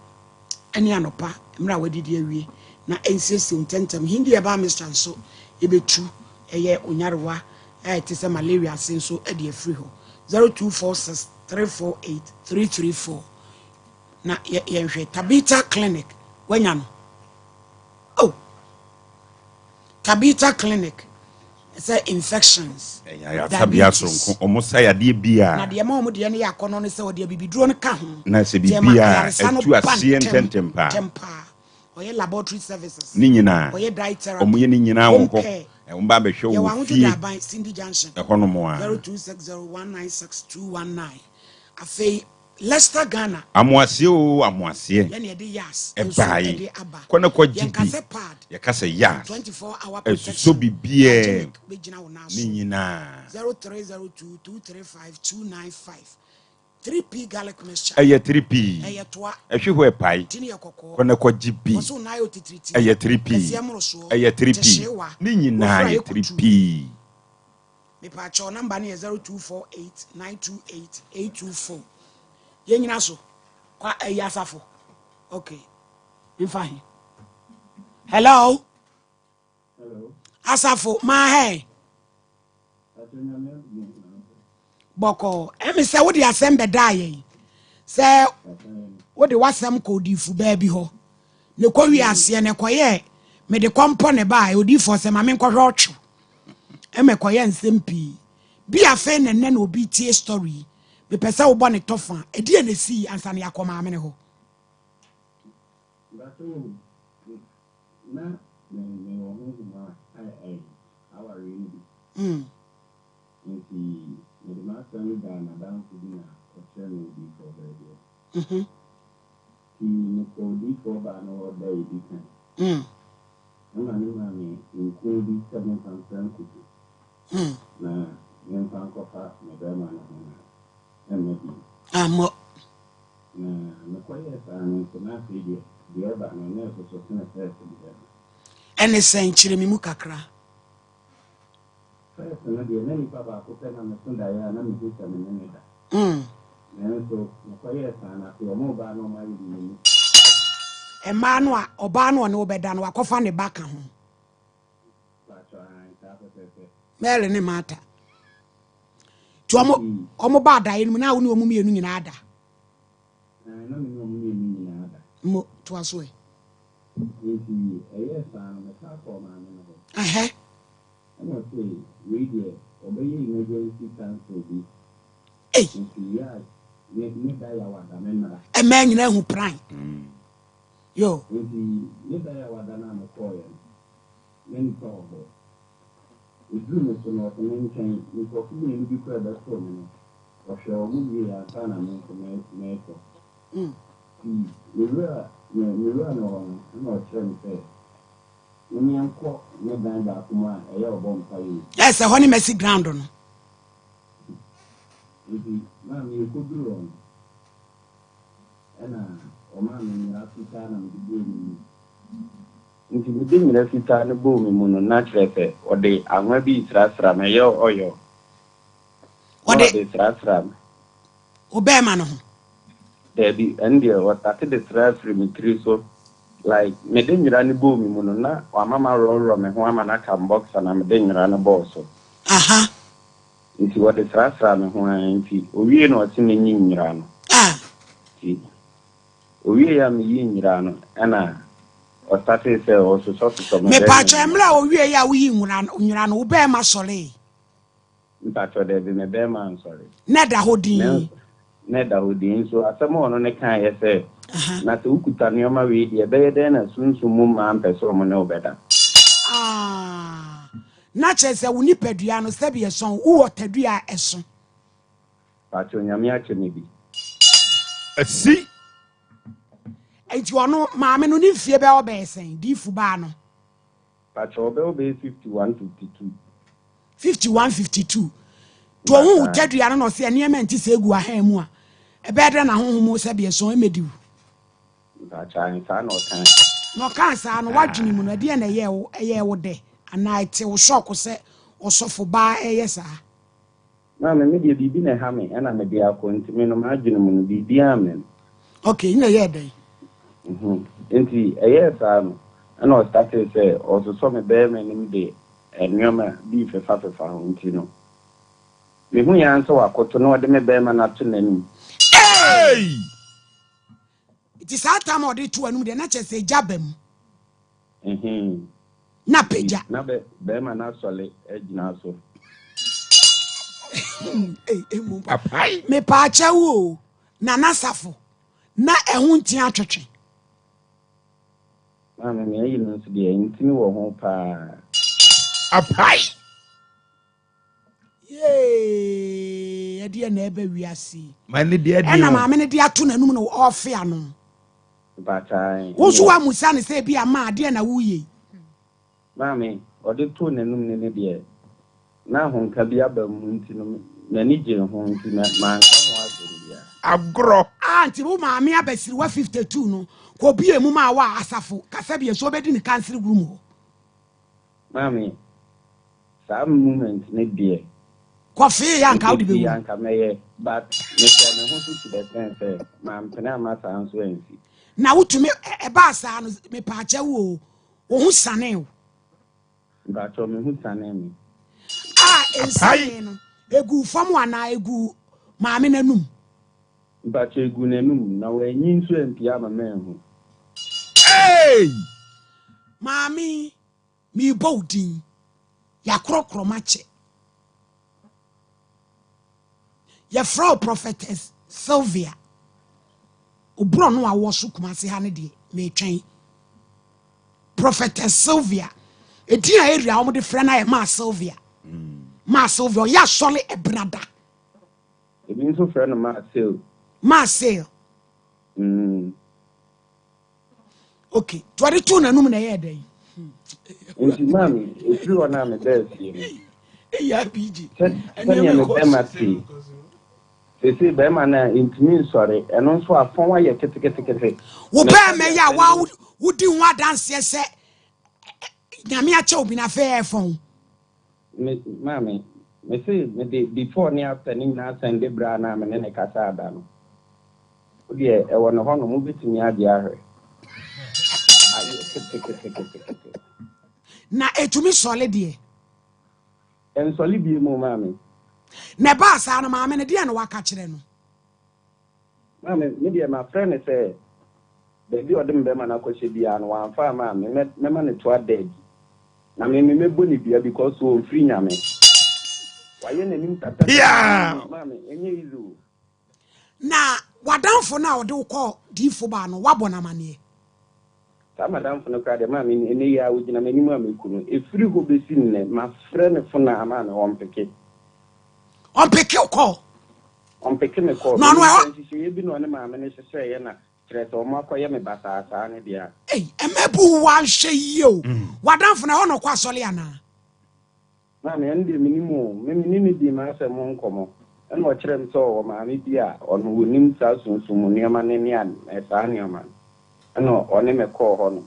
S3: any anopa, mra wedi ye, na insist in tentam, Hindi about Mr. So, it be true, a year unyarwa, it is a malaria since so, a dear free ho, 0246 348 334. Na yenhwe Tabita Clinic wanyano. Oh, Tabita Clinic. Say infections.
S6: Tabia so almost say ade bia.
S3: Na de ma omo de ne yakono ne say ode bibiduro ne ka ho.
S6: Na se bibia etu asie ntentempa.
S3: Tempa. Oye laboratory services.
S6: Ni nyina.
S3: Oye diet therapy.
S6: Omo ye ni nyina wonko. E womba be hwe wo fie.
S3: Cindy Junction.
S6: E hono mo a.
S3: 0260196219. Afei Leicester Ghana.
S6: Amoasie o amoasie.
S3: Ye ne de yas.
S6: E bai. Kona kwa jibi. Ye kase yas.
S3: 24-hour
S6: protection. So bibie. Ni nyina.
S3: 0302235295. 3P garlic mixture.
S6: Eye 3P.
S3: Eye toa.
S6: Ehwe ho epai. Kona kwa jibi. Eye 3P. Eye 3P. Ni nyina ye 3P.
S3: Me pa cho number ni 0248928824. Ye nyina so kwa ayasafo. Okay. Fine. Hello.
S8: Hello.
S3: Asafo ma hey. Boko emi se wo de asem be da ye. Se wo de wasem ko di fu ba bi ho. Ne kwa wi ase ne koye me de kompo ne ba e odi fo se ma me nkwohwe otwu. Eme koye nsem pi. Bi afa ne ne obi tie story. Me pesa wo bo ne tofa. E die ne si ansa ne yakoma ame ne ho. Ene sen chire mi mu kakra. Emmanuel obano ne obeda no akofa ne baka ho. Mere ne mata. Tu omo ba da yin na wo ne omo mienu nyina ada. Mo to aso e. A man in a prime. Yo, yes, a honey messy ground on.
S8: Nti mede nyina fitaa no bo me mu no na kyerɛ sɛ ɔde anwa bi srasra me yɛ ɔyɔ ɔde srasra me
S3: obema no
S8: dabi ɛndeɛ ɔtate de srasra me tiri so like mede nyina no bo me mu no na wamama rɔrɔ me ho ama na kam box na mede nyina no bɔɔ so
S3: aha
S8: nti ɔde srasra me ho nti owie na ɔte ne nyi nyina no nti owie ya me yi nyina no ɛna o started say also so
S3: me pacho emla o wie ya wi nwura no be ma sole
S8: pacho de me be ma sole
S3: neda hodin
S8: so asemo no ne kan ye say na se ukuta ne ma we de be de na sunsumu ma ampeso mo ne obeda
S3: na chese woni padua no se be son wo tadua eso
S8: pacho nyame a che ne bi
S6: asi
S3: enti ono maame no ni fie be obesen di fu ba no
S8: pacho be
S3: 5152 to hu tadua no se ene ma nti se egu ahan mu a ebe de na honhom se be so emediu No cancer no wadwini mu no de na ye wo de ana te wo shock se osofo ba yes ah.
S8: Na me de bibi na ha me na me de akonti me no ma dwene mu no bibi amen.
S3: Okay, ina ye dey.
S8: Enti sa no na o start say o so me be me nim de enwama bi fefa ho nti no. Me hu ya nso wakoto no de me be ma na to nanim.
S3: Hey! It is our time or the two and the nature say jabem. Na peja.
S8: Na be ma na sole ejina so.
S3: Me pa cha wo na nasafo na ehun ti atwetwe.
S8: Ma me yi no so de ntimi wo ho pa.
S6: Apai.
S3: Yay! Ade na ebe wiase.
S6: Mane de ade.
S3: Na ma me ne de ato nanum no ofe ano.
S8: Batai.
S3: Wo so wa musa ne say bia ma ade na wuye.
S8: Mami, ode to nanum ne de. Na honka bi aba mu nti no na ni je ho nti na ma nka ho agbia.
S6: Agro.
S3: Anti wo ma me abasiri wa 52 no. Ko bia mu ma wa asafo. Kasa bia so obedi ni council room ho.
S8: Mami, some moment ne de.
S3: Coffee yanka odi be
S8: yanka meye but me say me ho to the sense ma mpena ma san so ensi.
S3: Na wutumi e ba sa no me pa acha wo hu sane o
S8: Ba cho me hu sane me
S3: ensane no egu fam ana egu maame nanum
S8: ba cho egu nanum na we nyi nso empia ma me hu.
S3: Hey maame mi bowdin ya krokro mache ya frau prophetess Sylvia obro no awo so kumase ha ne de me twen prophetess Sylvia edi a area omo de frɛ na ma Sylvia ma Sylvia ya sole ebrada
S8: ebi nso frɛ no
S3: ma sale okay 22 nanum na ye dey
S8: nti mami efiri ona me best
S3: ya biji
S8: enya me be mati ese be ma na intimi sori eno nso afon wa ye ketekete
S3: wo be me ya wa wudi ho adanse se nyame ache obi na fe efon
S8: mami me say me de before ni after ni na send de bra na me ne kasa ada no odi e wono ho no mo betimi ade ahwe
S3: na etumi sole de
S8: en sole bi mo mami
S3: na ba sa na maame ne de na waka kire no
S8: mami me de my friend say baby odem be ma na kwhye bia no wan fa mami me ma ne to adeg na me boni bia because so free nyame waye na nim tata mami enye izu
S3: na wadanfo na ode ukọ difo ba no wabọ na mane
S8: ta madam fo no kra de mami ene ya wugina manimu amekunu efiri ho besi ne ma frɛ ne fo na ama na ompeke
S3: ukọ
S8: ompeke me ko
S3: no
S8: ye bi no ne maame ne hyehyɛ ye na kyerɛ sɛ ɔmo akɔyɛ me basaasa ne dia
S3: emebu wa hye yio wadanfo na ho no kwa asɔle ana
S8: mami ende minimu me di ma sɛ mo nkomo ɛna ɔkyerɛ m sɛ ɔwɔ maame bi a ɔno wonim saa sunsumu nneɛma ne ne a saa nneɛma ɛna ɔne me kɔɔ hɔ no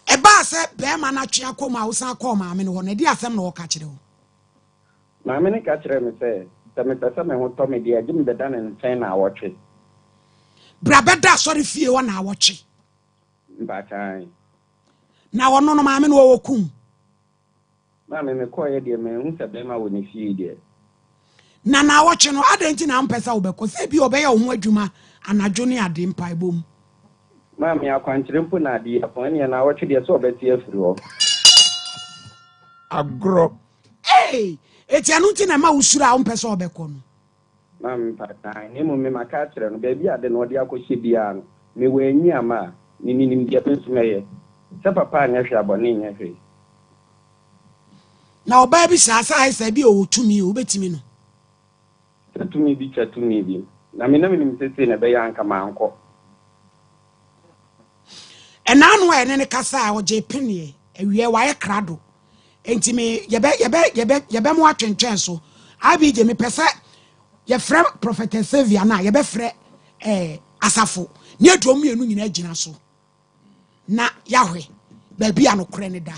S3: ɛbaa sɛ bɛrima na twea kɔ ma wosan kɔɔ maame no hɔ na ɛdi asɛm na ɔka kyerɛ wo
S8: maame ne ka kyerɛ me sɛ sɛ mepɛ sɛ me ho tɔ me deɛ agye me bɛda ne nkyɛn na awɔtwe
S3: bra bɛda asɔre fie hɔ na awɔtwe
S8: mpakyan
S3: na ɔno no maame no wɔwɔ kum
S8: maame me kɔɔ yɛ deɛ mehu sɛ bɛrima wɔ ne fie deɛ
S3: na awɔtwe no adɛn nti na mpɛ sɛ wobɛkɔ sɛ bi ɔbɛyɛ wo ho adwuma anadwo ne ade mpa ebom
S8: maame akwankyerɛ mpo na ade apɔn ne na awɔtwe deɛ sɛ ɔbɛte afiri hɔ
S6: agro
S3: eti anu nti na ma usura a mpɛ sɛ ɔbɛkɔ no
S8: maame mpatan ne mu me maka kyerɛ no baabi ade no ɔde akɔhyɛ bia no me wɔ anyi ama ne nim deɛ pɛ nsumɛyɛ sɛ papa anyɛ hwɛ abɔne nyɛ hwɛ
S3: na ɔbaa bi saa sɛ bi ɔwɔtumi obɛtumi no
S8: tumi bi twa tumi bi na me na menim sese na bɛyɛ anka mankɔ
S3: ɛna no ɛne ne kasa a ɔgye peneɛ awie wayɛ krado enti me yɛbɛ mo atwentwɛn so abi gye me pɛ sɛ yɛfrɛ prophetess Sylvia na yɛbɛfrɛ asafo ne do mienu nyina gyina so na yahwe baby anokore ne da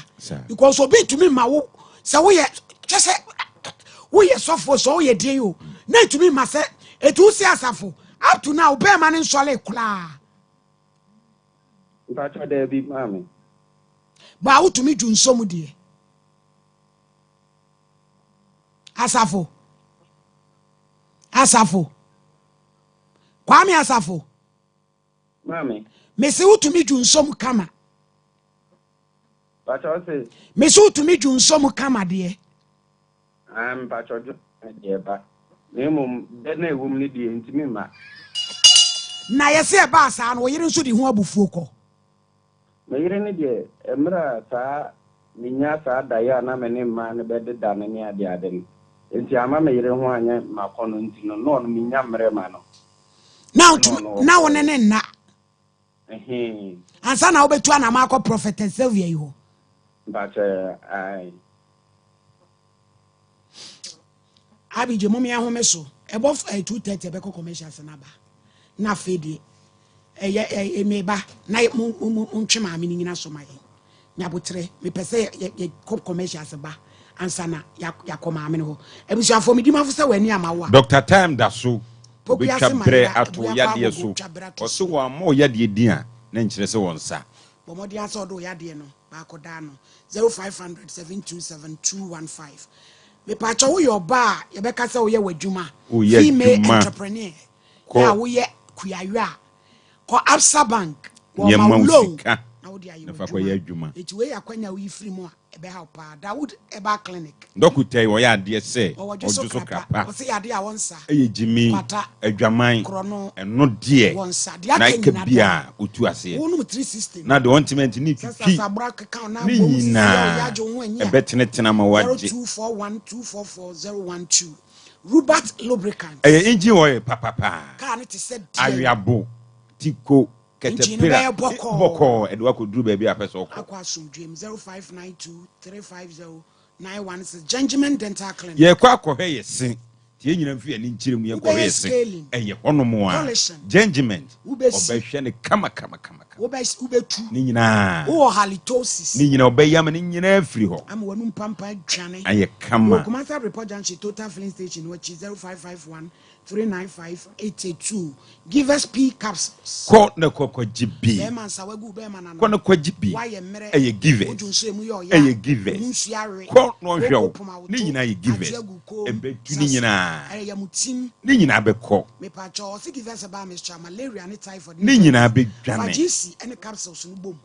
S3: because obi tumi ma wo se wo ye twese wo ye sofo so wo ye den o na tumi ma se etu si asafo up to now be man nsole kula
S8: mpacho da bi mami
S3: ba wo tumi ju nsom de asafo Kwame Asafo
S8: mami
S3: mesi wo tumi ju nsom kama
S8: pacho se
S3: mesi wo tumi ju nsom kama de
S8: pacho de ba nemo de na ewum ni de ntimi ma
S3: na yesi e ba asa no yire nso di ho abufuo ko
S8: me yire ni de emra sa minya sa da ya na me ne ma ne be de da ne ade ade enti ama me yire ho anya makono ntino no no minya mre ma no
S3: na wone ne na ansa na obetu ana makọ prophetess Sylvia yi ho
S8: but
S3: abi je momi ahomeso ebo 2:30 be ko commercials na ba na fedi emeba na ntwe maame ni nyina so maye nyabotre me pese ye ko commercials ba ansa na yakọ maame ne ho ebusu afọ medi mafo se wani amawa
S6: Dr. Time da so be chabre ato yade so oso wa mo yade din a na nkyere se won sa
S3: bomodi asa odo yade no ba ko da no 0500 727 me pa cho wo yo ba ye be ka se wo ye wadwuma female entrepreneur ya wo ye kuyawa ko Absa Bank wo ma loan na wo dia ye
S6: wadwuma
S3: eti we yakwanya wo ifiri mu a ebe ha pa Dawood eba clinic
S6: dokutai wo ya de se
S3: ojo so kapa o se yade a wonsa
S6: jimi adwaman eno de na ikabia otu ase
S3: wo no 360
S6: na the ultimate ni fifi ni nyina ebetenetena ma waje
S3: 0241244012 Robert Lubricant
S6: engine oil papa
S3: ka ne te se
S6: awiabo tiko ketepira boko edwa ko duru baby apeso okọ
S3: akwa sumdwem 0592350916 Gentleman Dental Clinic
S6: ye kwa akọhwe yesi tie nyina mfi ani nkyire mu ye kọhwe yesi eye honomo a Gentleman obehwe ne kama
S3: ubetu
S6: ni nyina
S3: wo halitosis
S6: ni nyina obeyam ni nyina afiri ho
S3: am wonu pampa adwane
S6: aye kama
S3: Commercial Report Junction Total Filling Station which is 0551395882 give us P capsules
S6: ko na kokko jibi
S3: be man sawagu be man
S6: ko na ko jibi eye give eye give ko no hwew ni nyina ye give ebetu ni nyina abekọ
S3: me pa cho si give us ba Mr. malaria and typhoid
S6: ni nyina abedwane
S3: any capsules no bom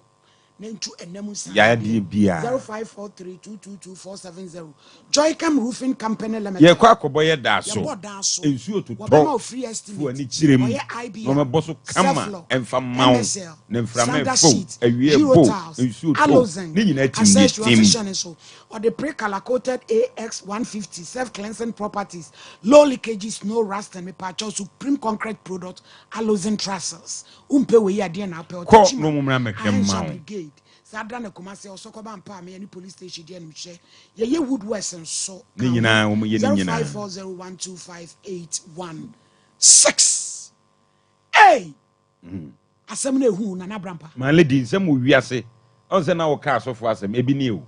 S3: nentu enemu sa
S6: ya di bia
S3: 0543222470 Joycam Roofing Company Limited
S6: ye kwa akobo ye da so ensu otuto
S3: free estimate
S6: fu ani kirem no me boso kama emfa mawo ne mframa fo awie bo ensu otuto ni nyina tim
S3: or the pre-color coated AX 150 self-cleansing properties, low leakages, no rust, and me patch supreme concrete product, Allozen trusses. Umpe we ya dia na pe
S6: no mumra
S3: brigade. Sadra na kumase osokoba mpa me any police station dia nimhye. Ye wood west and so.
S6: Ni nyina wo ye ni nyina
S3: 0540125816. Hey. Asem na ehu na na brampa.
S6: Ma lady nsem wiase. On se na wo ka asofo asem ebi ni o.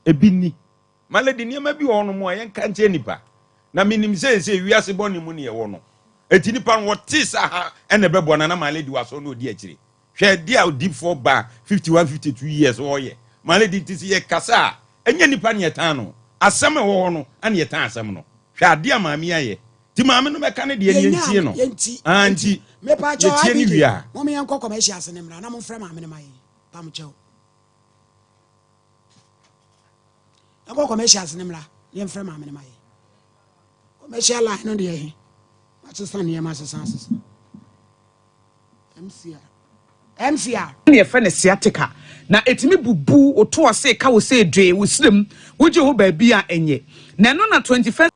S6: Ebini maledi niema bi wono mo ayen ka nche nipa na minim se wiase boni mu ne ye wono eti nipa wo tisa ha ene bebo na maledi waso no di akire hwe dia deep for ba 51 52 years wo ye maledi tisi ye kasa enye nipa ne yetan no asem wo wono ane yetan asem no hwe ade amaami aye ti maami no meka ne de ne ntie no anti
S3: me pa cho
S6: abi ni bia
S3: mo me yanko commercials ne mra na mo frɛ maami ne mai pam cho ako commercials nimla ye mfrɛ ma me mai commercial line no de he atesa ne ma sesa MCR
S2: ne fe ne sciatica na etimi bubu oto ose ka wo se dwe wo srem wo je ho ba bi a enye na no na 21st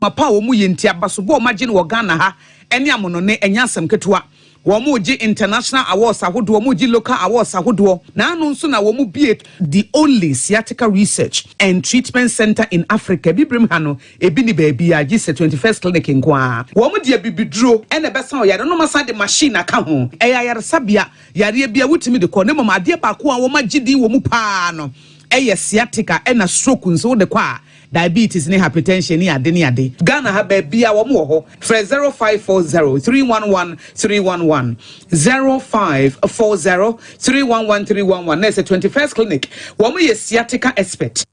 S2: mapa wo mu ye ntia baso bo magine wo Ghana ha ene amono ne enya asem ketewa Womuji international awards ahodo, womuji local awards ahodo. Na anu nso na womu be the only sciatica research and treatment center in Africa. Bibrim hano ebi ni baby a gise 21st clinic nkwa. Womu dia bibidro ene besa o yare no masa de machine aka ho. Eya yare sabia yare bia wutimi de ko ne mama ade ba ko a wo magidi womu pa no. Eya sciatica ena stroke nso de kwa. Diabetes ni hypertension ni ade Ghana ha baby a wo mo ho 0540 311 311 0540 311 311 na 21st clinic wo mo ye sciatica expert.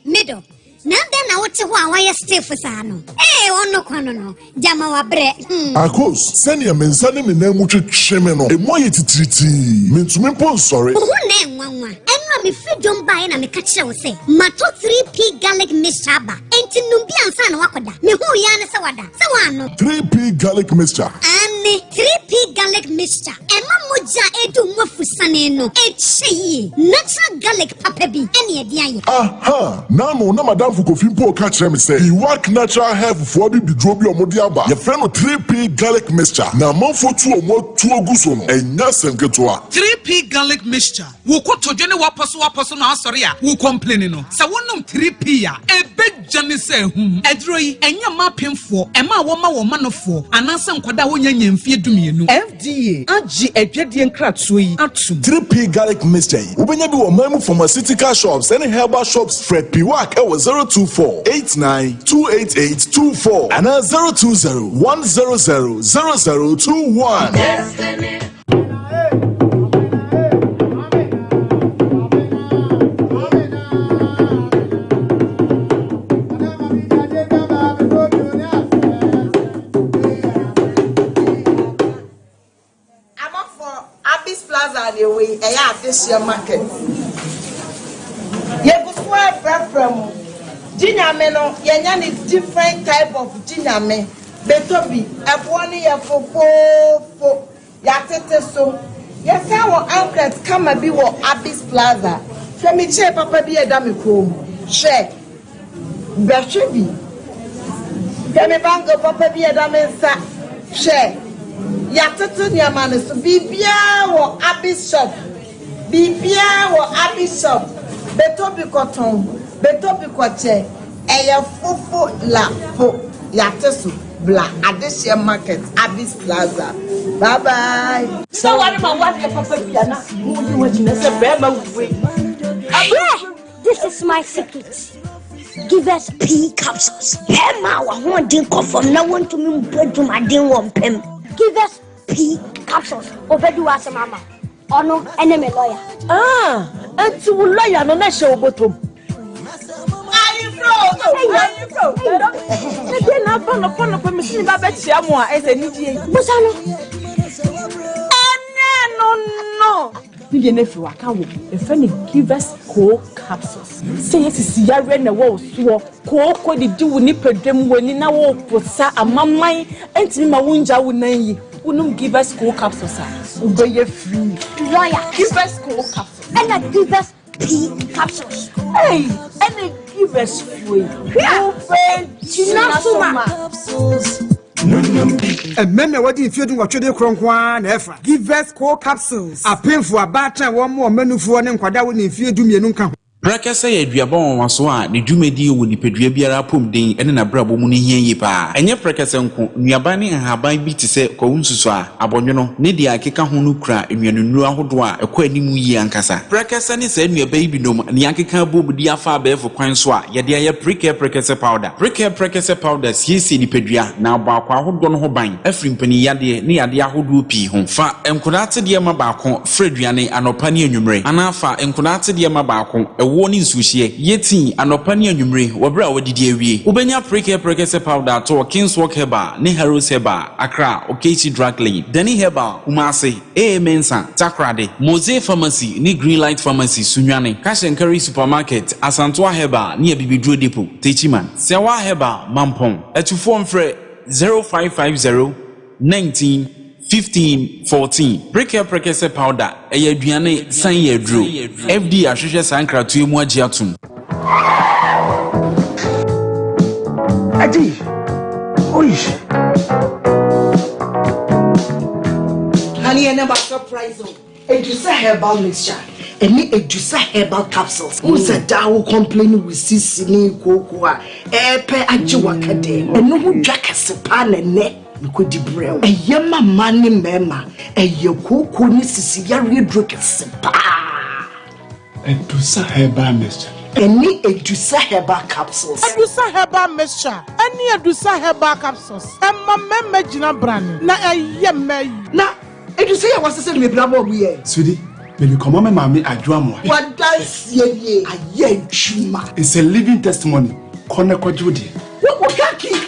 S9: Middle Nanda na wote ho a waya stiff sa no. Ono kwano no. Jama wa bre.
S10: Akos, send your mensane me na mu twetwe no. E mo ye titiriti. Mentumi pon sorry.
S9: Ho na enwanwa. Enwa me freedom buy na me ka kire wo say. Mato 3p garlic mixture ba. Enti num bi ansa na wakoda. Me hu ya ne se wada. Se wano.
S10: 3p garlic mixture.
S9: Ani 3p garlic mixture. Ema moja edu mwafusane no. Echi natural garlic papa bi. Eni edi aye.
S10: Aha. Na no na madam Fukofimpo catch me say he work natural health for be drobi omodi aba. Your friend 3p garlic mixture. Na manfo tu omo tu oguso no. Enya senketoa.
S2: 3p garlic mixture. Wo ko todwe ne waposo na asori a. Wo complain no. Sa wonum 3p ya. Ebe jani se hu. Edro yi enya mapemfo. Ema wo ma no fo. Ananse nkwada wo nyanya mfie dumienu. FDA agi edwedie nkratso yi atum.
S10: 3p garlic mixture. Ubenya bi wo mamu pharmaceutical shops and herbal shops Fred P. Work was 024-89-288-24 and 020-100-0021. Destiny.
S7: I'm up for Abyss Plaza anyway. I have this year market. Jinyame no yenya ni different type of jinyame betobi ebwoni ye fofo ya tete so ye fa wo anklet kama bi wo Abyss Plaza femi che papa bi eda me kom she behwe bi femi bango papa bi eda me nsa she ya tete ni amane so bibia wo Abyss shop bibia wo Abyss shop betobi cotton betobi kwache eya fofo la fo yatesu bla adesia market Abyss Plaza. Bye bye.
S11: So what about what papa piana?
S9: This is my secret. Give us P capsules. Hema wa won din confirm na want to me to my din won pem. Give us P capsules. Obedu asa mama. Ono enemy lawyer.
S11: And to lawyer no na show bottom. You never can if any give us cold capsules. Say yes, is Yara and the wall swore. Cold did do nipper them when in our posa a mamma and Tima Wunja wouldn't give us cold capsules. Obey your free
S9: lawyer.
S11: Give us cold capsules.
S9: And I give us P capsules.
S11: Hey, and they give us free.
S3: And men what if you do what you do and effort. Give us core capsules. A painful a batter one more menu for an inquada when if you do me nunca.
S13: Brakasa ye duabon waso a ne dwumadi wo nipadua biara pom den ene na brabo mu ne hia yi pa enye brakasa nko nuaba ne haban bi te se kwunsusu a abonwono ne dia akeka ho no kura enwanunu ahodo a ekwa animu yi ankasa brakasa ne se nuaba yi binom ne akeka bobudi afa abefo kwan so a ye de aye brakasa powder siesi nipadua na abakwa ahodo no ho ban afrimpani yade ne yade ahodo pi ho fa enkodate de ma baako freduane anopa ne anwumre anafa enkodate de ma baako woni nsuhie yeti anopa ne anwumre wobra wadidi awie ubenya prekese powder to Kingswalk Herbal ne Heroes Herbal Accra Okechi Drug Lane Dani Herbal Kumase Mensa Takrade Mose Pharmacy ne Greenlight Pharmacy Sunwane Kashenkari Supermarket Asantoa Herbal ne Bibidro Depot Techiman Sewa Herbal Mampong etufo mfre 0550 19 15-14 prekese powder eye aduane san ye dro FD ahwehwe sankratu emu agi atum
S3: Adi oish never surprise you. Edusa herbal mixture. Any Edusa herbal capsules. Who's a daw complaining with Sicily cocoa? Epe ajiwakade. And no jack a sepan and net. Could the brew a yama money mema. A yoko ni Sicilia drink a sepa.
S6: Edusa herbal mixture.
S3: Any Edusa herbal capsules.
S7: Edusa herbal mixture. Any Edusa herbal capsules. And my memma brand. Na a yemme.
S3: Na Edusa was said me bravo we.
S6: Sweetie, may you come on, mammy? I drum one.
S3: What does ye? A ye chima.
S6: It's a living testimony. Corner Judy.
S3: What can keep?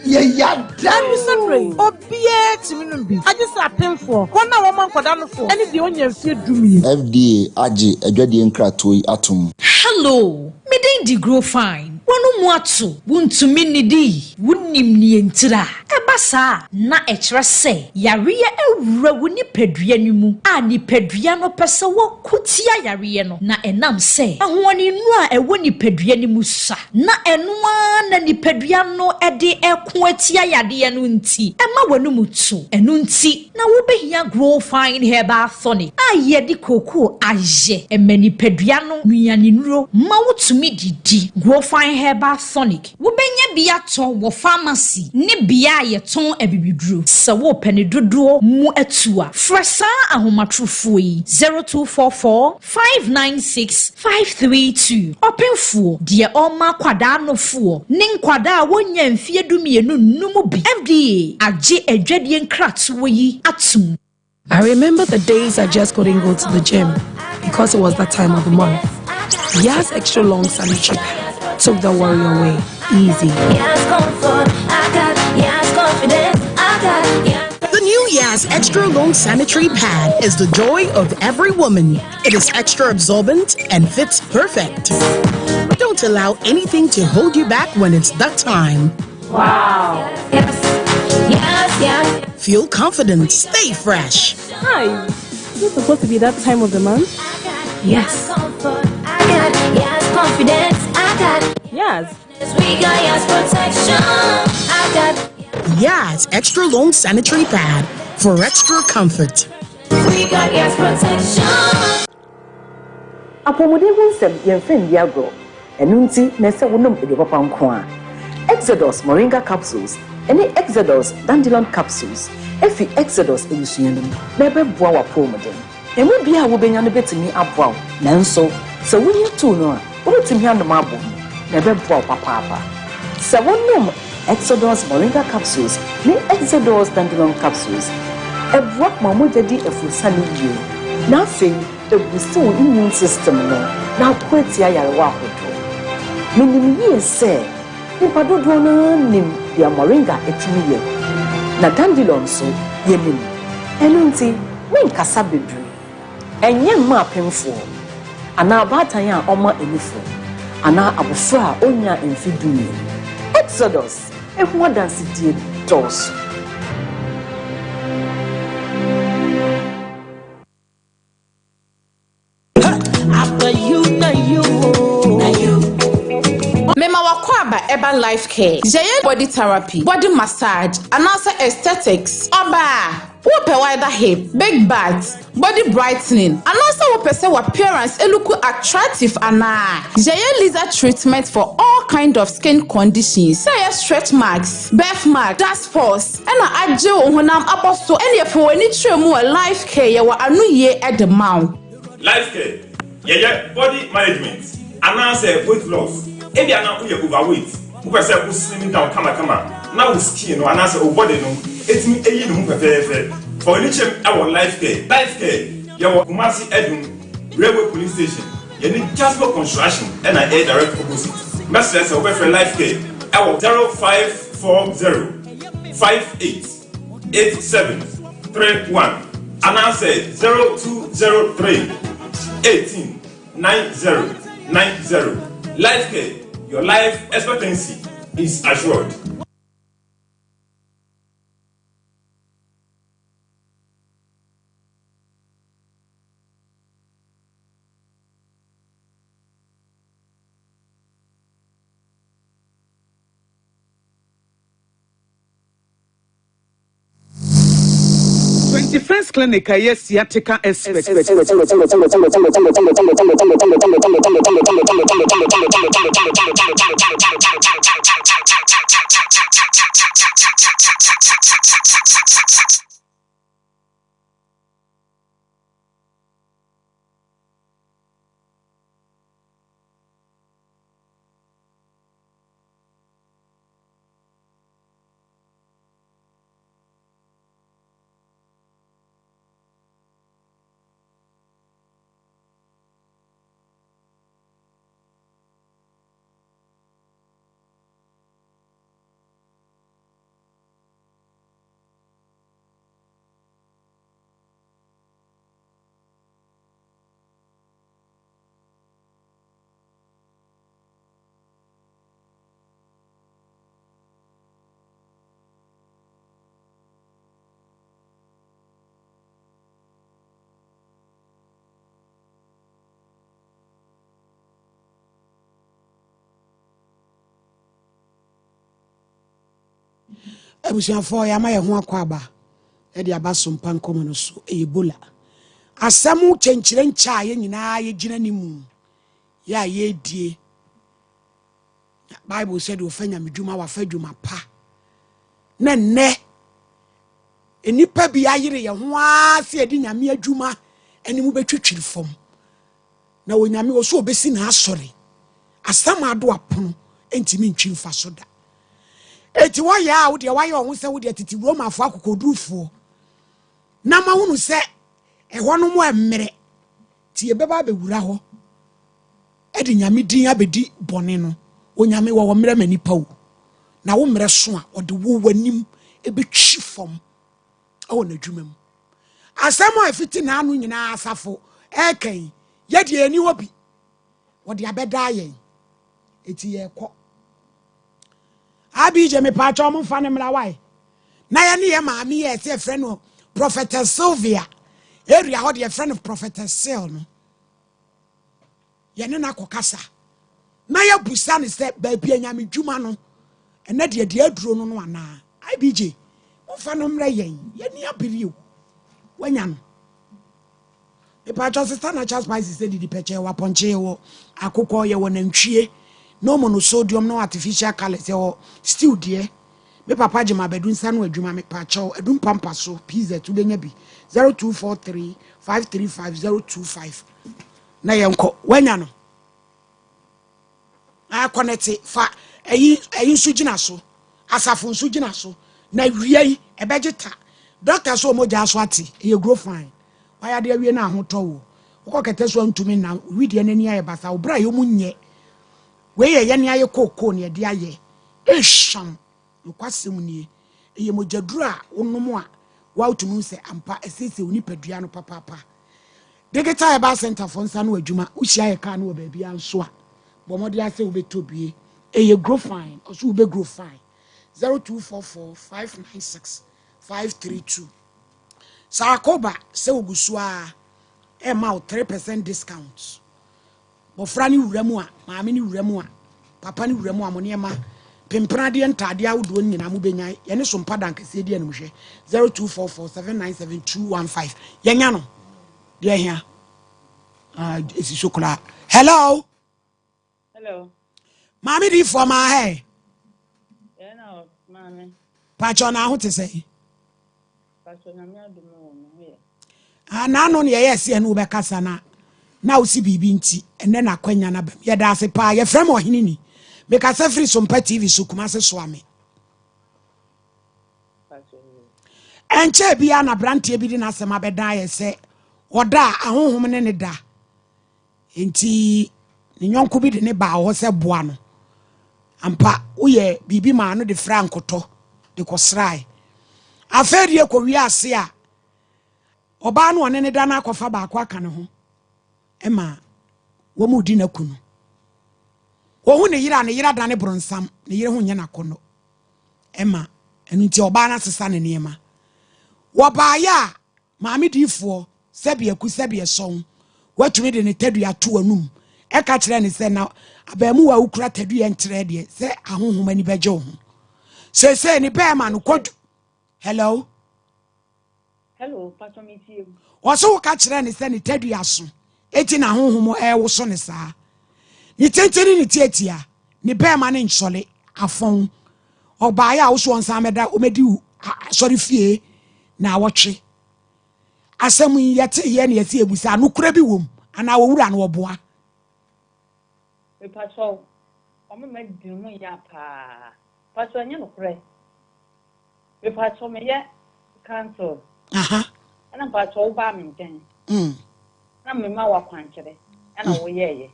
S3: Yeah,
S7: damn sorry. Oh, be to I just append for 1 woman for down for any the only fear do me.
S12: FDA, Aji, Edwadi Nkratoi Atom.
S14: Hello, me dey grow fine. Wanu muatu, wuntu minidi, wunim ni entira. Ebasa na echra se, yariye ewura wuni pedua nimu. A ni pedua no pese wo kutia yariye no. Na enam se, ahwani nu a ewo ni pedua nimu sa. Na enua na ni pedua no ede eku atia yade no nti. Ema wanu mutu, enu nti na wo behia grow fine herbal tonic. A yedi koko aje, emeni pedua no nuani nuro, ma wutumi didi. Grow fine herbal tonic. Wobenya bia ton wo pharmacy ne bia ye ton abibidru. Se wo pene dodo mu atua. Fresa ahomatrofo yi 0244 596 532. Openfo de oma kwada no fo. Nin kwada wonya mfie dumienu numu bi. FDA age adwadie nkrato yi atum.
S16: I remember the days I just couldn't go to the gym because it was that time of the month. Yas extra long sanitary pad took the worry away. Easy.
S17: The new Yas extra long sanitary pad is the joy of every woman. It is extra absorbent and fits perfect. Don't allow anything to hold you back when it's that time.
S16: Wow.
S17: Yes. Feel confident. Stay fresh.
S16: Hi. Is it supposed to be that time of the month? Yes.
S25: Confidence,
S16: Yes.
S25: we got yes protection.
S17: Yas extra long sanitary pad for extra comfort.
S25: We got yes protection.
S18: Apomode hunsem yemfen diagro. Enunti nese wonom edopapa nko a. Exodus moringa capsules. Any Exodus dandelion capsules. Efi Exodus ebusuyenum. Bebe boa wa pomode. Emu bia wo benya no betimi aboa. Nanso, se wonye tu no a, wo betimi anom abo. Bebe boa papa. Se wonom Exodus moringa capsules, ni Exodus dandelion capsules. Ebwa mamoja di efusani yie. Na fe ebusi wo immune system no. Na kweti ayare wa hodo. Minim yie se nipa dodo no nim dia moringa etimi ye. Na dandelion so yenim. Enu nti menkasa bedru. Enye mma apemfo. Ana abatan a oma enifo. Ana abofra a onya emfidumi. Exodus ehua dance die dos.
S25: After you, na you.
S26: Mema wakwaba eba life care. Jaye body therapy, body massage, and also aesthetics. Oba, wope wider hip, big butts, body brightening, and also wope say appearance e look attractive ana. Jaye laser treatment for all kind of skin conditions. Say stretch marks, birthmark, dark spots, and aje honam aboso ene yefo ani tremu life care ye wa anu ye e de maw.
S27: Life care. Yeah, body management. And say weight loss. If you are not overweight, who can say slimming down, come. Now with skin or answer over body no. It's me a you for any our life care. Life care. Your Kumasi Edun Railway Police Station. You need just for construction and I direct opposite. Message over for life care. Our 0540 58 87 31. And I say 0203 18 90 90. Life care, your life expectancy is assured.
S2: defense clinic a yes sciatica expert.
S3: abusuafo ya ma ye ho akwa aba e de aba Sompa nkomo no so ebola asɛm kyenkyere ncha ye nyinaa ye gina ni mu ya ye die Bible said ofanya medwuma wa fa dwuma pa na nne enipa bi ayere ye ho ase edi nyame adwuma eni mu betwitwiri fom na onyame wo so obesi na asɔre asɛm ado apono entimi ntwi mfa so da eti wo ya wo de wa ya ohun se wo de titi Roma afo akokodurufo na ma hunu se ehɔ no mo emmere ti ebeba bewura hɔ edi nyame din abedi bɔne no onyame wo mmere manipa wo na wo mmere so a ɔde wo wanim ebetwi fam awo na dwuma mu asɛm a fiti na anu nyina asafo ɛkan yɛde ani hɔ bi wɔde abɛda yɛn eti yɛkɔ abi je me pa cho mo fa ne mra wai na ye ne ye maami ye se friend no Prophetess Sylvia area ho de friend of Prophetess Sil no ye ne na kokasa na ye busa ne se ba bia nyame dwuma no ene de aduro no no ana ibj mo fa no mra yen ye ne abiri o wanya no e pa cho sister na chas spices se di peche wa ponche wo akokɔ ye wo nantwie no monosodium no artificial colors or still dear me papa jema bedun sanu adwuma me pa chaw adun pampa so pizza to benya bi 0243 535025 na yenko wanya no a connect fa eyi nsu gina so asafo nsu gina so na wiei ebegeta doctor so moja so ati e grow fine waya de wie na ahotɔ wo ukokete so ntumi na wi de nani aye basa obra yo munye we ye ne aye kokko ne de aye eham nokwasem nie eye mojaduru a wonom a wawtunu se ampa esese oni padua no papa digital eba center for nsa no adwuma uhia ye ka no ba bia nso a bomode ase wo betobie eye grow fine oso wo be grow fine 0244 596 532 Sakoba se ogusua e ma 3% discount bofra ni wuramu a maame ni wuramu a papa ni wuramu a monema pempra de ntade awodo nyina mu benya ye ne Sompa dankese de anum hwe 0244797215 yenya no de hia esi chocolate hello maame di for ma he maame pacho na ho te sei pacho na me adumo no he na no ne ye se ene wo be kasa na usi bibi nti ene na kwanya na bam ye da ase pa ye frem ohini ni me ka se free Sompa TV so kuma se so ame enche bia na brantie bi di na asema beda ye se oda ahohom ne da enti ni nyonko bi de ne ba ho se boa no ampa uye bibi ma no de frankoto de kosrai afedie ko wi ase a oba no one ne da na akofa ba akwa ka ne ho ema wo mu di na kunu wo hu ne yira da ne bronsam ne yire hu nya na kono ema enu nti oba na sesa ne niema wo ba ya maami difo sebi aku sebi eson watumi de ne tadua to anum e ka kire ne se na abamu wa ukura tadua ntre de se ahohoma ni beje ho se ni be ma no kodu hello
S1: Hello, Pastor Mitty.
S3: Also catch any send it tell you aso. Eti na honhom wo so ne saa. Ni tenteni ni tietia. Ni be ma ne nsole afon. Oba ya wo so onsa meda omedi sorry fie na wotwe. Asem yete ye na yete ebusa no kura bi wom ana wo wura na oboa.
S1: Me Pastor, omo me di mu ya pa. Pastor anya no kure. Me Pastor me ye cancel. Ana Pastor ba me nten. Na me ma wa kwankere. Ana wo ye ye.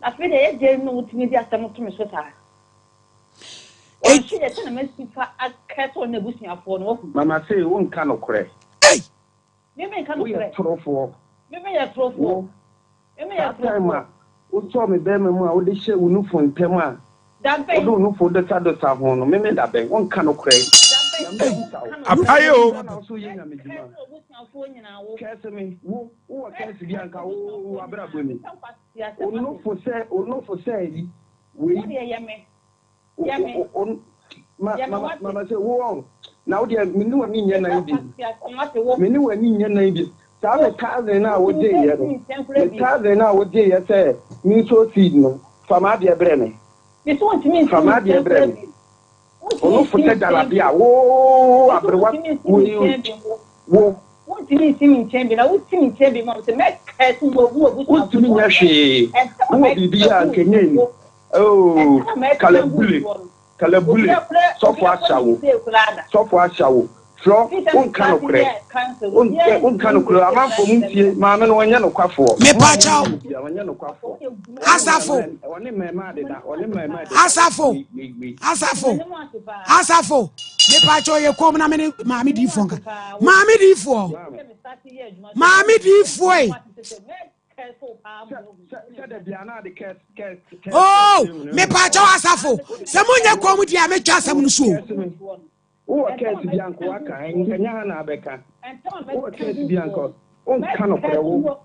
S1: Na fe de ye je no utimi di asem to me so ta. She dey tell me sifa akato na busuafo no.
S8: Mama say won ka no kure.
S1: Me ka no kure.
S8: Trofo.
S1: Me ya trofo. Me ya
S8: trofo. O so me be me mu a o de hye unu fo ntem a. Da be. O do unu fo de sa ho no. Me da be won ka no kure.
S6: Apayo.
S8: Kesemi wo kesi bi anka wo abrabo ni. Unu fo say we Mama say wo na wo de mini wa ni nya na ibi. Mini wa ni nya na ibi. Sa me cousin na wo de ye no. Me cousin na wo de ye say mi so feed no. Fama de bre me.
S1: Me so want me.
S8: Fama de bre me. Onu fute dalabia wo abrewa wo
S1: Timi nchembe na utimi nchembe ma se make tu wo
S8: utimi nyahwe wo bibia nkenyen oh kalabule sofo achawo flo on kanu kure amanfo muntie maame no wanya no kwafo
S3: me pa chao
S8: wanya no kwafo
S3: asafo
S8: oni mema de da oni mema de
S3: asafo me pa chao ye kom na me maame di fo nka maame di fo e oh me pa chao asafo se munye kom di a me twa asam no so
S8: o kesi bianco aka enya na abeka o kesi bianco on kano prewo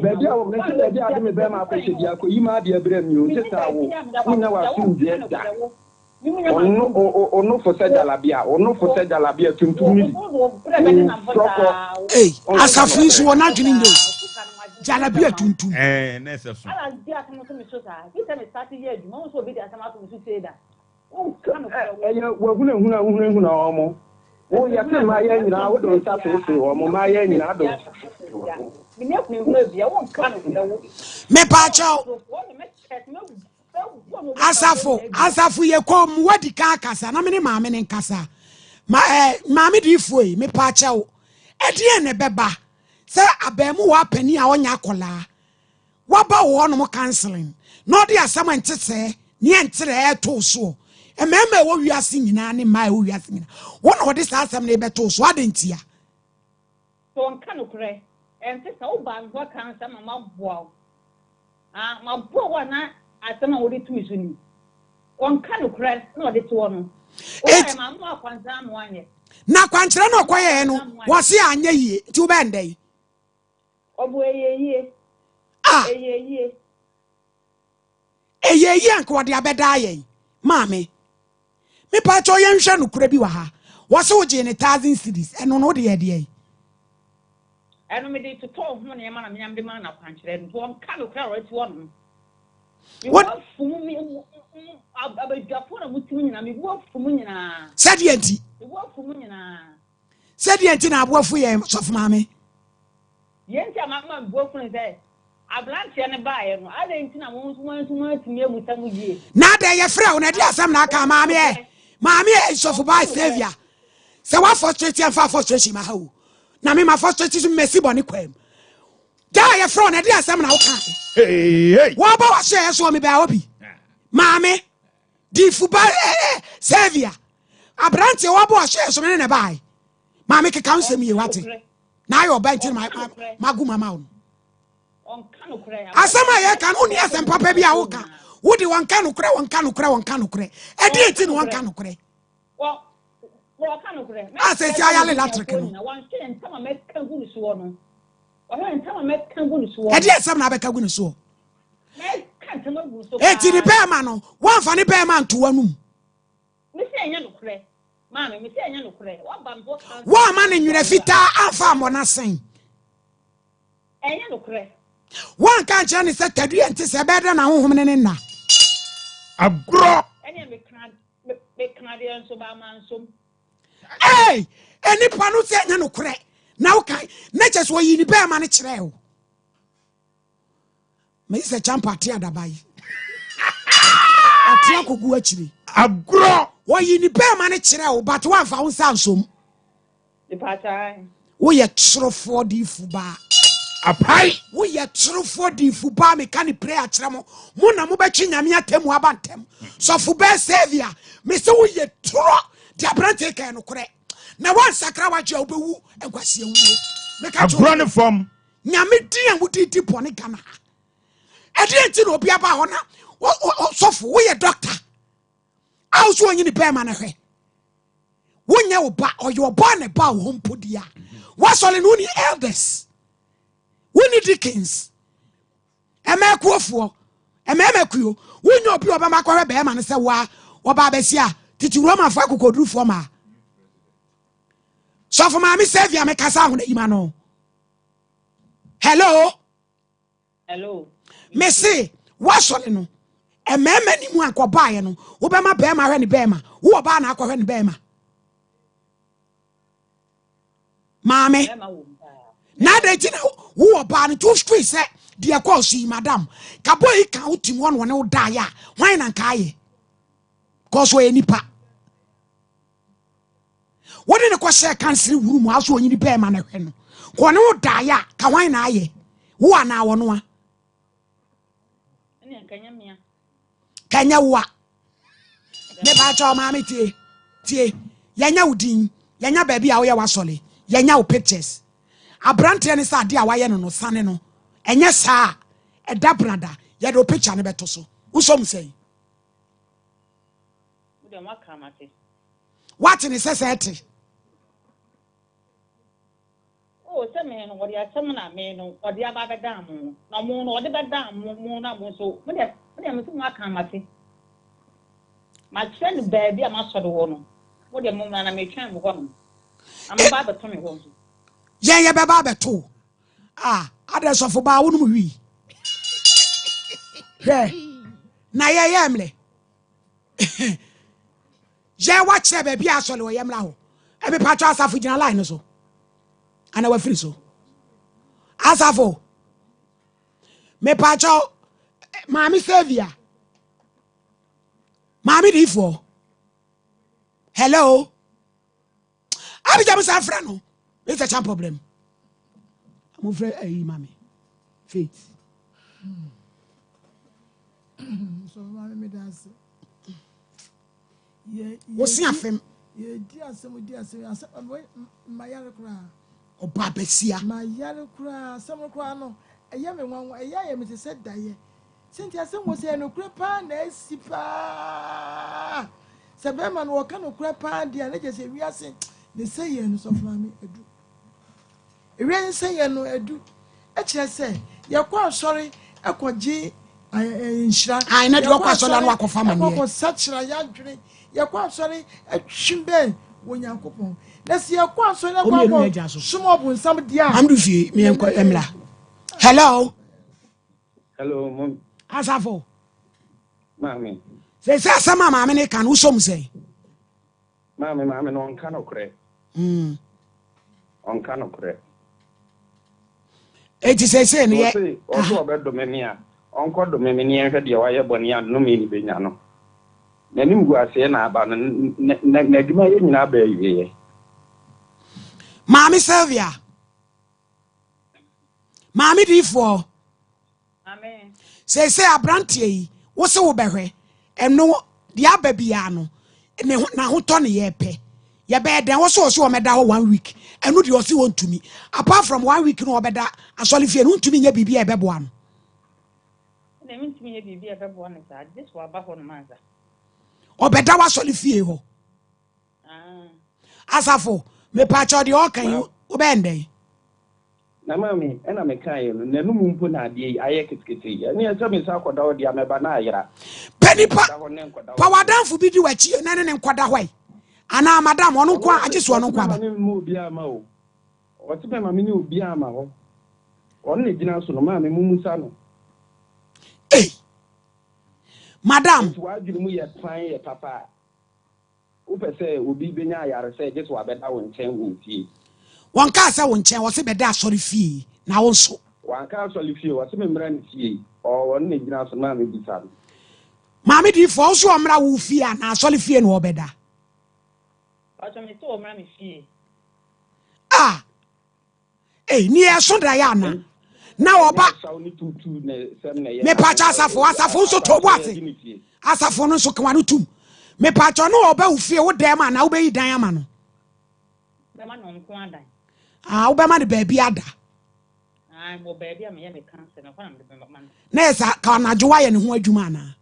S8: bebi awo me se bebi ade me be ma akwese bianco yima ade abrem mi o se sa wo una wa sunje da ono fo se jalabia tuntum ni
S3: asafu isu wona dwini ndo jalabia tuntum
S6: na se so
S1: ala dia kan so mi so ta bi se me start ye adwuma so obi dia sama so mi so say da
S8: wahuna omo o ya te ma ya nyina wo do nsa fefe omo ma ya nyina do
S3: me pa chao asafo ye kom wadi ka kasa na me ne maame ne nkasa maame di foi me pa chao edie ne beba se abemu wa pani a onya akola waba wo no mo cancelling no dia asama ntese ne entere to so ememe wo wiase nyina ne mai wo wiase nyina wona wo de asam ne beto so adentia
S1: so onka no kure ente sa wo ban ho kan sa mama boa ma boa wa na asama wo de tumi so ni onka no kure na wo de to no o ma mo akwanza mo anye
S3: na kwankyere no koye no wo se anya yie ti wo bendai
S1: obo eyeye
S3: eyeye anko wo de abeda ayen maame me pa cho ye nhwe no kura bi wa ha wo se wo je ne 1000 cedis eno no de ye de
S1: eno me de to ho ne ma na me nyamde ma na kwankyere no won ka no kura right won
S3: what
S1: fumu mi abadwafo na mutimi nyina me wo fumu nyina
S3: sadienti
S1: wo fumu nyina
S3: sadienti na aboafo ye sof maame
S1: yenti amama boafo ne say ablantia ne baaye no adenti na mo atimi emusamu die
S3: na da ye frɛ wo na di asam na aka maame e sof ba savior se wa frustrate and fa frustration ma ha wo na me ma frustration mesi boni kwam da ye frɛ na di asam na wo ka wo ba wa share so me ba obi maame di fuba savior ablantia wo ba wa share so me ne baaye maame ke kan sem ye wate na yo ba nti ma gu mama wo asama ye kan oni asem papa bi a wo ka wo di wan kan kure edi eti no wan kan kure
S1: wo kan kure
S3: ase ti ayale electric no
S1: wan se ntama me kan gu ni so no o he ntama me kan gu ni so
S3: edi asem na be ka gu ni so
S1: me kan ntama gu so
S3: eti ni be ma no wan fa ni be ma nto wanum
S1: mi se enya no kure Mama, me say no kure.
S3: Wa ma ne nwere fita afa mo na sen.
S1: Enya no kure.
S3: Wan kan che ne se tadu ente se beda na honhom ne na.
S6: Agro.
S1: Enya me kan de enso ba man so.
S3: Hey, eni panu se enya no kure. Na wo kan na che so yi ni be ma ne kire o. Me se champa tia dabai. Atia kogu achiri.
S6: Agro.
S3: Wo yi ni be ma ne kire o, but wa fa wo sansom.
S1: The patai.
S3: Wo ye trofo di fuba.
S6: Apai.
S3: Wo ye trofo di fuba me kan prayer kire mo. Mo na mo be twi nyame atemu abantem. So fuba savior. Me se wo ye tro. Dia brante kan no kore. Na wan sakra wa je obewu enkwase ewuo. Me ka
S6: agro ne form.
S3: Nyame din an wudidi pone kana. Edi enti no obi aba ho na sofo wo ye doctor. Also onye ni be ma na hwe. Wonya wo ba oye oba ne ba wo mpodia. Wasole no ni elders. Woni deacons. Emekuofo. Emekuyo. Wonya obi oba makwa be ma ne se wa oba besia titi Roma fa kokodrufo ma. So for my savior me kasa ho na imano. Hello.
S1: Hello.
S3: Me say wasole no. Emema ni mu akoba ye no. Wo be ma be ma hwe ni be ma. Wo oba na akwa hwe ni be ma. Mame. Na de tina wo oba ni to street say de call see madam. Kabo yi kan utim won won wo da ya. Hwan na nka ye. Cause we nipa. What in the question cancel room also when you pay man a hen? Kono daya, Kawana aye. Who are now on one? Kanya wa? Never draw mammy tea. Yanya udin, Yanya baby, our wasoli, Yanya pictures. A brand tennis idea, why no saneno. And yes, sir, a dabrada, yado picture never toso. Who some say? What in necessity?
S1: Oh, some men, what you are some men, or the other dam, no moon, or the bad dam, moon, so. What am I coming? My friend, baby, I must have the one. What the moon and I may try one. I'm about to come home.
S3: Yeah, Baba too. Ah, others of about we. Yeah, Naya Yamle. Je watch the baby as well, yam now. Every patch of African line so. And I will free so. As I for me pacho, Mammy Savior. Mammy D4. Hello. I be just a friend. It's a champ problem. I'm afraid, hey, Mammy. Faith.
S7: So, Mammy, that's
S3: What's your fame?
S7: Dear, my yellow cry.
S3: Oh, Babesia.
S7: My yellow cry, summer cry, no. A young one, a young Mrs. said, Dia. Cynthia, some was a no crepa, Nessipa. Saberman walk on no crepa, dear, let us say, we are saying the sayings of Mammy. A rain say, no, I do. Say, you're quite sorry, I could G. I
S3: know you are so long for family.
S7: Such a young drink. You're quite sorry, a chimbe when you're coupon. Let's see a quite so small when somebody I'm
S3: with you, me and Emla. Hello.
S8: Hello, Mom.
S3: As I for
S8: Mammy.
S3: They say some mammy can who some say.
S8: Mammy, on cano cre. On cano cre.
S3: It is a saying, yeah.
S8: Also about Domenia. Uncle Domenia had your wire bonia, no meaning Benano. Nanim go a say na about Negma in Abbey.
S3: Mammy Sylvia. Mammy D4.
S1: Amen.
S3: Say a branty, what's so berry, and no, the Ababiano, and now who Tony ye pay. Your bed then also so a medal 1 week, and would you also want to me. Apart from 1 week, no better, as well if you want to me, be a bab one.
S1: They mean to me, be a bab one is that this was back on Manza.
S3: Or better was only fear. As I for me patch or the orca you obey.
S8: Na mami, and I'm a kind, and no moon put a day, I kitty, and near some is aqua the Amabana.
S3: Penny power down for be do a cheer, and quite away. ana madam ono kwa aje so ono kwa ba
S8: mu obi ama o o ti be ma me ni obi ama ho on ne gina so no ma me mumusa no
S3: madam
S8: wa adwene mu ye fan ye papa o pese obi benya ayare se je so abeda won chen wo fie
S3: won ka se won chen wo se beda asori fie na won so
S8: wan ka asori fie wo se me mra ne fie o on ne gina so ma me bisa
S3: maame di fo so omra wo fie na asori fie no obeda
S1: acho me to omra me fie
S3: ni eso da ya na oba me pacha asafo so to bo ase asafo no so kwa no tum me pacha no oba wo fie wo dem na wo be yi dan ama no
S1: be ma no nko adan
S3: wo be ma de ba bi ada
S1: mo ba bi am ye me cancer no fa be ma
S3: na esa ka na jo wa ye ne ho adwuma na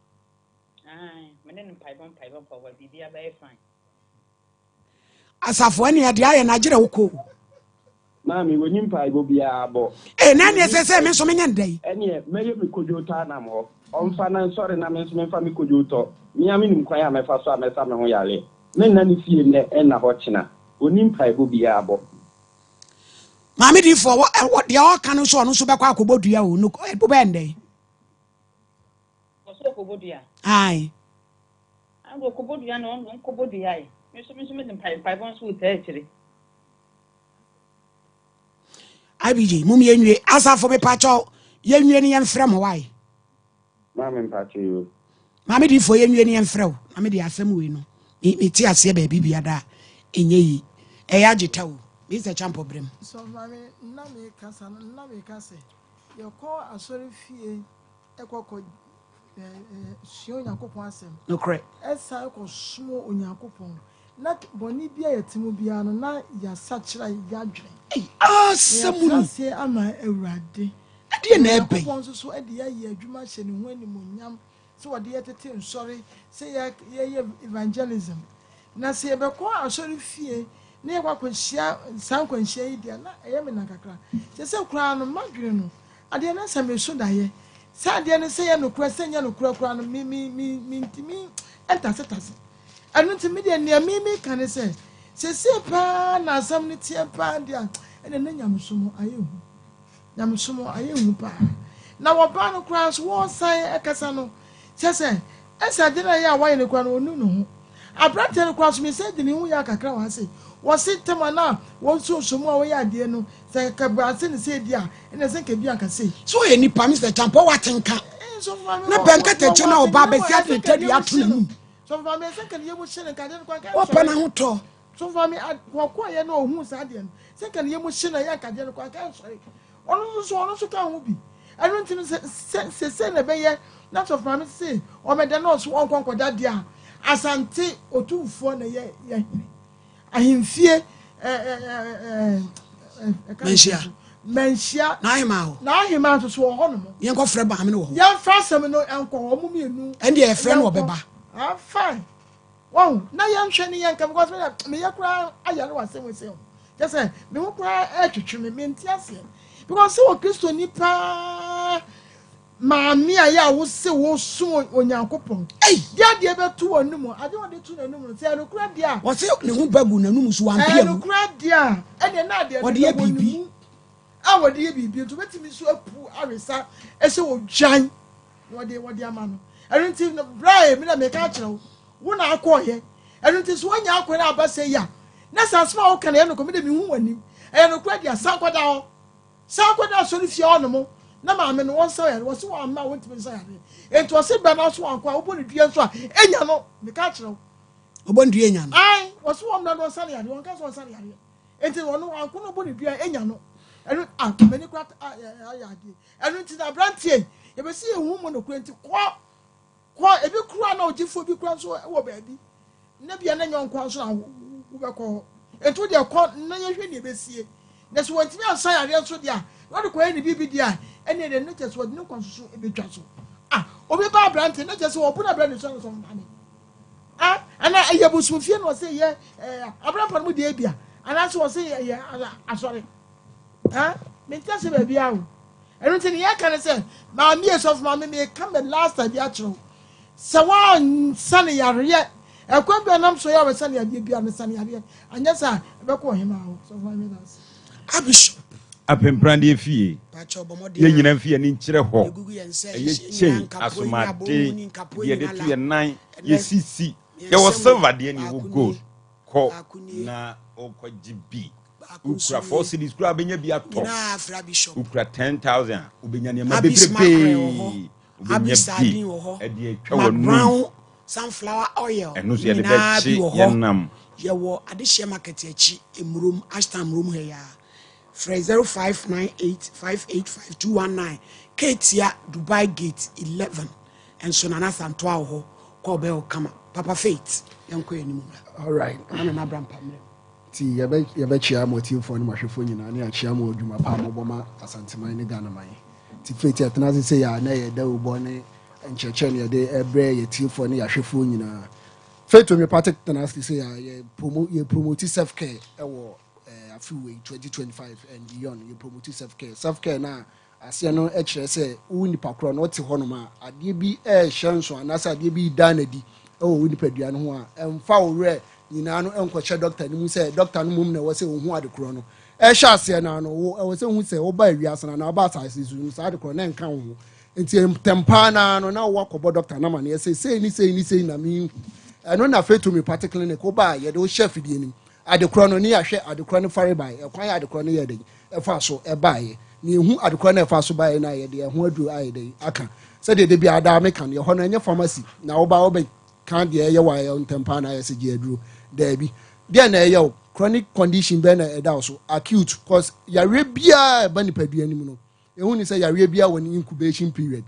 S1: me ne paibon pa wa bi bia ba e fine
S3: asafo ani ade aye na gire wo ko
S8: Mami, when you pay go be a bo.
S3: Nani say me so me nyandai.
S8: Ene me kojo ta na mo. On fa na sorry na me so me fa me kojo to. Mi ami nim kwan ya me fa so a me sa me ho yale. Me nani fie ne na ho china. Onim pay go be a bo.
S3: Mami di for what the all can so no so be kwa akobodua o no bo be ndai.
S1: So akobodua.
S3: Ai.
S1: An go akobodua no on akobodua ai. Me so me nim pay bon so ta chiri.
S3: IBJ mum yenwe asafo me pacho yenwe ni yemfrɛ mo wai
S8: mame pacho yo
S3: mame di fo yenwe ni yemfrɛ wo mame di asɛm we no me ti ase ba bibia da enye yi eya gita wo me se champo brem
S7: so mame na me kasa yo ko asori fie ekoko sio nyakopon asɛm
S3: no correct
S7: esa ko sumo onyakopon na boni bia yetimu bia no na ya sachira ya dwen
S3: samu
S7: se ama ewrade
S3: ade na ebe
S7: ko so ade ya ye adwuma hye ne ho ani monyam se wode yetete nsori se ye evangelism na se ye be ko asori fie na ye kwakwahia sankwanhia yi dia na eye me na kakra se kura no madwene no ade na se me so da ye se ade ne se ye no kura se nya no kura no mi ntimi entasetase anu ntimi de ne mi kan se pa na asam ne tie pa dia ene na nyamsomo ayehu pa na wo ba no kra so wo sai ekasa no se esa de na ya wa ne kwa no onu no ho abrate no kwa so me se de ne hu ya kakra wa se wo se tema na wo so somo a wo ya de no se ka ba se ne se dia ene se ka bi aka se
S3: so ye ni pa Mr. Champo watenka na benka teche na oba be sia de tadi atu na mu
S7: so fa me se ka ye mo hye ne ka de kwa ka
S3: wo pa na ho to
S7: so for me kwa ye no hu sa de se kan ye mo hye na ya ka de kwa ka so onu so ka hu bi anu ntin se na be ye na so for me say o me de no so won konkoda de a asante otufo na ye ahimfie mensia
S3: na
S7: ahima so ho no
S3: ye nko frɛ ba me no ho
S7: ya fra sem no enko ho mu mienu
S3: ende ye frɛ no obeba
S7: fine wow na yanhwe ne yanka because me yakura ayare wasem we just say me ho kura etwetwe me ntiase because wo Kristo ni pa maami aya wo se wo so onyankopon dia de betu onum ade wo de tu nanum se no kura dia
S3: wo se ne ho bagu nanum so ampia mu
S7: no kura dia ene na de
S3: wo de bibi
S7: wo de bibi to betimi so apu aresa ese wo dwan wo de ama no enti no brai me na me ka kire wo na akoye enu nti so anya akwa na abase ya na sasma wo kana ye no komede mi hu wani e no kwa dia sankoda so ni fie onomo na ma me no won sa ya wo se wo amma won timi sa ya enti wo se ba na so ankwa wo boni dua so a enya no me ka kire
S3: wo boni dua enya no
S7: ai wo se wo mna no sa ya won ka so sa ya enti wo no ankwa no boni dua enya no enu me ni kwa ya de enu nti na brantie ye be se hu mo no kwa enti kwa ebi kura na ogifo bi kura so wo ba bi na bia na nyonkwa so na wo beko etu de ko na yehwe ne besie na so wantimi ansa yare so dia wo de ko ni bibi dia ene de no tese wo de no kwanso ebetwa so obi ba brante na tese wo buna brante so so mane ana eyebusu fie no se ye abrapa no de bia ana so wo se ye asore me tese ba bia wo enu tini ya kan se ma mi esof ma me come last time ya chiro se wa sane yare ekwa bia nam so ya we sane ade bia me sane ade anya sa ebeko hema ho so my menas
S3: abisho
S6: apemprande fie ye nyina fie ni nkyere ho ye chain asomade ye de tu ye nan ye sisi ye was silver de ni wo gold ko na okojibi ukra 4 cities kura benya bi ato ukra 10,000 ubenya ne ma bebrebe ubenya bi e de atwa wonu
S3: sunflower oil
S6: eno so ye de be chi ye nam
S3: ye wo adehye market achi emrum ashtam room he ya Frey 0598585219 Ketia Dubai Gate 11 and so nana santo ho ko be o kama Papa Faith yanko enimu.
S15: All right.
S3: Ana na Abraham Pamela.
S15: Ti yebe chia motive for ni mahwefo nyina na ya chia mo adwuma pa mo boma asanteman ni Ghana man. Ti Faith atena se ya na ye da ubo ne ncheche ne de ebre ye team for ni ya hwefo nyina. Faith homeopathic tena se ya ye promote self care ewo Freeway 2025 and beyond. You promote self-care na asia no e kire se wo nipa kro no te hono ma ade bi e hyenso anasa ade bi danadi e wo nipa dua no ho a emfa wo re nyina no enkoche doctor ni mu se doctor no mum na wo se wo hu ade kro no e hye asia na no wo se hu se wo ba wi asana na ba asase su sa ade kro na enka wo enti tempa na no na wo akobo doctor na ma na se ni na mi eno na Faith me particularly ko ba ye de wo chef die ni adekro no ni ahwe adekro no fare bai ekwan adekro no ye de efa so e bai ni ehu adekro no efa so bai na ye de ehu adu aye de aka se de bi ada me kan ye ho no enye pharmacy na wo ba wo be kan de ye wa ye ntempa na ye se je aduro da bi de na ye chronic condition be na e da so acute cause yare bia ba ni padua ni mu no ehu ni se yare bia woni incubation period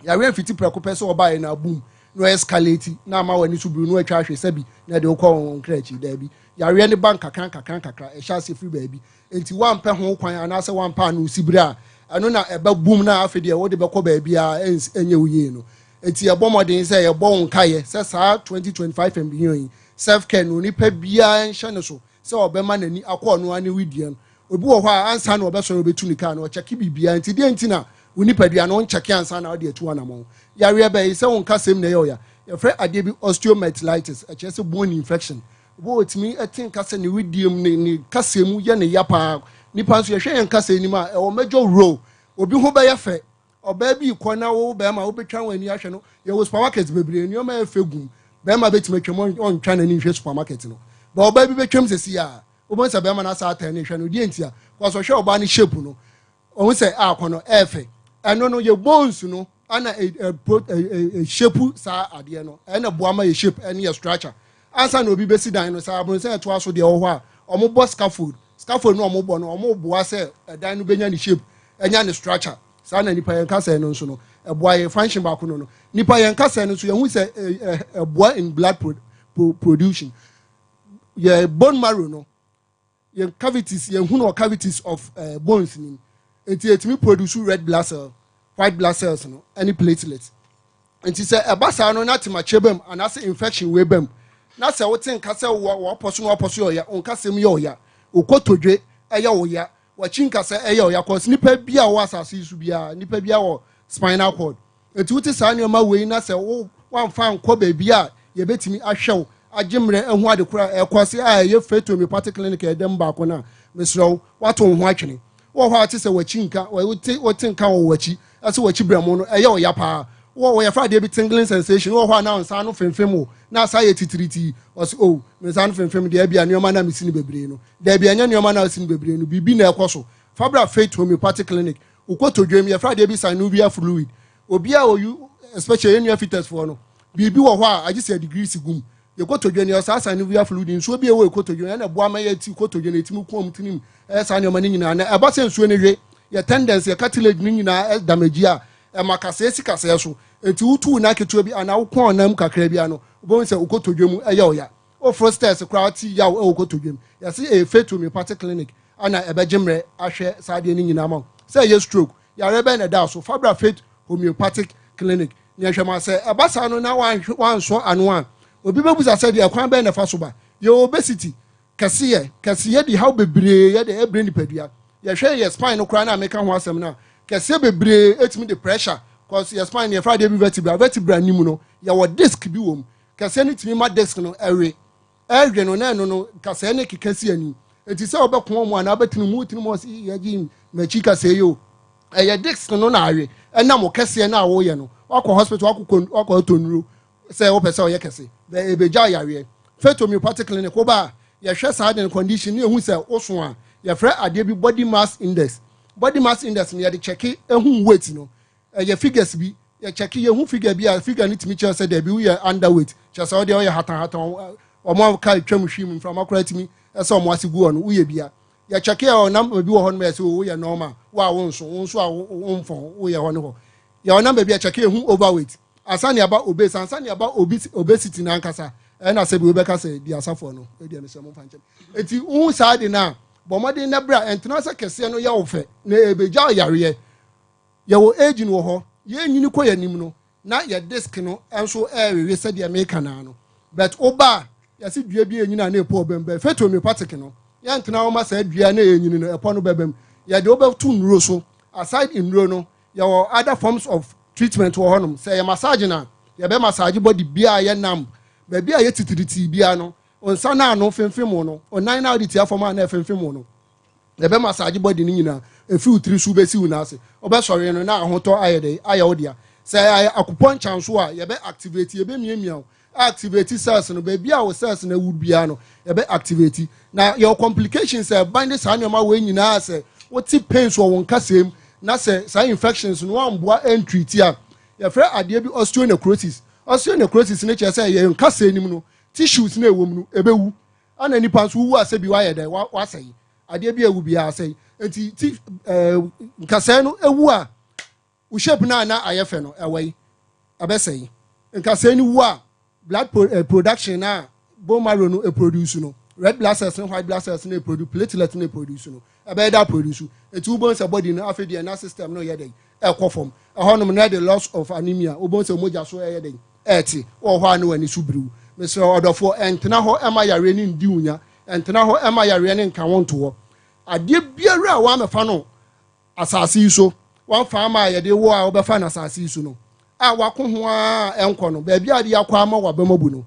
S15: yare fiti preko pese wo bai na boom no escalate na ma wani subru no atwa hwe sabi na de wo ko nkrachi da bi yare ne bank kakra e sha se free baby enti wan pe ho kwan anase wan pa no sibira ano na eba boom na afede wo de be ko baby a enye wuye no enti e bomodin se ye bo nkaye se sa 2025 mbiyon self care no ni pa bia nhye ne so se obema nani akọ no ani widie no obi wo ho a ansa na obeso obetu ni ka no check bibia enti de enti na woni padua no check ansa na ode atu anamo yare be se won kasem na ye ya fre ade bi osteomyelitis a chese bone infection bo timi etin kase ni widiem ni kase mu ye ne yapa nipa so ye hwe en kase ni ma e o mejo row obi ho be ye fe oba bi ko na wo be ma wo betwa wani ahwe no ye wo supermarket bebre ni o ma efegum be ma betime twem on twa na ni hwe supermarket no ba oba bi betwem sesi a wo bo se be ma na sa atan ni hwe no di entia ko so hwe oba ni shape no o se akono efe eno no ye bones no ana shape sa ade no ena boama ye shape ene ye structure ansa na obi besi dan no sa abon se to aso de wo a omo scaffold no omo bo no omo boa se dan no benya ni shape enya ni structure sa na nipa yen kasa no nso no eboa ye function ba ko no nipa yen kasa no so ye hu se eboa in blood production ye bone marrow no ye cavities ye hu no cavities of bones ni etimi produce red blood cell white blood cells no any platelets enti se ebasa no na tima chebem anase infection we bem na se wotin ka se wo poso ya on ka sem ye oya okotodwe eye oya wachin ka se eye oya cause nipa bia wo asase su bia nipa bia wo spinal cord enti wuti sa ne ma we na se wo wan ko ba bia ye betimi ahwew agimre ehu adekura ekose a ye feto me particular clinic edem ba ko na mesro wato ho atwene wo ho ati se wachin ka wotin ka wo wachi ase wachi bramo no eye oya pa wo ya Friday be tingling sensation wo ho na nsa no femfem na sa ye titiriti was oh me nsa no femfem de bia nyoma na mesini bebre no de bia nyoma na mesini bebre no bibi na ekoso Fabra Faith Homeopathic Clinic ukotodwem ya Friday be synovial fluid obi a oyu especially any fittest for no bibi wo ho a agi se degree sigum ye kotodwem ya sa synovial fluid nso bi e wo kotodwem na boa ma ye ti kotodwem na timu kom tinim sa nyoma ni nyina na eba se nsuo ne hwe ye tendency ye cartilage ni nyina damage a makase sikase so enti utu na ketu bi ana wokon nam kakra bi ano bo nse ukotodwem eye oya o frosters crowd ya o ukotodwem ya se Faith Homeopathic Clinic ana ebejemre ahwe saade ni nyina ma say ye stroke ya rebe na da so Fabra Faith Homeopathic Clinic ni ahwema say ebasa no na wan so ano an obi bebusa say de akwan be na fa so ba ye obesity kase di how bebre ye de ebre ni padua ye hwe ye spine no kra na meka ho asem na kase bebre etimi the pressure cause your spine your Friday vertebra ni mu no ya wo disc bi wom kase no timi ma desk no ewe no na no kase ne kekasi ani enti se obekon mu ana betinu mu tinu mo yaji machi kase yo desk no na awe na mo kase na wo ye no wakọ hospital wakọ tonuro se wo pese o ye kase be ebeja yare feto homeopathic clinic wo ba ye hwe sa den condition ne hu se oso a ye frɛ ade bi body mass index ne ye de check ehun weight no ye figures bi ye check ye hu figure bi a figure ni timi che say there bi we underweight che say o ye hatan o mo ka twam hwim from akora timi say o mo asegu no we bia ye check ye o number bi wo ho no ye say o ye normal wa wo nso a wo mfon wo ye ho no ho ye number bi a check ye hu overweight asani aba obese asani aba obesity na nkasa na se bi obeka say di asafo no e di me se mo fanche eti hu sa de na bomode na bra entena se kese no ye wo fe na ebeja yare ye wo age no ho ye nyini ko yanim no na ye disk no enso ewe se de America na no but oba ye se dua bi enyina na epo obembe feto homeopathic no ye entena wo ma sa dua na enyini no epo no bebem ye de oba tu nuro so aside in nuro no ye wo other forms of treatment wo honum say ye massage na ye be massage body bia ye nam ba bia ye titiriti bia no onsa na no femfem no onan na audit afoma na femfem no ye be massage body ni nyina efi utiri su be si una ase obesori no na ahoto ayede ayodia say acupuncture so a ye be activate ye be miamia activate cells no ba bia wo cells na wood bia no ye be activate na your complications bind this animal we nyina ase what pains wo won kasem na say infections no amboa entry a ye frɛ ade bi osteonecrosis ne che say ye nkasa enim no tissues na ewom no ebewu ana nipa so wu ase bi wa ye den wa say ade bi ewu bi ase enti nkasa no ewu a wo shape na ayefe no ewai abesai nkasa ni wu a blood production na bone marrow no produce no red blood cells and white blood cells no produce platelets no produce no ebe da produce eti ubon se body no afedi na system no ye dey ekofom ehonum na the loss of anemia ubon se moja so ye dey eti wo ho anu ani subru mesre odofo entena ho ema yare ni ndi unya entena ho ema yare ni nka wonto ade biara wa mefa no asase so wan fa ma ye de wo a obefa na asase so no a wako ho a enko no ba bia ade yakwa ma wa bamabu no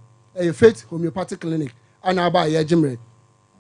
S15: faith homeopathic clinic ana ba ye jimre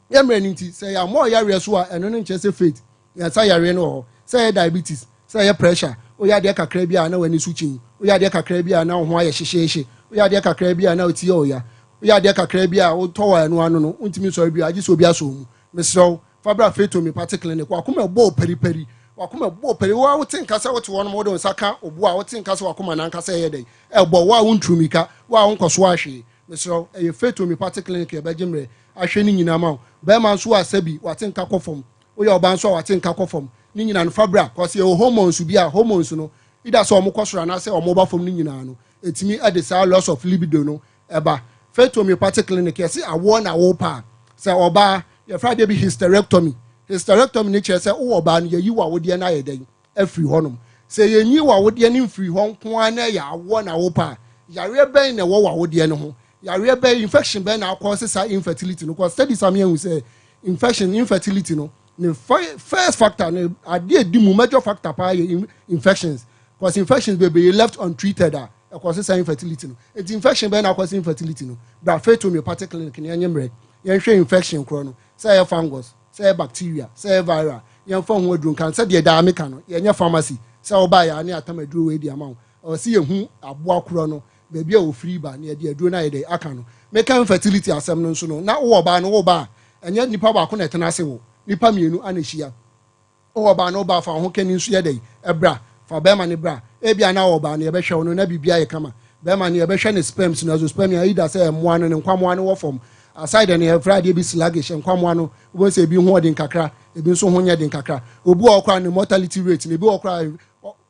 S15: yemre nti say ya mo yare so a eno no nche say faith ya sa yare no say diabetes say ya pressure o ya de kakra bia na wani suchin o ya de kakra bia na ho aye hyehye o ya de kakra bia na otie o ya de kakra bia o towa eno ano no ntimi so bia agi so bia so mu mesro fabra faith homeopathic clinic wakoma bo periperi wakoma bo peri wa wotin kasa wote wono mo don saka obu a wotin kasa wakoma nan kasa ye dey e bo wa wontrumika wa wonkoso ahwe mesro e faith homeopathic clinic e bejimre ahwe ni nyina ma be man so asabi watin ka kofom o ya oban so watin ka kofom ni nyina no fabra cause your hormones bi a hormones no ida so omokosoro na say omobafom ni nyina no etimi adisa loss of libido no eba faith homeopathic clinic yesi awo na wo pa say oba ye Friday be hysterectomy ni che say wo oba no yi wa wode na yeden afri honum say ye nyi wa wode ne mfri hon ko na ya awo na wo pa yare ben na wo wa wode ne ho yare ben infection ben na cause say infertility no cause studies am here say infection infertility no the first factor ne ade di mu major factor pa infections cause infections be left untreated cause say infertility no it infection ben na cause infertility no but faith homeopathic clinic ne anyemre yen hwe infection kro no say fungus say bacteria say viral yen fa ho aduru kan say de da ameka no yen pharmacy say oba ya ne atamaduru we di amount o si yehu aboa kro no be bia o free ba ne de aduru na ye de aka no make infertility asem no so no na wo ba no wo ba enye nipa ba ko na etena se wo nipa mienu anehia wo ba no ba fa ho kani nso ye de ebra fa be ma ne bra e bia na wo ba ne ye be hwe no na bibia ye kama be ma ne ye be hwe ne sperms na zo sperm ya ida say moa no ne nkwamo no wo fom aside ne Friday be sluggish nkwamo no wo say bi ho odin kakra e bi nso ho nya din kakra obu okra ne mortality rate ne bi okra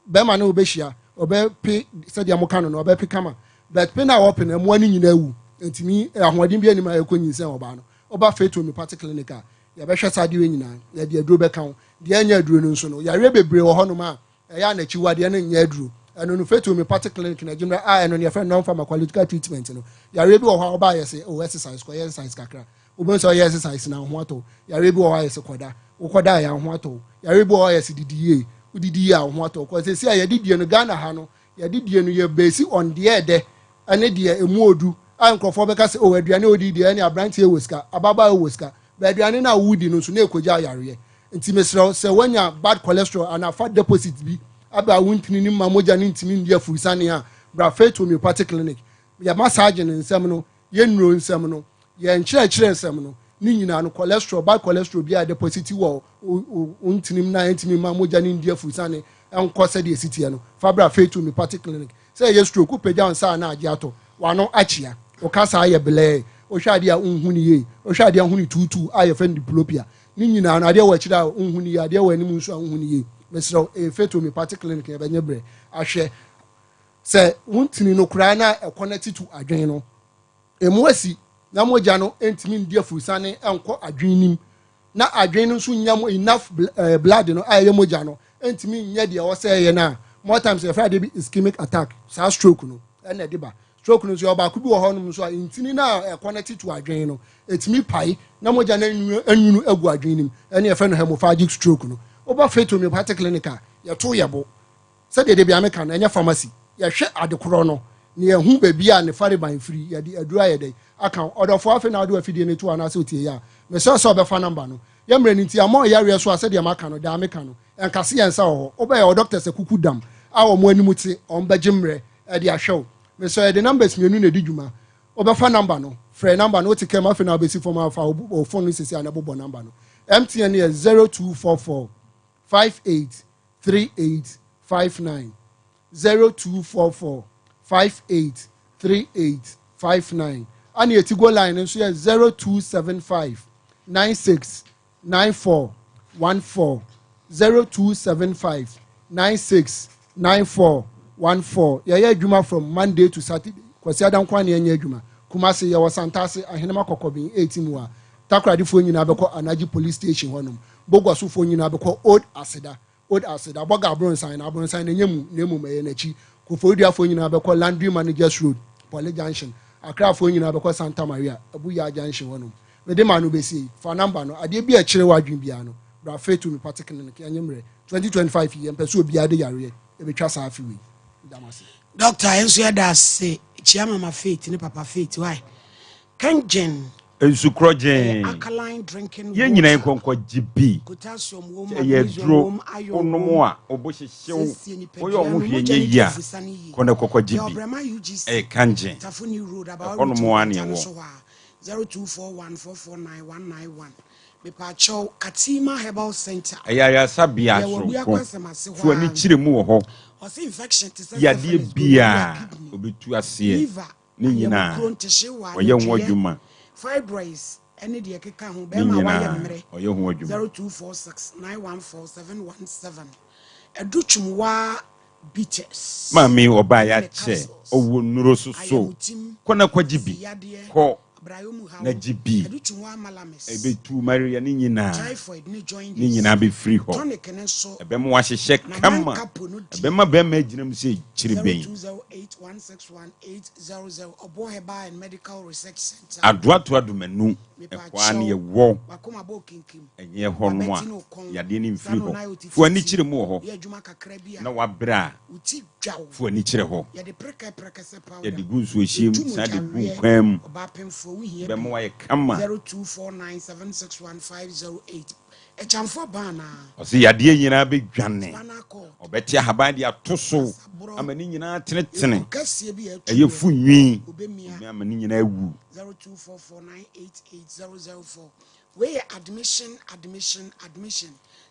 S15: be ma no obehia obe pe say dia mo kan no obe pe kama but pe na wo pe na mo ani nyina wu entimi ahoɔden bi anima ekonyi sɛ oba no oba faith homeopathic clinic a ya be hwɛ sade we nyina ya de aduro be kan de anya aduro no nso no ya re bebre wɔ hɔ no ma ya na chiwa de na nya aduro ɛno no faith homeopathic clinic na gyimra a ɛno ne yɛfrɛ non pharmacological treatment no ya re bi wɔ hɔ oba yɛ sɛ o exercise ko exercise kakra obo nso yɛ exercise na ho atɔ ya re bi wɔ hɔ yɛ sɛ koda wo koda ya ho atɔ ya re bi wɔ hɔ yɛ sɛ didie udidi ya ho atɔ ko sɛ ya didie no Ghana ha no ya didie no yɛ base on de ɛde ɛne de emu odu nkrofo be ka say o aduane odi di any abranti e woska ababa e woska be aduane na wudi no so na ekoja yare nti mesrɛ se wanya bad cholesterol and afa deposit bi aba wuntini ni mamoja ni ntimi ndia furusane a bra faith homeopathic clinic ya massage ne nsɛm no ye nnuro nsɛm no ye nkyerɛkyerɛ nsɛm no ni nyina no cholesterol bad cholesterol bi a deposit wo untinim na ntimi mamoja ni ndia furusane enko sɛ de sitie no fa bra faith homeopathic clinic sɛ ye stroke pagya nsa na agye ato wano achia o kasa aye bele o hwade a unhuni ye o hwade a huni tutu aye friend diplopia ni nyina na ade wa kyira unhuni ye ade wa anim nso a unhuni ye mesro faith homeopathic clinic e benye bre ahwe se wuntini no kura na e connect to adwen no emuasi na moja no entimi ndia furusane enko adwen nim na adwen no nso nyam enough blood no aye moja no entimi nya de o se ye na more times if Friday be ischemic attack sa stroke no na de ba stroke no so oba ku bi wo ho no so intini na connect to adwen no etimi pai na moja na anwunu agu adwen nim ene e fe no hemorrhagic stroke no oba faith homeopathic clinic ya to yebo se de bi ameka na enya pharmacy ya hwe adekoro no ne ehu ba bia ne fare ban free ya di adura ya dey aka odofo afi na adu afidie ne to ana se otie ya me so oba fa number no ya mre ni nti amo ya re so ase de amaka no da ameka no enkase yensa ho oba ya doctor se kuku dam awo mo animu ti on ba jimre e de ahwew me so the numbers mienu na di dwuma oba fa number no free number no ti kema afi na obesi form afa o phone no sisi ana bobo number no MTN is 0244 583859 0244 583859 and the Tigo line is 0275 96 94 14 0275 96 94 14 yeah adwuma from Monday to Saturday kwasi adam kwa ne anya adwuma Kumasi ya wasantase ahenema kokobin 18 wa takradi fo nyina beko anaji police station honum bogwaso fo nyina beko old aseda boga abronsan na nyemu meye nachi kufodua fo nyina beko Landry Managers Road Poly Junction Accra fo nyina beko Santa Maria Abuya Junction honum me de manu besi fa number no ade bi a kire wadwen bia no bra faith me particular no anyemre 2025 ye mpese obi ade yare e betwa sa afi wi damase
S3: doctor enso ya da se chiama ma faith ne papa faith why kanjen
S6: ensukrojen
S3: alkaline drinking
S6: ye nyina nkonko GB
S3: potassium wo
S6: ye dro onomo a obohyehyew oyo ohwie nye yi a kone kokko GB kanjen
S3: tafuni road about
S6: onomo an ye wo
S3: 0241449191 me pa chow Katima Herbal Center
S6: ya sabia so ani kire mu wo ho
S3: infection to say
S6: ya de bia obetu ase ni nyina oye ho adwuma
S3: fibroids any de keka ho be ma wa ye mmere
S6: oye ho adwuma
S3: 0246914717 educhumwa bitters
S6: mami oba ya che owo nuro soso kona kwajibi ko na GB ebetu Maria ni nyina be free ho ebe mo wahyehyɛ kama ebe ma be ma ginam se kireben
S3: 0208161800 Obo Herbal and Medical Research Center
S6: adoato adomanu ekwa ne yewo enye ho no a yade ni free ho fu ani kire mu ho na wabra fu ani kire ho yade gunsu ehim sa de gun kwam be mo waye kama
S3: 0249761508 echamfo bana
S6: osi yade nyina be dwane obeti ahaban de atoso amani nyina tenetene eye funwi amani nyina awu
S3: 0244988004 where admission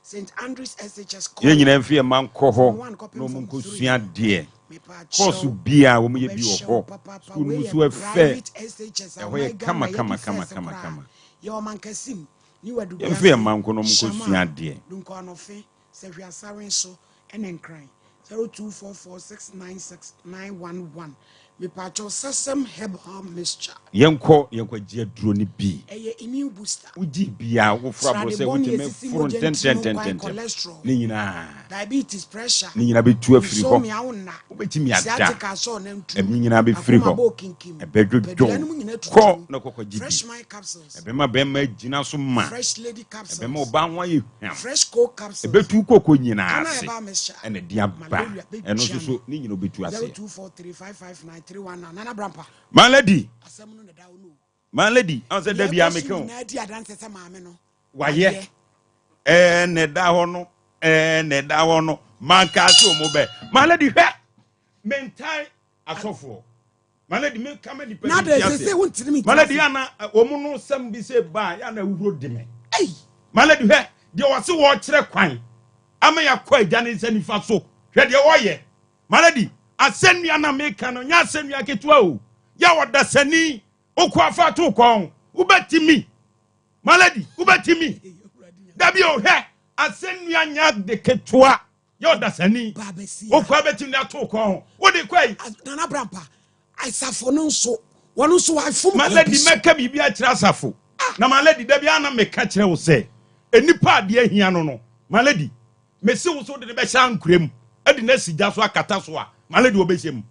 S3: St Andrews SHS
S6: ye nyina mfie manko ho no munko sua de course bia wo ye bi wo ho school mu so afa ho ye kama
S3: yo mankasim ni wadu
S6: mfie manko no munko sua de
S3: dunko anofe se hwiasare so enenkran 0244696911 me pacho sesame herbal mixture
S6: yenko gie duro ni bi
S3: eye immune booster
S6: uji bia wo fra bro se wo te me furu ten ni nyina
S3: diabetes pressure
S6: ni nyina be tu afiri ho wo beti mi ada e mi nyina be free ho e be dwodo ko na kokko gibi
S3: fresh mind capsules
S6: e be ma gina so ma
S3: fresh lady capsules
S6: e be ma oba nwa ye
S3: fresh cold capsules
S6: e be tu kokko nyina ase e na dia ba e no so ni nyina be tu ase
S3: 024355 531 Nana Brampa.
S6: My lady. My lady, I said Debbie Amico. Why, yeah. Neda hono, neda hono, mancaso mobe. My lady, mentai asofo. My lady, me come and depend. My lady, Anna, woman, some be say by Anna who wrote me. Hey, my lady, there was a watch quine. I may acquire Janis and Faso. Read your wire. My lady, I send me an American, and ya send me a ketwo. Ya what the seni, o quafa to kong, who bet me. My lady, who bet me. W hair, I send me a yak de ketwa. Yo the seni, o quabet in that to kong. What they quay?
S3: Nana Brampa, I suffer no so. One so I fool.
S6: My lady, make a be a trasafo. Now, my lady, Debiana may catch her, say. Any part, dear Hiano. My lady, Messi so the best sound cream. I didn't see just what Cataswa. My lady will be him.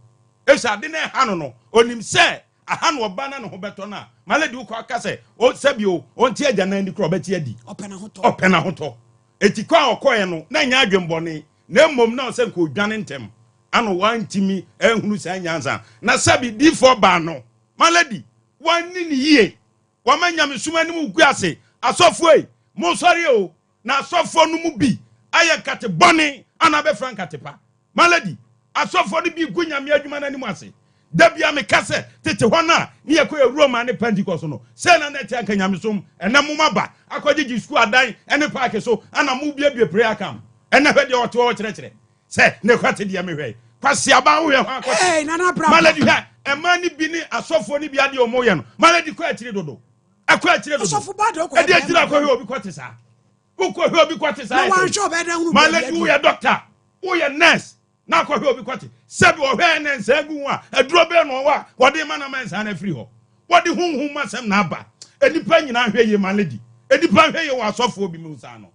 S6: Yes, I didn't hano on him say a hand or banana or betona. My lady will call Casse, old Sabio, on Tiajan and the Crobetiedi. Open a hoto. Etikwa or Coyano, 9 Yagam Bonnie. No mum now send cool Janentem. And one Timmy, and who sang Yanza. Nasabi D for Bano. My lady, 1 in ye. Woman Yamisumanu Guase, a software, Monsario, na software no mubi. I cut a bonny, and a frank catepa. My lady, I saw for the big Gunya Miajuman animasi. Debia me casse, Tetewana, near Quay Roman and Pentecost. Send an attack and Yamisum, and Namumaba, I could you squad die, and a park so, and a movie a prayer come. And never your to watch it. Say, no quantity Yamire. Passiaba, hey, Nana Bra, my lady, and money bini, a soft for Nibiadio Moyan, my lady quite redo. I quite redo for bad, and yet I will be quite a who could be quite a my lady, we are doctor, we are nurse. Now, could be quite several hand and Sagua, a drawbell or what the man of man's and a free ho. What the whom must have naba? And depending on where you, my lady, and depending where you are so for Bimusano.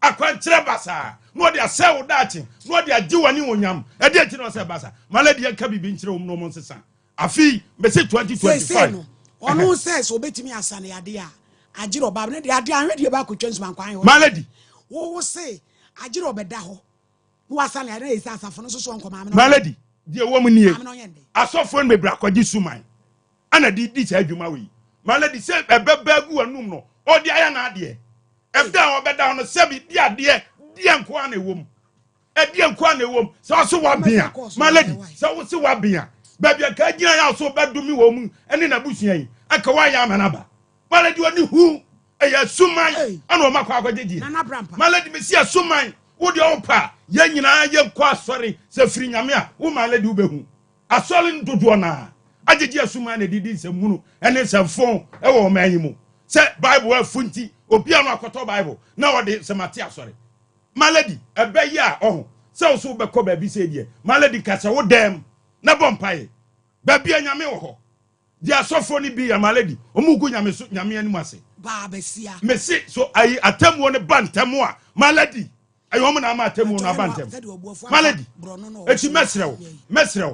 S6: I can't trebasa, no, they are so dating, no, they are doing you yam, a dear Sabasa. My lady, I can be being through no months. I feel, Messi 2025.
S3: Or no says, obey me as an idea. I did about the idea already about to change my coin.
S6: My lady,
S3: what will say? I did obedaho.
S6: My lady, dear woman here, I saw friend me black or this woman. And I did this Jumawi. My lady said a bebu and no, or the iron idea. If thou were down a seven, dear Kwane womb. A dear Kwane womb, so what be my lady, so what be baby, I can't also bad to me woman, and in a bush, I Kawaya Manaba. My lady, who a suman, and no Macquarie did. My lady, Monsieur Suman. Would your pa, Yanina, young quas, sorry, say free Yamia, woman let you be. A solid to Duana. I did just man did this a moon, and it's a phone, oh, man. Say Bible, Funti, or Piano Coto Bible. Nowadays, a Matia, sorry. My lady, a beya, oh, so Bacoba be said ye. My lady Cassa, what damn, na bompire. Baby and Yamio. They are so funny be a my lady, Omugu Yami and Massy.
S3: Barbesia.
S6: Messi, so I attempt one a bantamoa, my lady. I woman am at him on a bantam. My lady, it's Mesro.